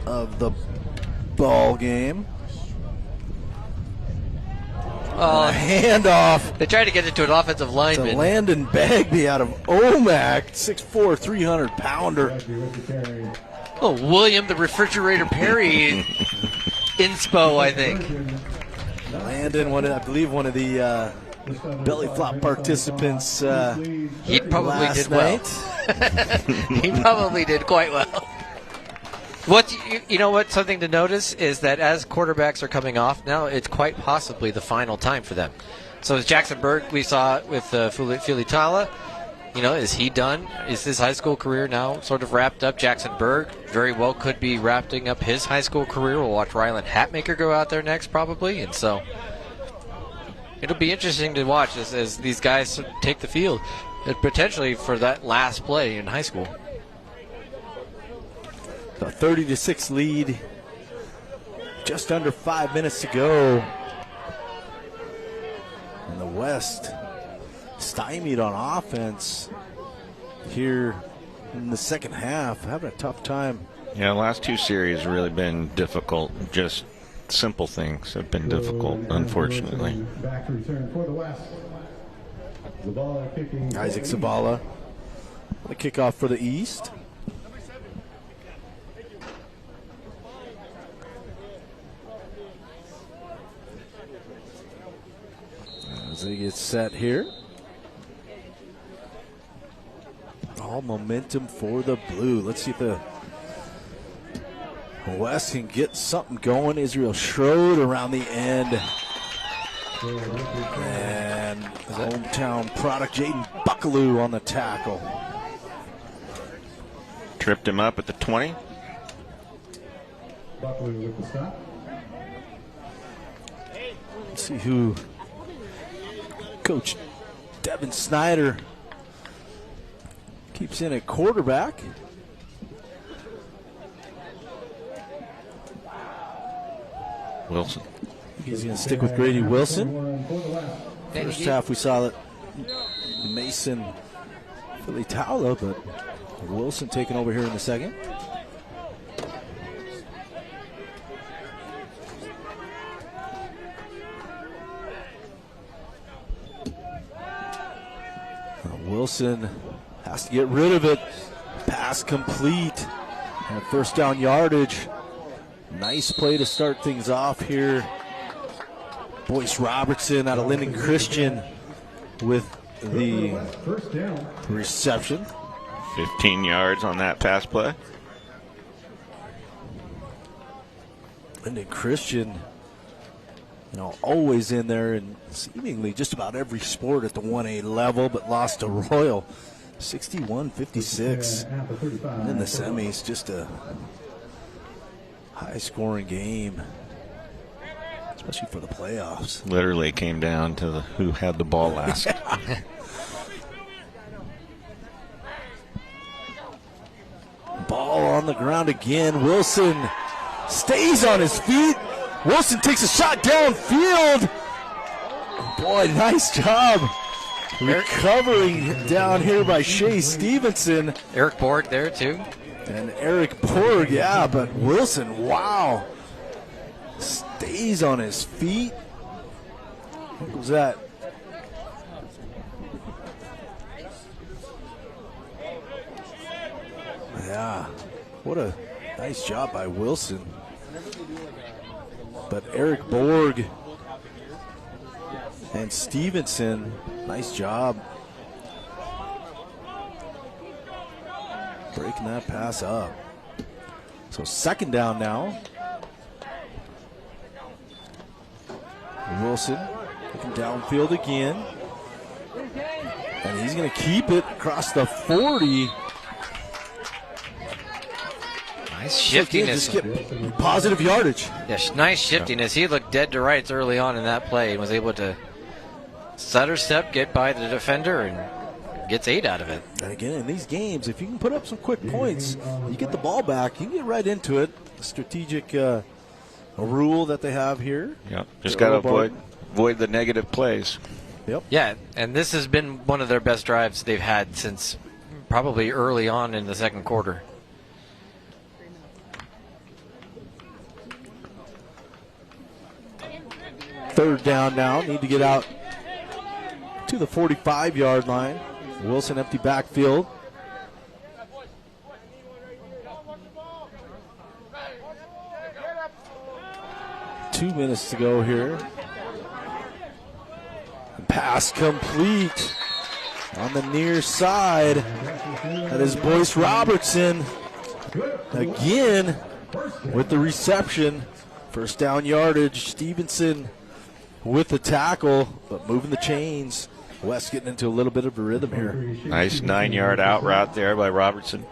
of the ball game. Oh, handoff. They tried to get into an offensive To lineman. Landon Bagby out of OMAC, 6'4", 300-pounder. Oh, William the Refrigerator Perry inspo, I think. Landon, I believe one of the belly flop participants. He probably did night. well. He probably did quite well. You know what? Something to notice is that as quarterbacks are coming off now, it's quite possibly the final time for them. So as Jackson Berg, we saw with Filitala, is he done? Is his high school career now sort of wrapped up? Jackson Berg very well could be wrapping up his high school career. We'll watch Ryland Hatmaker go out there next probably, and so it'll be interesting to watch as these guys take the field, potentially for that last play in high school. A 30-6 lead. Just under 5 minutes to go. And the West stymied on offense here in the second half, having a tough time. Yeah, the last two series have really been difficult. Just simple things have been difficult, unfortunately. Back to return for the West. Zabala kicking. Isaac Zabala. The kickoff for the East. As they get set here. All momentum for the blue. Let's see if the West can get something going. Israel Schroed around the end. And hometown product Jaden Buckaloo on the tackle. Tripped him up at the 20. Buckaloo with the stop. Let's see who Coach Devin Snyder keeps in at quarterback. Wilson. He's going to stick with Grady Wilson. And First half we saw that Mason Filitala, but Wilson taking over here in the second. Wilson has to get rid of it. Pass complete. And first down yardage. Nice play to start things off here. Boyce Robertson out of Linden Christian with the reception. 15 yards on that pass play. Linden Christian, always in there and seemingly just about every sport at the 1A level, but lost to Royal 61-56 in the semis. Just a high-scoring game, especially for the playoffs. Literally came down to who had the ball last. Ball on the ground again. Wilson stays on his feet. Wilson takes a shot downfield. Boy, nice job recovering down here by Shea Stevenson. Eric Borg there too. And Eric Borg, yeah, but Wilson, wow. Stays on his feet. What was that? Yeah, what a nice job by Wilson. But Eric Borg and Stevenson, nice job breaking that pass up. So second down now. Wilson looking downfield again. And he's going to keep it across the 40. Nice shiftiness. Just get positive yardage. Yes, nice shiftiness. He looked dead to rights early on in that play and was able to stutter step, get by the defender, and gets 8 out of it. And again, in these games, if you can put up some quick points, you get the ball back, you can get right into it. A strategic rule that they have here. Yep. Just got to avoid the negative plays. Yep. Yeah, and this has been one of their best drives they've had since probably early on in the second quarter. Third down now. Need to get out to the 45-yard line. Wilson empty backfield. Two minutes to go here. Pass complete on the near side. That is Boyce Robertson again with the reception. First down yardage. Stevenson with the tackle, but moving the chains. West getting into a little bit of a rhythm here. Nice 9-yard out route there by Robertson.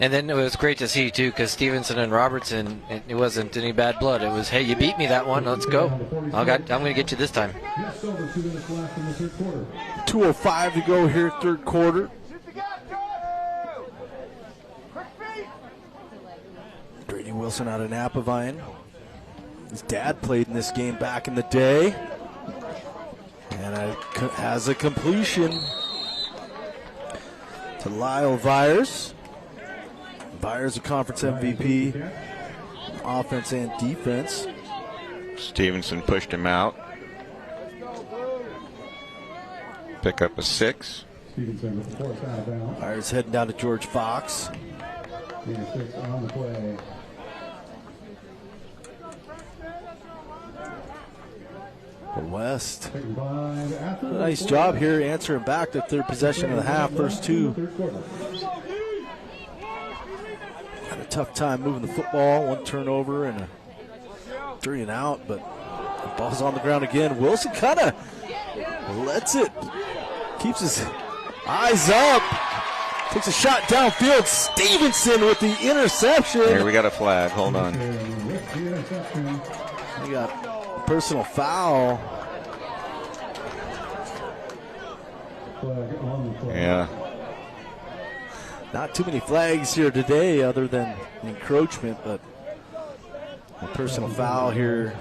And then it was great to see, too, because Stevenson and Robertson, it wasn't any bad blood. It was, hey, you beat me that one. Let's go. I'm going to get you this time. 2:05 to go here, third quarter. Grady Wilson out of Napavine. His dad played in this game back in the day. And has a completion to Lyle Vyers. Vyers, a conference MVP, offense and defense. Stevenson pushed him out. Pick up a 6. Vyers heading down to George Fox. 6 on the play. West. Nice job here answering back to third possession of the half, first two. Had a tough time moving the football, one turnover and a 3 and out, but the ball's on the ground again. Wilson kind of lets it, keeps his eyes up, takes a shot downfield. Stevenson with the interception. Here we got a flag, hold on. We got personal foul. Yeah. Not too many flags here today other than encroachment, but a personal foul here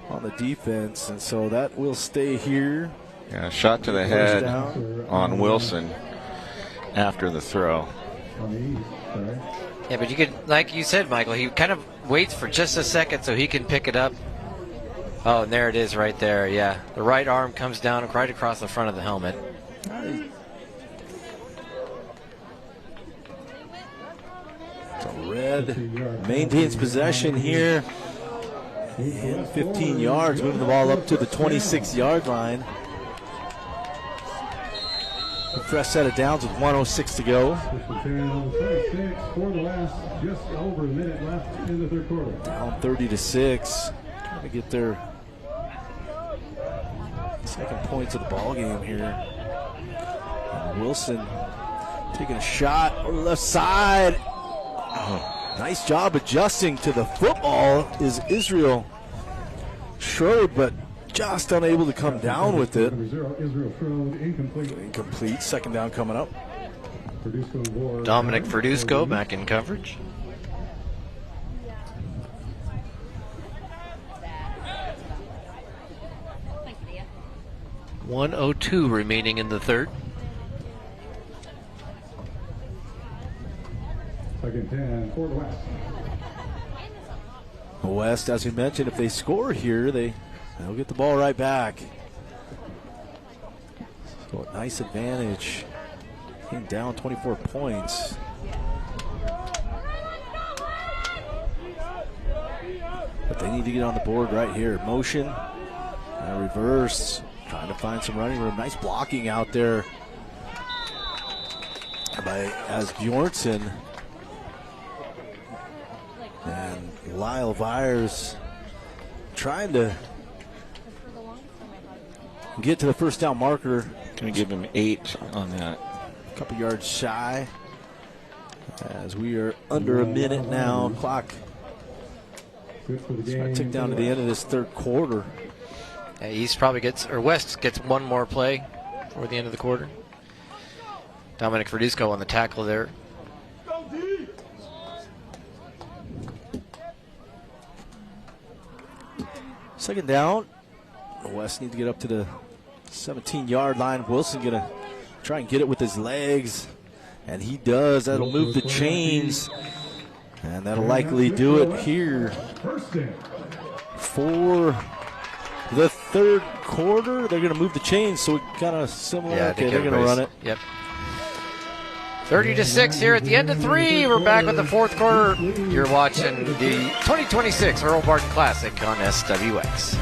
on the defense, and so that will stay here. Yeah, shot to the head on Wilson after the throw. Yeah, but you could, like you said, Michael, he kind of waits for just a second so he can pick it up. Oh, and there it is right there, yeah. The right arm comes down right across the front of the helmet. So Red maintains possession here in 15 yards, moving the ball up to the 26-yard line. A fresh set of downs with 1:06 to go. 26 for the last, just over a minute left in the third quarter. Down 30-6. Trying to get their second points of the ball game here. And Wilson taking a shot on the left side. Oh, nice job adjusting to the football is Israel Schroed, but just unable to come down with it. Israel Schroed, incomplete. Second down coming up. Dominic Verduzco back in coverage. .102 remaining in the third. Second 10 for the West. West, as we mentioned, if they score here, they'll get the ball right back. So a nice advantage. Getting down 24 points. But they need to get on the board right here. Motion. Now reverse. Trying to find some running room. Nice blocking out there by Bjornsson. And Lyle Vyers trying to get to the first down marker. Going to give him 8 on that. A couple yards shy. As we are under a minute now. Clock tick down to the end of this third quarter. Yeah, East probably West gets one more play before the end of the quarter. Dominic Verduzco on the tackle there. Second down. West need to get up to the 17-yard line. Wilson going to try and get it with his legs, and he does. That'll move the chains. And that'll likely do it here for the third quarter. They're going to move the chains, so kind of similar. Yeah, okay, they're going to run it. Yep. 30-6 here at the end of 3. We're back with the fourth quarter. You're watching the 2026 Earl Barden Classic on SWX.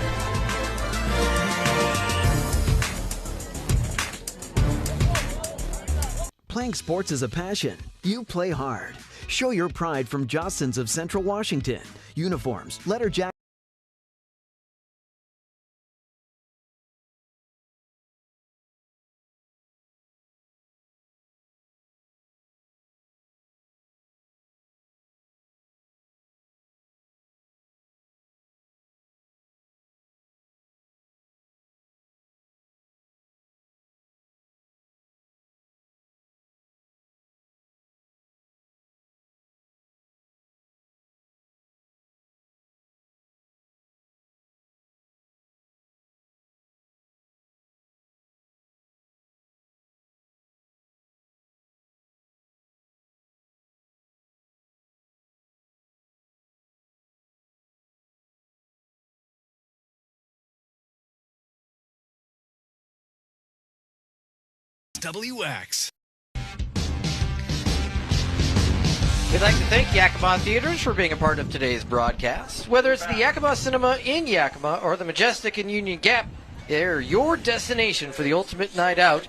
Playing sports is a passion. You play hard. Show your pride from Jostens of Central Washington. Uniforms, letter jackets. SWX. We'd like to thank Yakima Theaters for being a part of today's broadcast. Whether it's the Yakima Cinema in Yakima or the Majestic in Union Gap, they're your destination for the ultimate night out.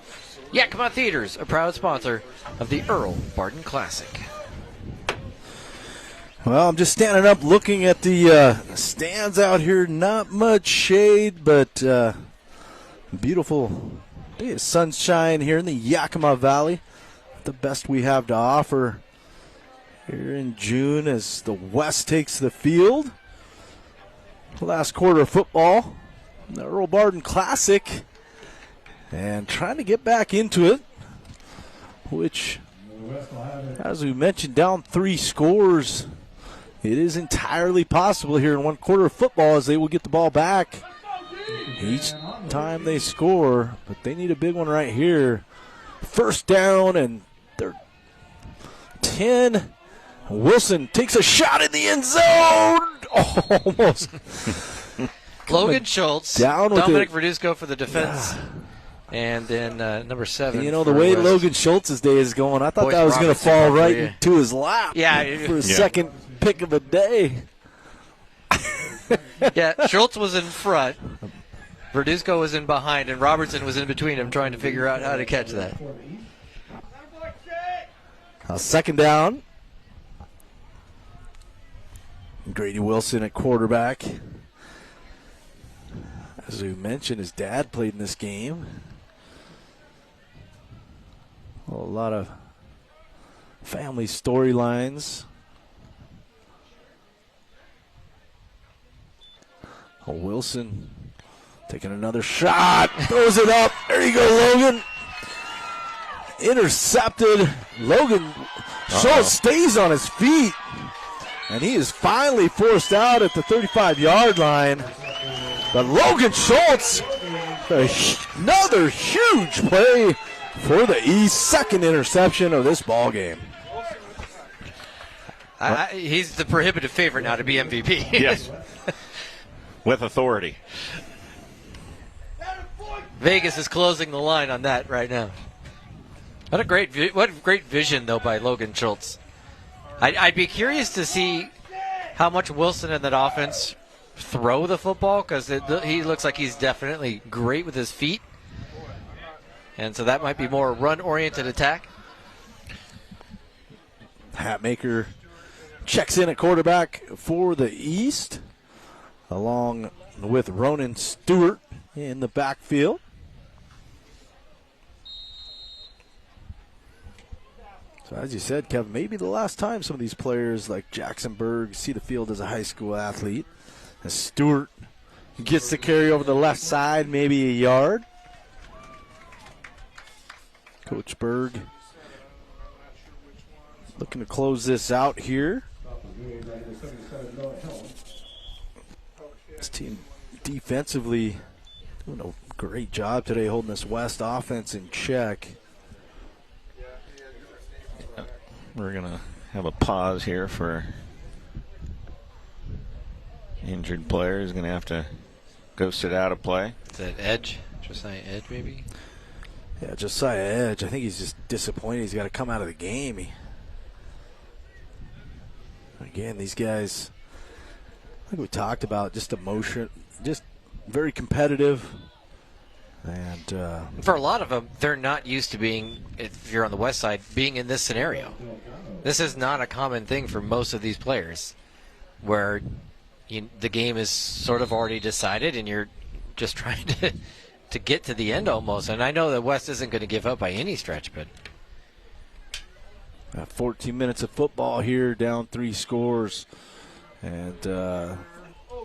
Yakima Theaters, a proud sponsor of the Earl Barden Classic. Well, I'm just standing up looking at the stands out here. Not much shade, but beautiful sunshine here in the Yakima Valley. The best we have to offer here in June as the West takes the field. Last quarter of football, the Earl Barden Classic, and trying to get back into it, which, as we mentioned, down 3 scores. It is entirely possible here in one quarter of football as they will get the ball back each time they score, but they need a big one right here. First down, and they're 10. Wilson takes a shot in the end zone. Oh, almost. Logan Schultz, down with Dominic it. Verduzco for the defense, and then number 7. You know, the way West. Logan Schultz's day is going, I thought Boyce that was going to Robinson fall for right you. into his lap Yeah, for his second pick of the day. Yeah, Schultz was in front. Verduzco was in behind, and Robertson was in between them trying to figure out how to catch that. Second down. Grady Wilson at quarterback. As we mentioned, his dad played in this game. A lot of family storylines. Wilson taking another shot. Throws it up. There you go, Logan. Intercepted. Logan Schultz stays on his feet. And he is finally forced out at the 35-yard line. But Logan Schultz, another huge play for the East. Second interception of this ball game. He's the prohibitive favorite now to be MVP. Yes. With authority. Vegas is closing the line on that right now. What a great vision, though, by Logan Schultz. I'd be curious to see how much Wilson and that offense throw the football, because he looks like he's definitely great with his feet. And so that might be more run-oriented attack. Hatmaker checks in at quarterback for the East, along with Ronan Stewart in the backfield. So as you said, Kevin, maybe the last time some of these players like Jackson Berg see the field as a high school athlete. As Stewart gets the carry over the left side, maybe a yard. Coach Berg looking to close this out here. This team defensively doing a great job today holding this West offense in check. We're going to have a pause here for injured player. He's going to have to go sit out of play. Is that Edge? Josiah Edge, maybe? Yeah, Josiah Edge. I think he's just disappointed he's got to come out of the game. Again, these guys, like we talked about, just emotion, just very competitive. And for a lot of them, they're not used to being, if you're on the west side, being in this scenario. This is not a common thing for most of these players, where the game is sort of already decided and you're just trying to get to the end almost. And I know that West isn't going to give up by any stretch, but 14 minutes of football here, down 3 scores. And,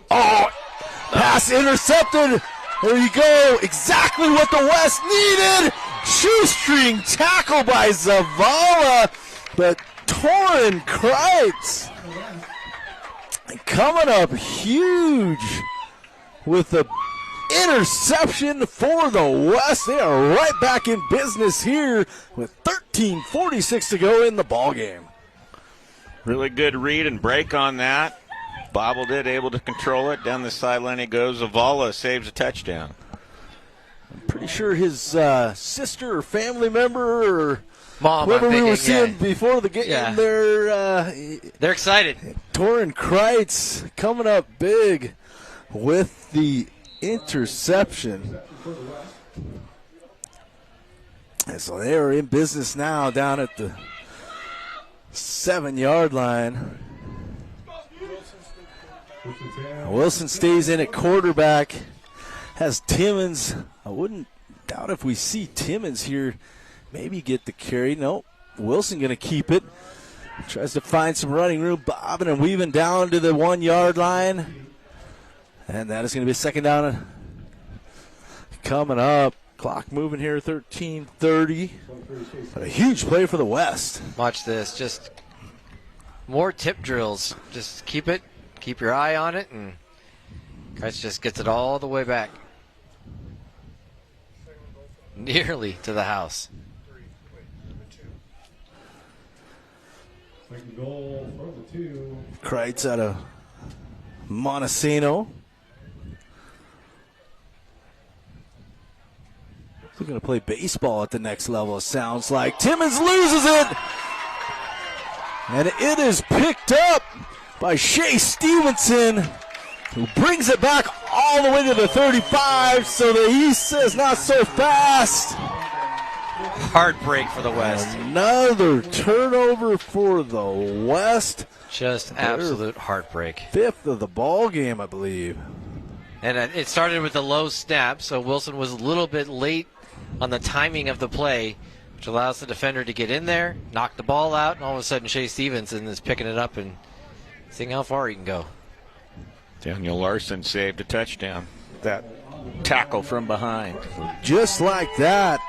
pass intercepted. There you go. Exactly what the West needed. Shoestring tackle by Zavala. But Torin Kreitz coming up huge with the interception for the West. They are right back in business here with 13:46 to go in the ballgame. Really good read and break on that. Bobbled it, able to control it. Down the sideline he goes. Zavala saves a touchdown. I'm pretty sure his sister or family member or Mom, whoever we were seeing before the game, Yeah. they're excited. Torin Kreitz coming up big with the interception. And so they are in business now down at the 7-yard line. Wilson stays in at quarterback. Has Timmons. I wouldn't doubt if we see Timmons here maybe get the carry. Nope. Wilson going to keep it. Tries to find some running room. Bobbing and weaving down to the 1-yard line. And that is going to be second down coming up. Clock moving here, 13:30. But a huge play for the West. Watch this. Just more tip drills. Just keep it. Keep your eye on it. And Kreitz just gets it all the way back. Nearly to the house. Second goal for the 2. Kreitz out of Montesano. We're going to play baseball at the next level, it sounds like. Timmons loses it. And it is picked up by Shea Stevenson, who brings it back all the way to the 35, so the East says not so fast. Heartbreak for the West. Another turnover for the West. Just absolute heartbreak. 5th of the ball game, I believe. And it started with a low snap, so Wilson was a little bit late on the timing of the play, which allows the defender to get in there, knock the ball out, and all of a sudden Shea Stevenson is picking it up and seeing how far he can go. Daniel Larson saved a touchdown. That tackle from behind. Just like that,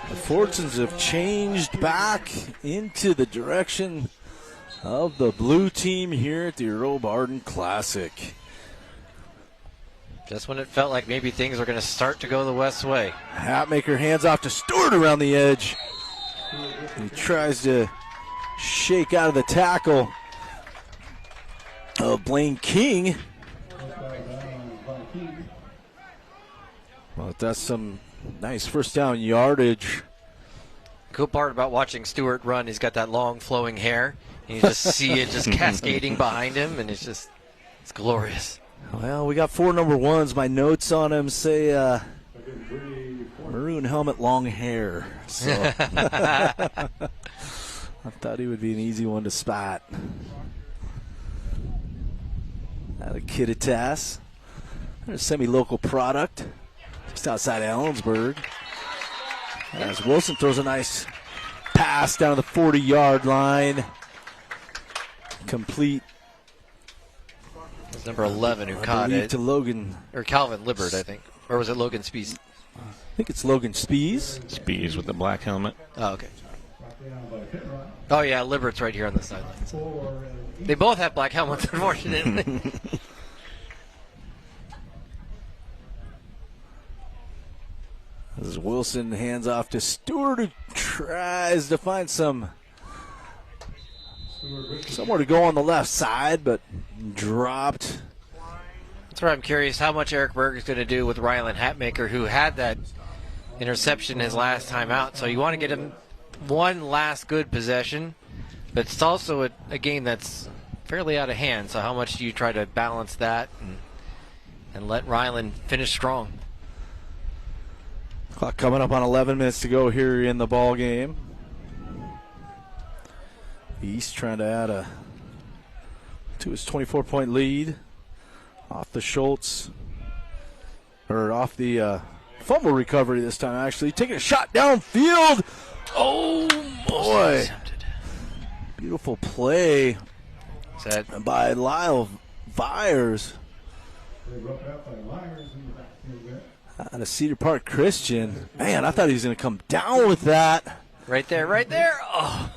the fortunes have changed back into the direction of the blue team here at the Earl Barden Classic. Just when it felt like maybe things were going to start to go the West's way. Hatmaker hands off to Stewart around the edge. He tries to shake out of the tackle of Blaine King. Well, that's some nice first down yardage. Cool part about watching Stewart run, he's got that long flowing hair. And you just see it just cascading behind him, and it's glorious. Well, we got 4 number 1s. My notes on him say maroon helmet, long hair. So I thought he would be an easy one to spot. Out of Kittitas. There's a semi-local product just outside Ellensburg. As Wilson throws a nice pass down to the 40-yard line. Complete. It's number 11 who caught it. To Logan. Or Calvin Libbert, I think. Or was it Logan Spees? I think it's Logan Spees. Spees with the black helmet. Oh, okay. Oh, yeah, Libbert's right here on the sidelines. They both have black helmets, unfortunately. As Wilson hands off to Stewart, who tries to find some somewhere to go on the left side, but dropped. That's where I'm curious how much Eric Berg is going to do with Rylan Hatmaker, who had that interception his last time out. So you want to get him one last good possession, but it's also a game that's fairly out of hand. So how much do you try to balance that and let Rylan finish strong? Clock coming up on 11 minutes to go here in the ball game. East trying to add to his 24-point lead off the Schultz, or off the fumble recovery this time, actually. Taking a shot downfield. Oh, boy. Beautiful play by Lyle Byers. Out of Cedar Park Christian. Man, I thought he was going to come down with that. Right there, right there. Oh.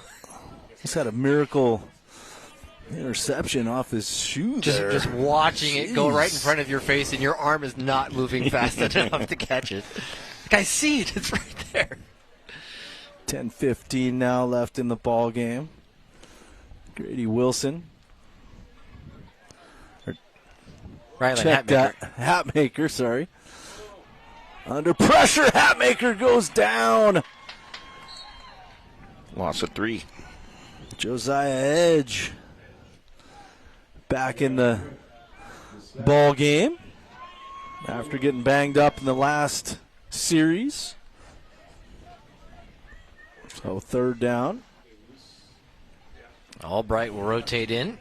Just had a miracle interception off his shoe there. Just watching it go right in front of your face, and your arm is not moving fast enough to catch it. I see it. It's right there. 10:15 now left in the ball game. Grady Wilson. Rylan Check Hatmaker. that. Hatmaker, sorry. Under pressure, Hatmaker goes down. Loss of 3. Josiah Edge back in the ball game after getting banged up in the last series. So 3rd down. Albright will rotate in.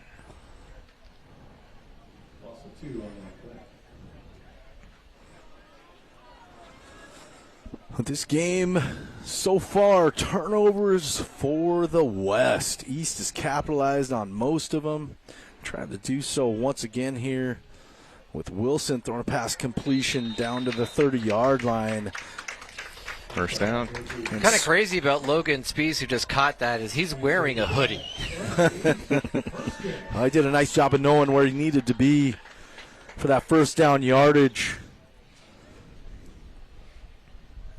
This game so far, turnovers for the West. East has capitalized on most of them. Trying to do so once again here with Wilson throwing a pass completion down to the 30-yard line. First down. Kind of crazy about Logan Spees, who just caught that, is he's wearing a hoodie. I did a nice job of knowing where he needed to be for that first down yardage.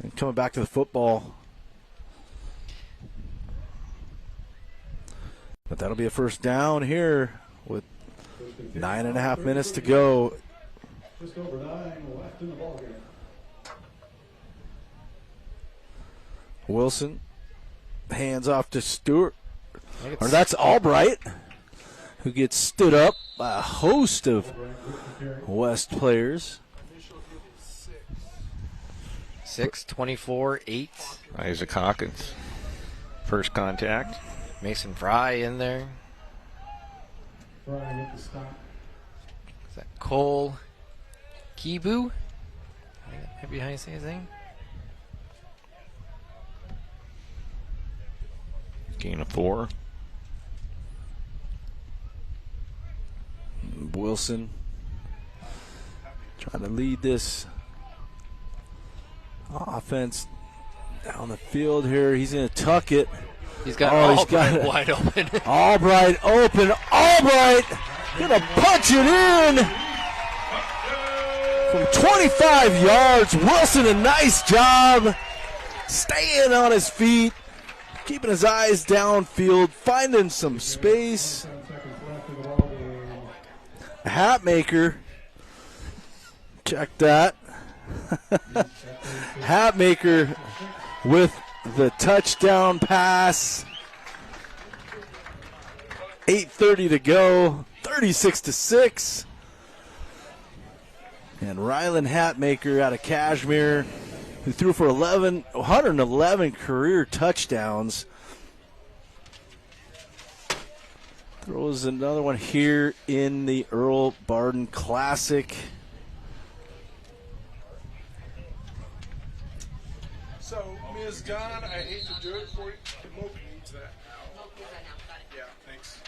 And coming back to the football. But that'll be a first down here with 9.5 minutes to go. Just over 9 left in the ballgame. Wilson, hands off to Stewart. Or that's Albright, who gets stood up by a host of West players. 6, 24, 8. Isaac Hawkins. First contact. Mason Fry in there. Fry with the stop. Is that Cole Kibu? Maybe how you say his name? Gain of 4. Wilson trying to lead this offense down the field here. He's going to tuck it. He's got Albright wide open. Albright open. Albright going to punch it in from 25 yards. Wilson, a nice job staying on his feet, keeping his eyes downfield, finding some space. Hatmaker, check that. Hatmaker with the touchdown pass. 8:30 to go, 36-6. And Rylan Hatmaker out of Kashmir, who threw for 111 career touchdowns. Throws another one here in the Earl Barden Classic. So, Ms. Gunn, I hate to do it for you. Mope needs that now. Yeah, thanks.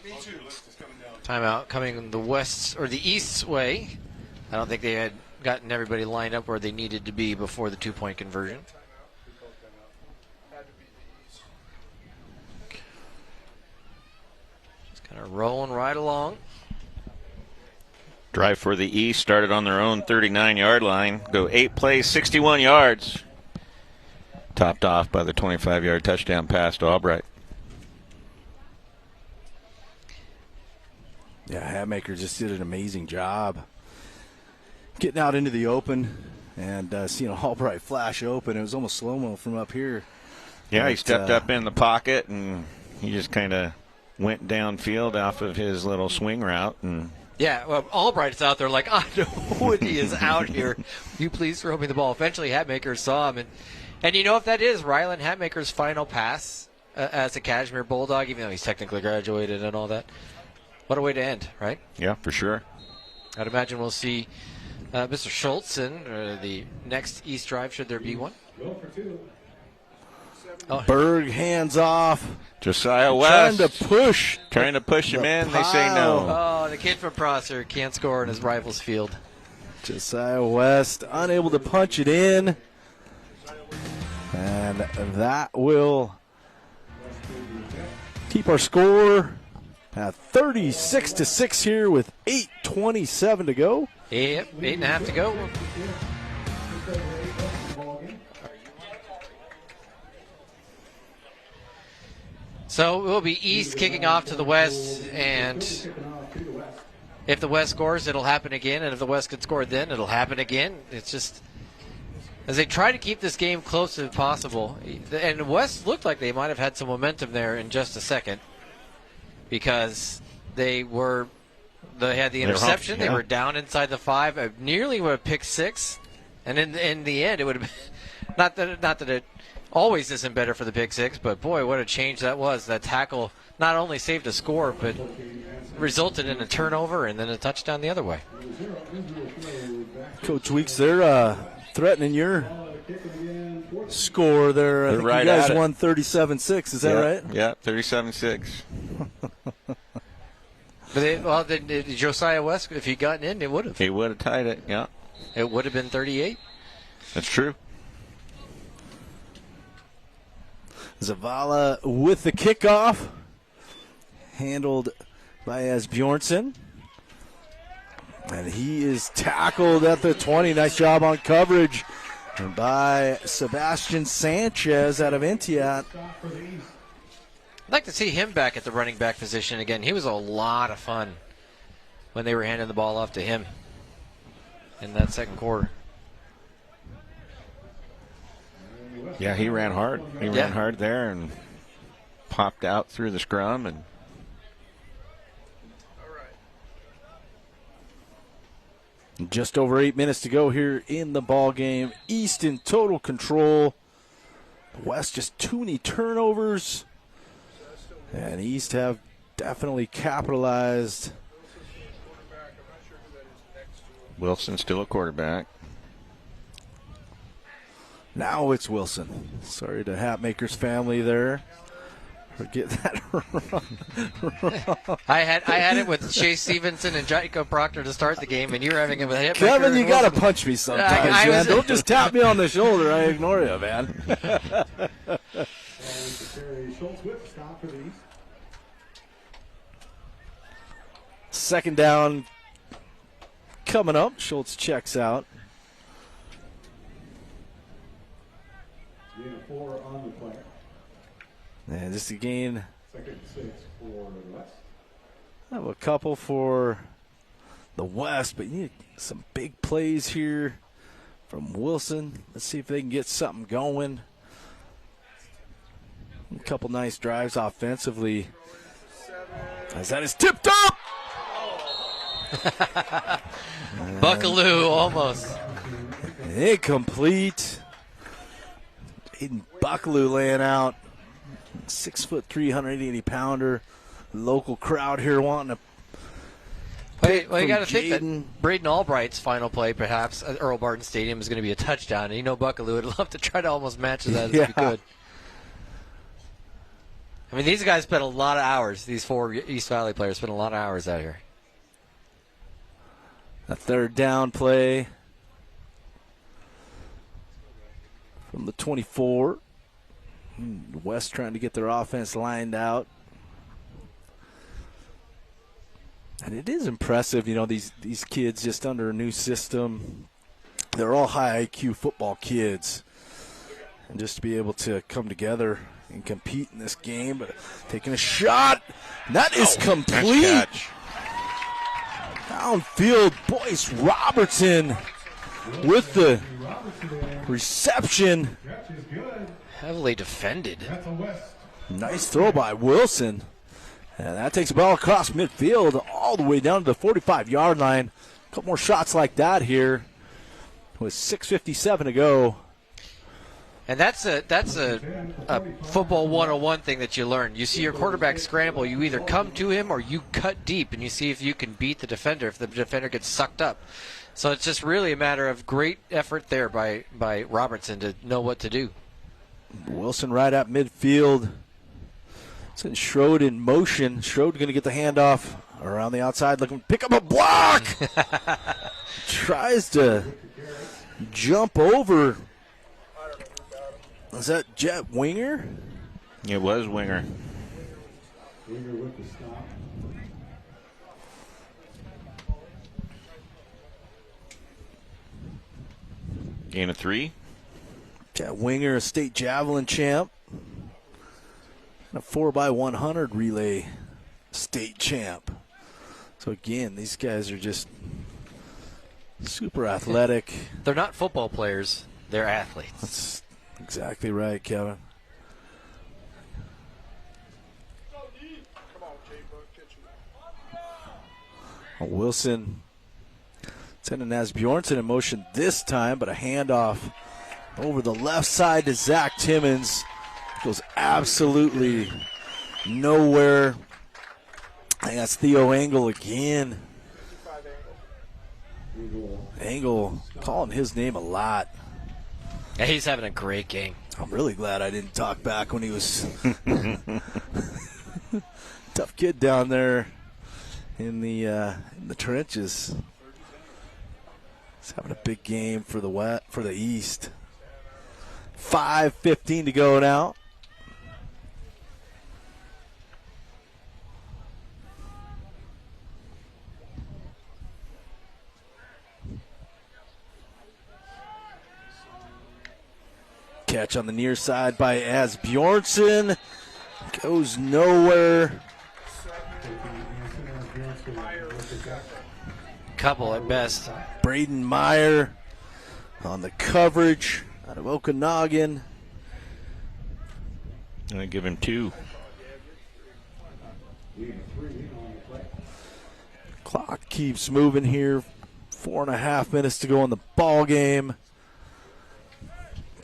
Me too. Timeout coming the West's or the East's way. I don't think they had gotten everybody lined up where they needed to be before the 2-point conversion. Kind of rolling right along. Drive for the East started on their own 39-yard line. Go 8 plays, 61 yards. Topped off by the 25-yard touchdown pass to Albright. Yeah, Hatmaker just did an amazing job getting out into the open and seeing Albright flash open. It was almost slow-mo from up here. Yeah, he stepped up in the pocket, and he just kind of went downfield off of his little swing route. And yeah, well, Albright's out there like, I know Woody is out here. Will you please throw me the ball? Eventually, Hatmaker saw him. And you know if that is Rylan Hatmaker's final pass as a Kashmir Bulldog, even though he's technically graduated and all that. What a way to end, right? Yeah, for sure. I'd imagine we'll see Mr. Schultz in the next East Drive, should there be one. Oh. Berg hands off. Josiah West trying to push him in. They say no. Oh, the kid from Prosser can't score in his rival's field. Josiah West unable to punch it in, and that will keep our score at 36-6 here with 8:27 to go. Yep, 8.5 to go. So it will be East kicking off to the West, and if the West scores, it'll happen again, and if the West can score then, it'll happen again. It's just, as they try to keep this game close as possible, and the West looked like they might have had some momentum there in just a second, because they had the interception, they were down inside the 5, nearly would have picked 6, and in the end, it would have been, not that it always isn't better for the pick 6, but boy, what a change that was. That tackle not only saved a score, but resulted in a turnover and then a touchdown the other way. Coach Weeks, they're threatening your score there. I think right, you guys won 37-6, is that right? Yeah, 37-6. But then Josiah West, if he'd gotten in, it would have. He would have tied it, yeah. It would have been 38. That's true. Zavala with the kickoff, handled by Asbjornson. And he is tackled at the 20. Nice job on coverage by Sebastian Sanchez out of Entiat. I'd like to see him back at the running back position again. He was a lot of fun when they were handing the ball off to him in that second quarter. Yeah, he ran hard. He ran hard there and popped out through the scrum. And just over 8 minutes to go here in the ball game. East in total control. West just too many turnovers. And East have definitely capitalized. Wilson still a quarterback. Now it's Wilson. Sorry to Hatmaker's family there. Forget that wrong. I had it with Chase Stevenson and Jacob Proctor to start the game, and you're having it with Hatmaker. Kevin, you got to punch me sometimes, man. Don't just tap me on the shoulder. I ignore you, man. Second down coming up. Schultz checks out. And just again, Second 6 for the West. I have a couple for the West, but you need some big plays here from Wilson. Let's see if they can get something going. A couple nice drives offensively. As that is tipped up! Buckaloo almost. Incomplete. Aiden Buckaloo laying out. 6'3", 380-pounder. Local crowd here wanting to. Well, you got to think that Braden Albright's final play, perhaps, at Earl Barden Stadium, is going to be a touchdown. And you know Buckaloo would love to try to almost match that if he could. I mean, these guys spent a lot of hours. These 4 East Valley players spent a lot of hours out here. A third down play from the 24. West trying to get their offense lined out. And it is impressive, you know, these kids just under a new system. They're all high IQ football kids. And just to be able to come together and compete in this game. But taking a shot. That is complete. Nice catch. Downfield, Boyce Robertson with the reception. Heavily defended. Nice throw by Wilson. And that takes the ball across midfield all the way down to the 45-yard line. A couple more shots like that here with 6:57 to go. And that's a football 101 thing that you learn. You see your quarterback scramble, you either come to him or you cut deep, and you see if you can beat the defender, if the defender gets sucked up. So it's just really a matter of great effort there by Robertson to know what to do. Wilson right at midfield. Send Schroed in motion. Schroed going to get the handoff around the outside, looking to pick up a block. Tries to jump over. Is that Jet Winger? It was Winger. Winger with the stop. Gain of 3. Jet Winger, a state javelin champ. And a 4x100 relay state champ. So again, these guys are just super athletic. They're not football players, they're athletes. That's exactly right, Kevin. Wilson sending Asbjornson in motion this time, but a handoff over the left side to Zach Timmons. Goes absolutely nowhere. I think that's Theo Engel again. Engel calling his name a lot. Yeah, he's having a great game. I'm really glad I didn't talk back when he was tough kid down there in the trenches. He's having a big game for the East. 5:15 to go now. Catch on the near side by Asbjornson. Goes nowhere. Couple at best. Braden Meyer on the coverage out of Okanagan. I'm going to give him 2. Clock keeps moving here. 4.5 minutes to go in the ball game.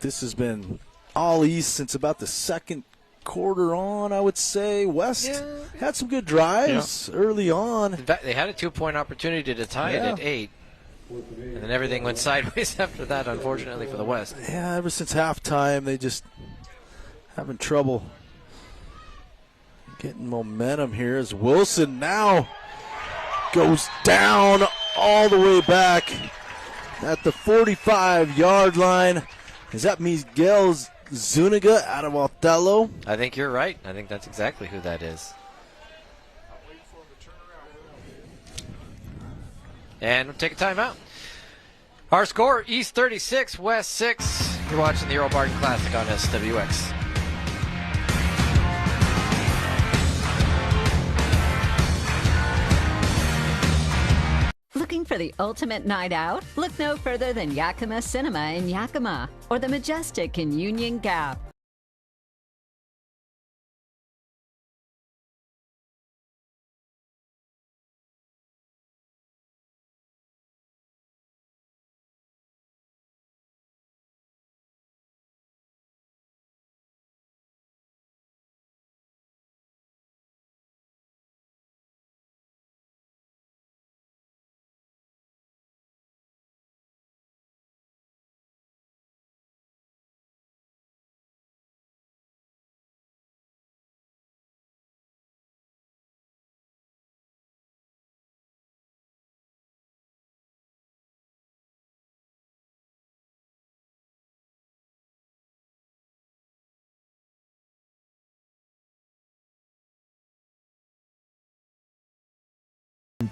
This has been all East since about the second quarter on, I would say. West had some good drives early on. In fact, they had a 2-point opportunity to tie it at 8. And then everything went sideways after that, unfortunately, for the West. Yeah, ever since halftime, they just having trouble getting momentum here as Wilson now goes down all the way back at the 45-yard line. Is that Miguel Zuniga out of Othello? I think you're right. I think that's exactly who that is. And we'll take a timeout. Our score, East 36, West 6. You're watching the Earl Barden Classic on SWX. Looking for the ultimate night out? Look no further than Yakima Cinema in Yakima or the Majestic in Union Gap.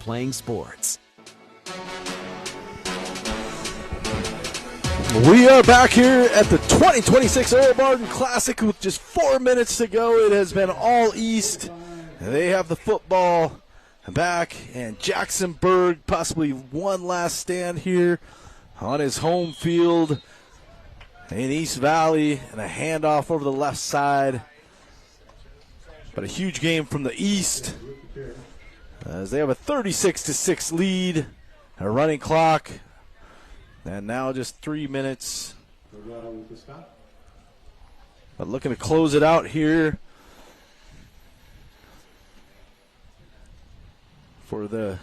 Playing sports. We are back here at the 2026 Earl Barden Classic with just 4 minutes to go. It has been all East. They have the football. back, and Jacksonburg possibly one last stand here on his home field in East Valley, and a handoff over the left side. But a huge game from the East as they have a 36-6 lead, a running clock, and now just 3 minutes. But looking to close it out here for the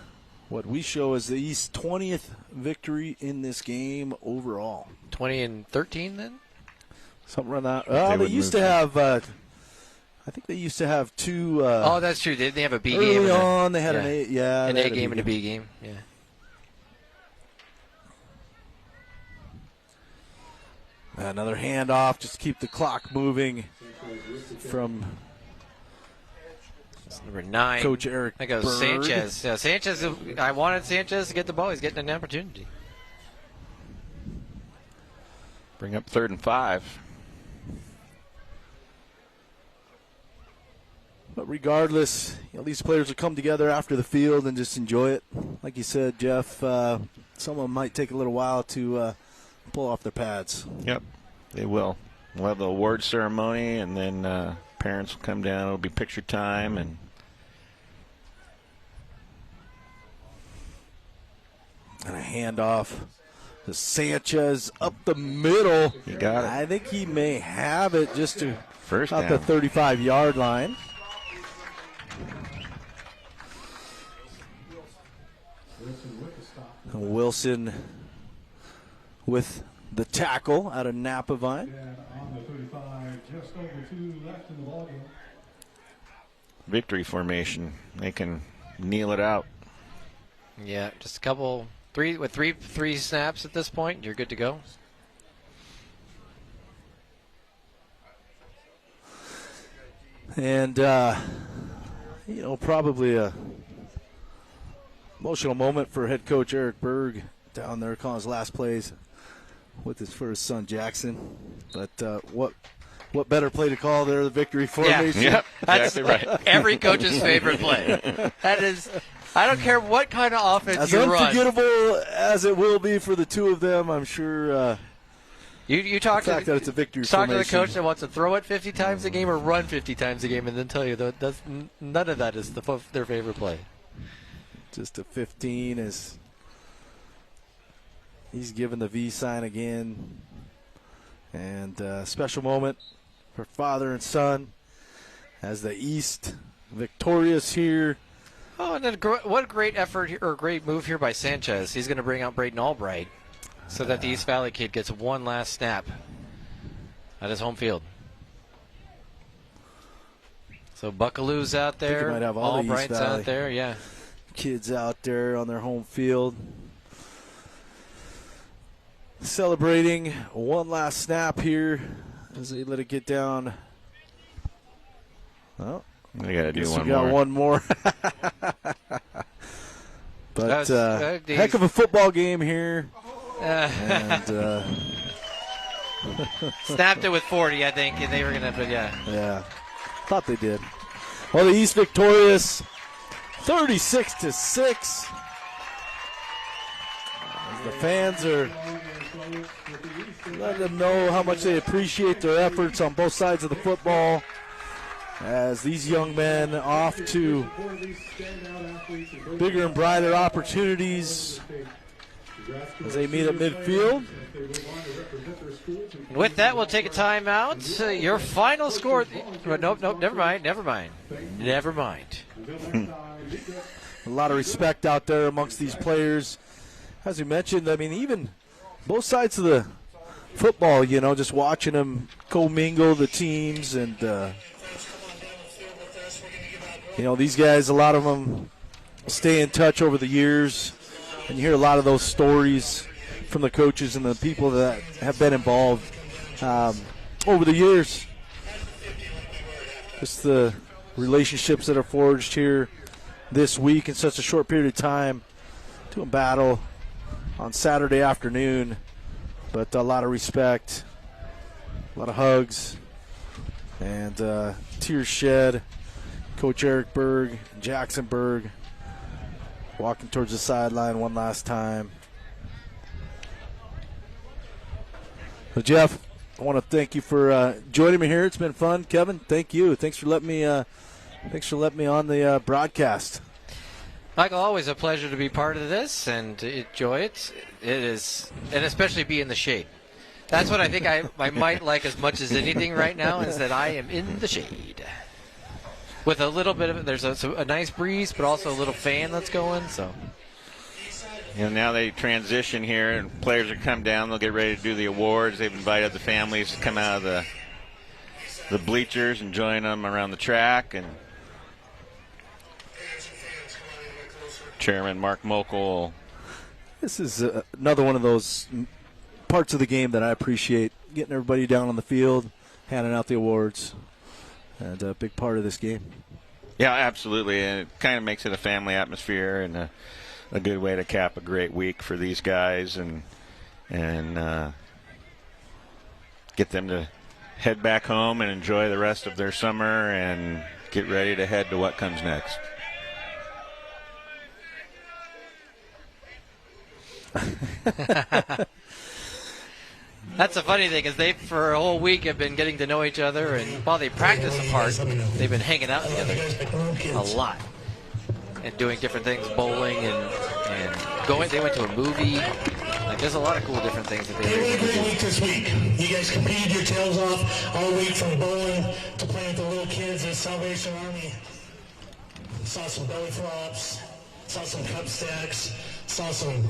what we show as the East 20th victory in this game overall. 20-13 then? Something around that. They used to have. I think they used to have two. Oh, that's true. They have a B early game. Early on, they had an A. Yeah, an A game and a B game. Yeah. Another handoff, just to keep the clock moving from number 9. Coach Eric I think it was Berg. Sanchez. Yeah, Sanchez. I wanted Sanchez to get the ball. He's getting an opportunity. Bring up 3rd and 5. But regardless, these players will come together after the field and just enjoy it. Like you said, Jeff, some of them might take a little while to pull off their pads. Yep, they will. We'll have the award ceremony, and then parents will come down. It'll be picture time, and a handoff to Sanchez up the middle. You got it. I think he may have it just to first out down. the 35-yard line. Wilson with the tackle out of Napa Vine. On the 35, just over 2 left in the ballgame. Victory formation. They can kneel it out. Yeah, just a couple, three snaps at this point. You're good to go. And, probably a emotional moment for head coach Eric Berg down there calling his last plays for his son Jackson. But what better play to call there, the victory formation? Yeah, that's exactly right. Every coach's favorite play. That is, I don't care what kind of offense as you run. As unforgettable as it will be for the two of them, I'm sure. You talk the fact that it's a victory talk formation. to the coach that wants to throw it 50 times a game or run 50 times a game, and then tell you that none of that is their favorite play. Just a 15 as he's given the V sign again, and a special moment for father and son as the East victorious here. Oh, and then what a great effort or great move here by Sanchez. He's going to bring out Braden Albright so that the East Valley kid gets one last snap at his home field. So Buckaloo's out there, might have all the East Albright's Valley out there, yeah. Kids out there on their home field celebrating one last snap here as they let it get down. Well, they got to do one we got more. one more. But heck of a football game here. And snapped it with 40, I think, and they were going to, yeah. Yeah, thought they did. Well, the East victorious 36-6. The fans are letting them know how much they appreciate their efforts on both sides of the football as these young men off to bigger and brighter opportunities as they meet at midfield. With that, we'll take a timeout. Your final score. Nope, never mind. A lot of respect out there amongst these players. As we mentioned, I mean, even both sides of the football, just watching them commingle the teams. And, these guys, a lot of them stay in touch over the years. And you hear a lot of those stories from the coaches and the people that have been involved over the years. Just the relationships that are forged here this week in such a short period of time, doing battle on Saturday afternoon. But a lot of respect, a lot of hugs, and tears shed. Coach Eric Berg, Jackson Berg, walking towards the sideline one last time. So Jeff, I want to thank you for joining me here. It's been fun. Kevin, thank you. Thanks for letting me on the broadcast. Michael, always a pleasure to be part of this and to enjoy it. It is, and especially be in the shade. That's what I think I might like as much as anything right now, is that I am in the shade. With a little bit of, there's a nice breeze, but also a little fan that's going, so. Now they transition here, and players are come down. They'll get ready to do the awards. They've invited the families to come out of the bleachers and join them around the track. And Chairman Mark Mokel. This is another one of those parts of the game that I appreciate, getting everybody down on the field, handing out the awards, and a big part of this game. Yeah, absolutely, and it kind of makes it a family atmosphere and a good way to cap a great week for these guys and get them to head back home and enjoy the rest of their summer and get ready to head to what comes next. That's the funny thing, is they for a whole week have been getting to know each other, and while they practice apart, they've been hanging out together a lot and doing different things, bowling and going. They went to a movie. Like, there's a lot of cool different things that they It do. was a good week this week. You guys competed your tails off all week, from bowling to playing with the little kids at Salvation Army. Saw some belly flops, saw some cup stacks, saw some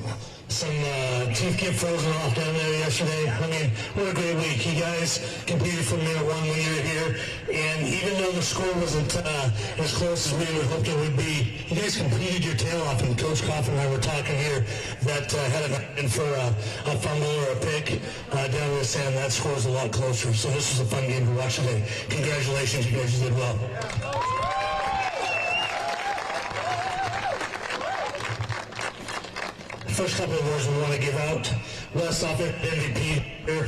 teeth get frozen off down there yesterday. I mean, what a great week. You guys competed from minute one when you were here, and even though the score wasn't as close as we would hoped it would be, you guys competed your tail off, and Coach Coffin and I were talking here that had it been for a fumble or a pick down in the sand, that score was a lot closer. So this was a fun game to watch today. Congratulations, you guys did well. First couple of words we want to give out. West offensive MVP here.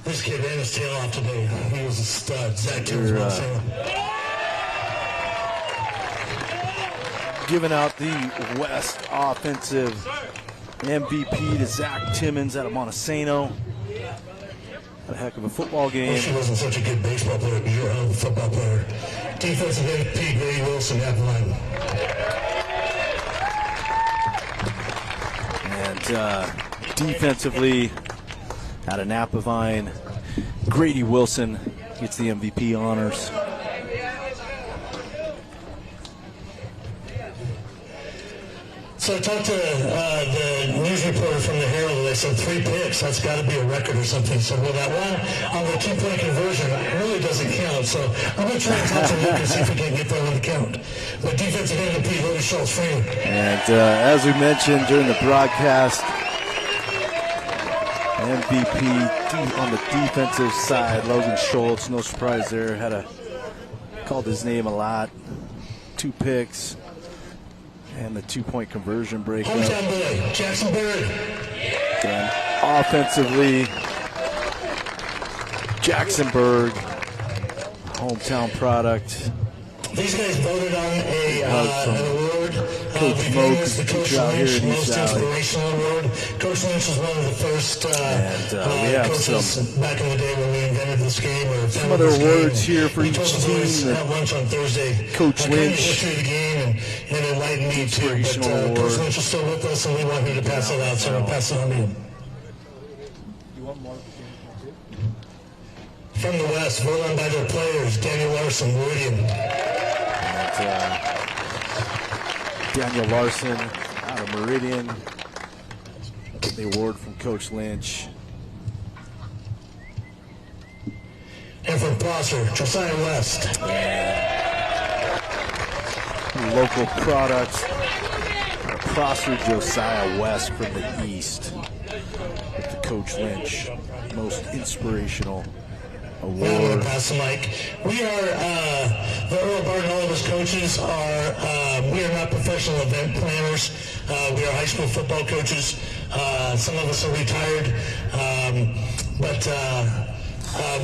This kid ran his tail off today. He was a stud. Zach Timms, Giving out the West offensive MVP to Zach Timmons out of Montesano. Had a heck of a football game. Wish he wasn't such a good baseball player, but you're a hell of a football player. Defensive MVP, Grady Wilson, half line. And defensively, out of Napavine, Grady Wilson gets the MVP honors. So I talked to the news reporter from the Herald, and they said 3 picks. That's got to be a record or something. So, well, that one on the 2-point conversion really doesn't count. So I'm going to try and talk to Luke and see if we can get that on the count. But defensive MVP, Logan Schultz, frame. And as we mentioned during the broadcast, MVP on the defensive side, Logan Schultz. No surprise there. Called his name a lot. 2 picks. And the 2-point conversion breakup. Hometown boy, Jackson Bird. And offensively, Jacksonburg, hometown product. These guys voted on an award. Coach Moak is the Coach teacher out here Lynch in East Most Valley. Inspirational Award. Coach Lynch was one of the first we have coaches back in the day when we invented this game. Or Some other awards here for each team. At lunch on Thursday. Coach Lynch. History of the game and enlightened me too. But Coach Lynch is still with us, and we want him to pass it out, so I'll pass it on to him. From the West, voted on by their players, Daniel Larson, Meridian. Daniel Larson out of Meridian. Getting the award from Coach Lynch. And from Prosser, Josiah West. Local products. Prosser Josiah West from the East. With the Coach Lynch Most Inspirational Award. Now I'm going to pass the mic. We are, the Earl Barden, all of us coaches we are not professional event planners. We are high school football coaches. Some of us are retired. But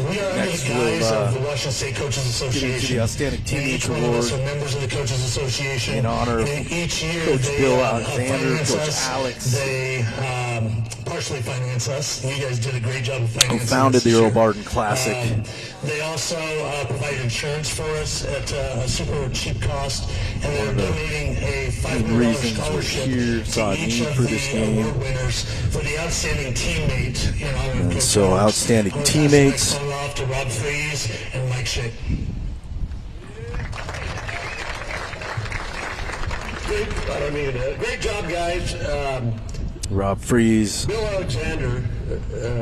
We are under the guise of the Washington State Coaches Association. The Outstanding Teammates Each one of us Award are members of the Coaches Association. in honor of each year Coach they, Bill Alexander, finance Coach us. Alex. They partially finance us. You guys did a great job of financing Who founded us the this Earl year. Barden Classic. They also provide insurance for us at a super cheap cost, and they're donating a $500 scholarship saw a to each need of for this the game. award winners for the outstanding teammate in honor of Coach So Alex. outstanding I'm gonna pass teammates. the microphone off to Rob Fries and Mike Shea. Great job, guys. Rob Fries, Bill Alexander,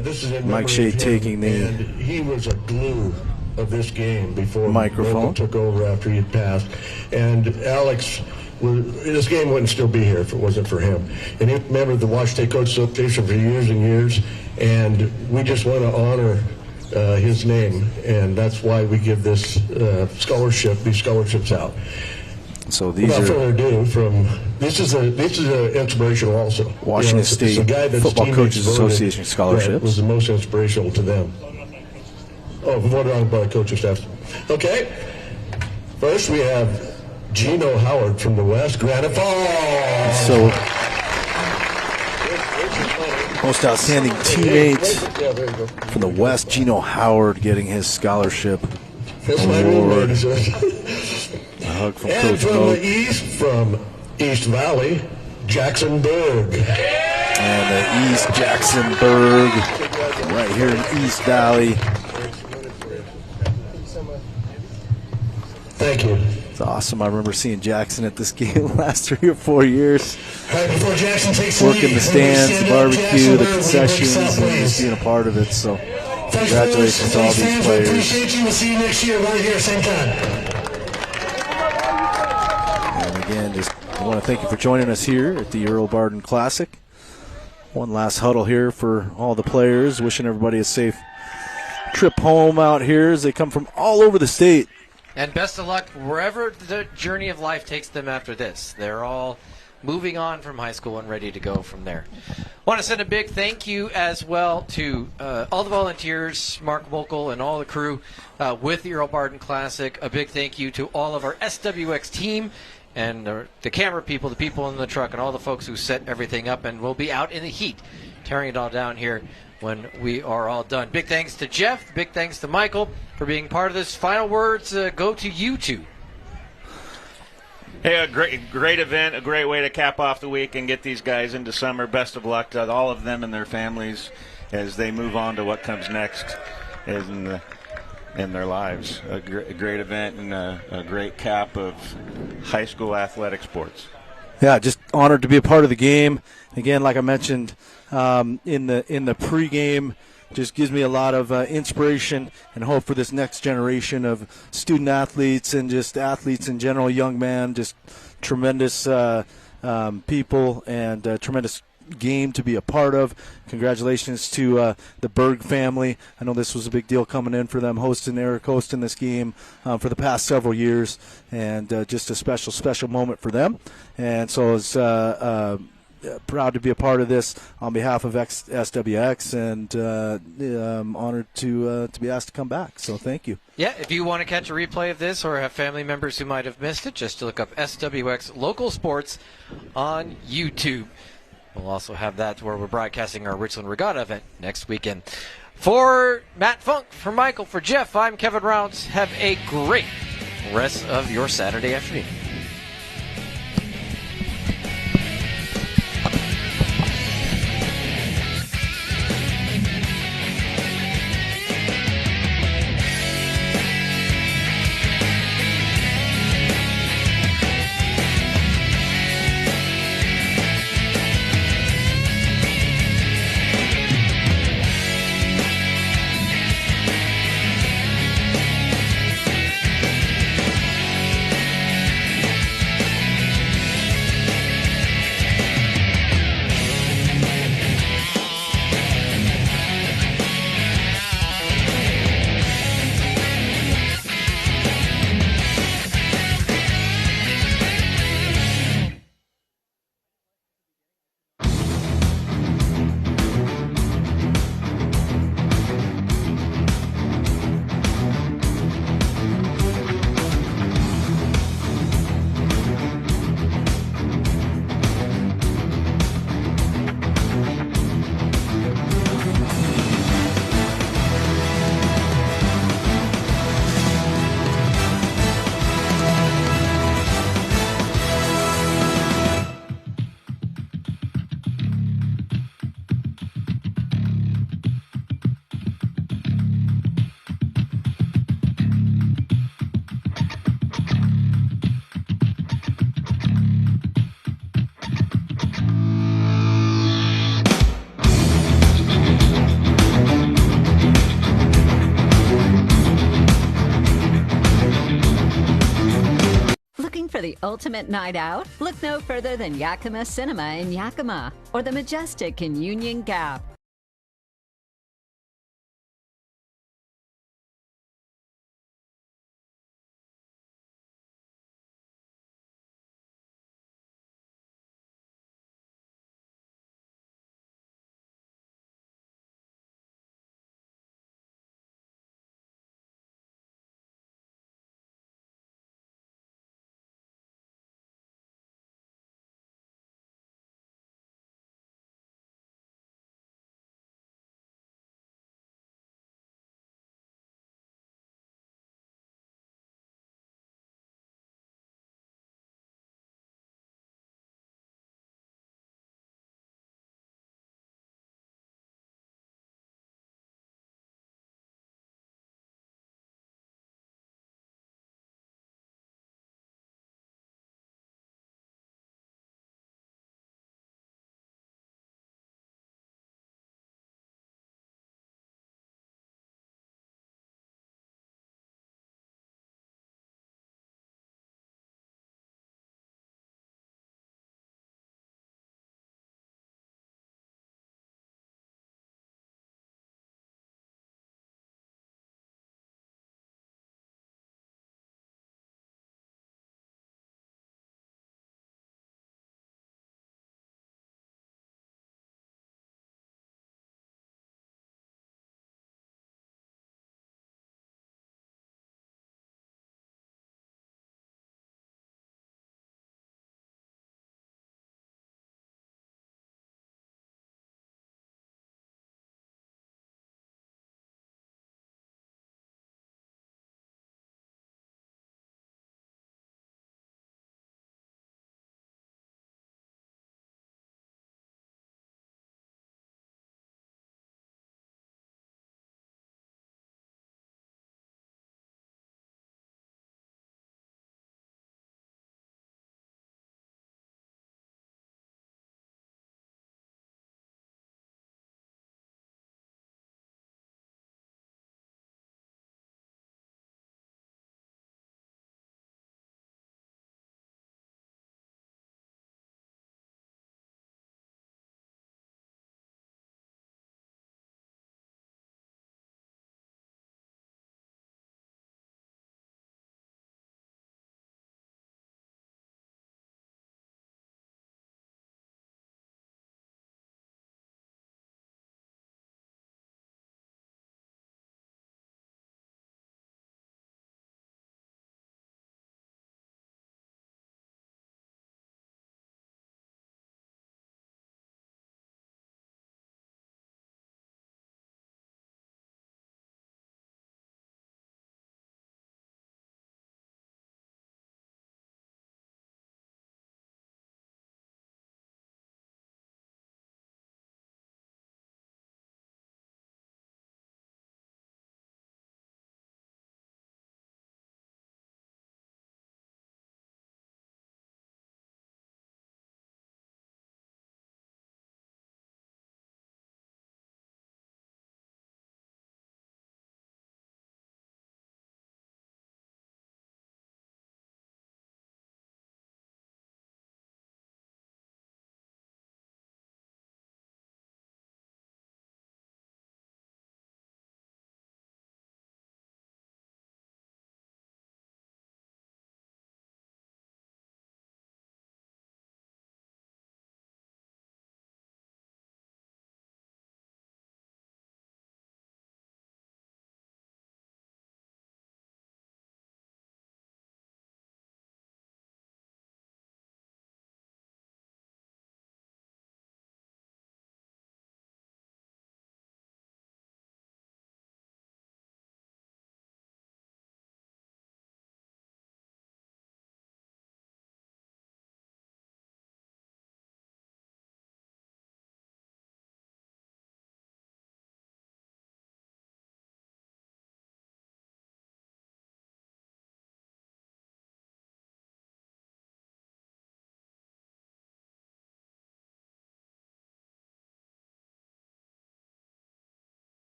this is in Mike memory Shea of him, taking the and he was a glue of this game before microphone. Nolan took over after he had passed. And Alex, this game wouldn't still be here if it wasn't for him. And he member the Washington State Coaches Association for years and years, and we just want to honor his name, and that's why we give this these scholarships out. So these Without are further ado, this is inspirational also. Washington it's State the guy that's Football teammates Coaches voted Association scholarships. that was the most inspirational to them. Oh, voted on by the coaching staff. Okay. First we have Gino Howard from the West, Granite Falls. So most outstanding teammate from the West, Gino Howard, getting his scholarship award. A hug from And Coach from Bo. the East, from East Valley, Jackson Berg. And the East Jacksonburg, right here in East Valley. Thank you. It's awesome. I remember seeing Jackson at this game the last 3 or 4 years. Right before Jackson takes the Working lead, the stands, the everybody barbecue, stand up. the Jackson Berg, concessions, we'll and just being a part of it. So congratulations to all these fans, we players. appreciate you. We'll see you next year right here, same time. And again, just I want to thank you for joining us here at the Earl Barden Classic. One last huddle here for all the players. Wishing everybody a safe trip home out here as they come from all over the state. And best of luck wherever the journey of life takes them after this. They're all moving on from high school and ready to go from there. Want to send a big thank you as well to all the volunteers, Mark Volkel and all the crew with the Earl Barden Classic. A big thank you to all of our SWX team and the camera people, the people in the truck, and all the folks who set everything up. And we'll be out in the heat tearing it all down here when we are all done. Big thanks to Jeff. Big thanks to Michael for being part of this. Final words go to you two. Hey, a great event, a great way to cap off the week and get these guys into summer. Best of luck to all of them and their families as they move on to what comes next in their lives. A great event and a great cap of high school athletic sports. Yeah, just honored to be a part of the game. Again, like I mentioned in the pregame, just gives me a lot of inspiration and hope for this next generation of student athletes and just athletes in general, young man, just tremendous people and tremendous game to be a part of. Congratulations to the Berg family. I know this was a big deal coming in for them, Eric hosting this game for the past several years, and just a special moment for them. And so it's proud to be a part of this on behalf of SWX, and honored to be asked to come back. So thank you. Yeah, if you want to catch a replay of this or have family members who might have missed it, just look up SWX Local Sports on YouTube. We'll also have that where we're broadcasting our Richland Regatta event next weekend. For Matt Funk, for Michael, for Jeff, I'm Kevin Rounds. Have a great rest of your Saturday afternoon. ultimate night out? Look no further than Yakima Cinema in Yakima or the Majestic in Union Gap.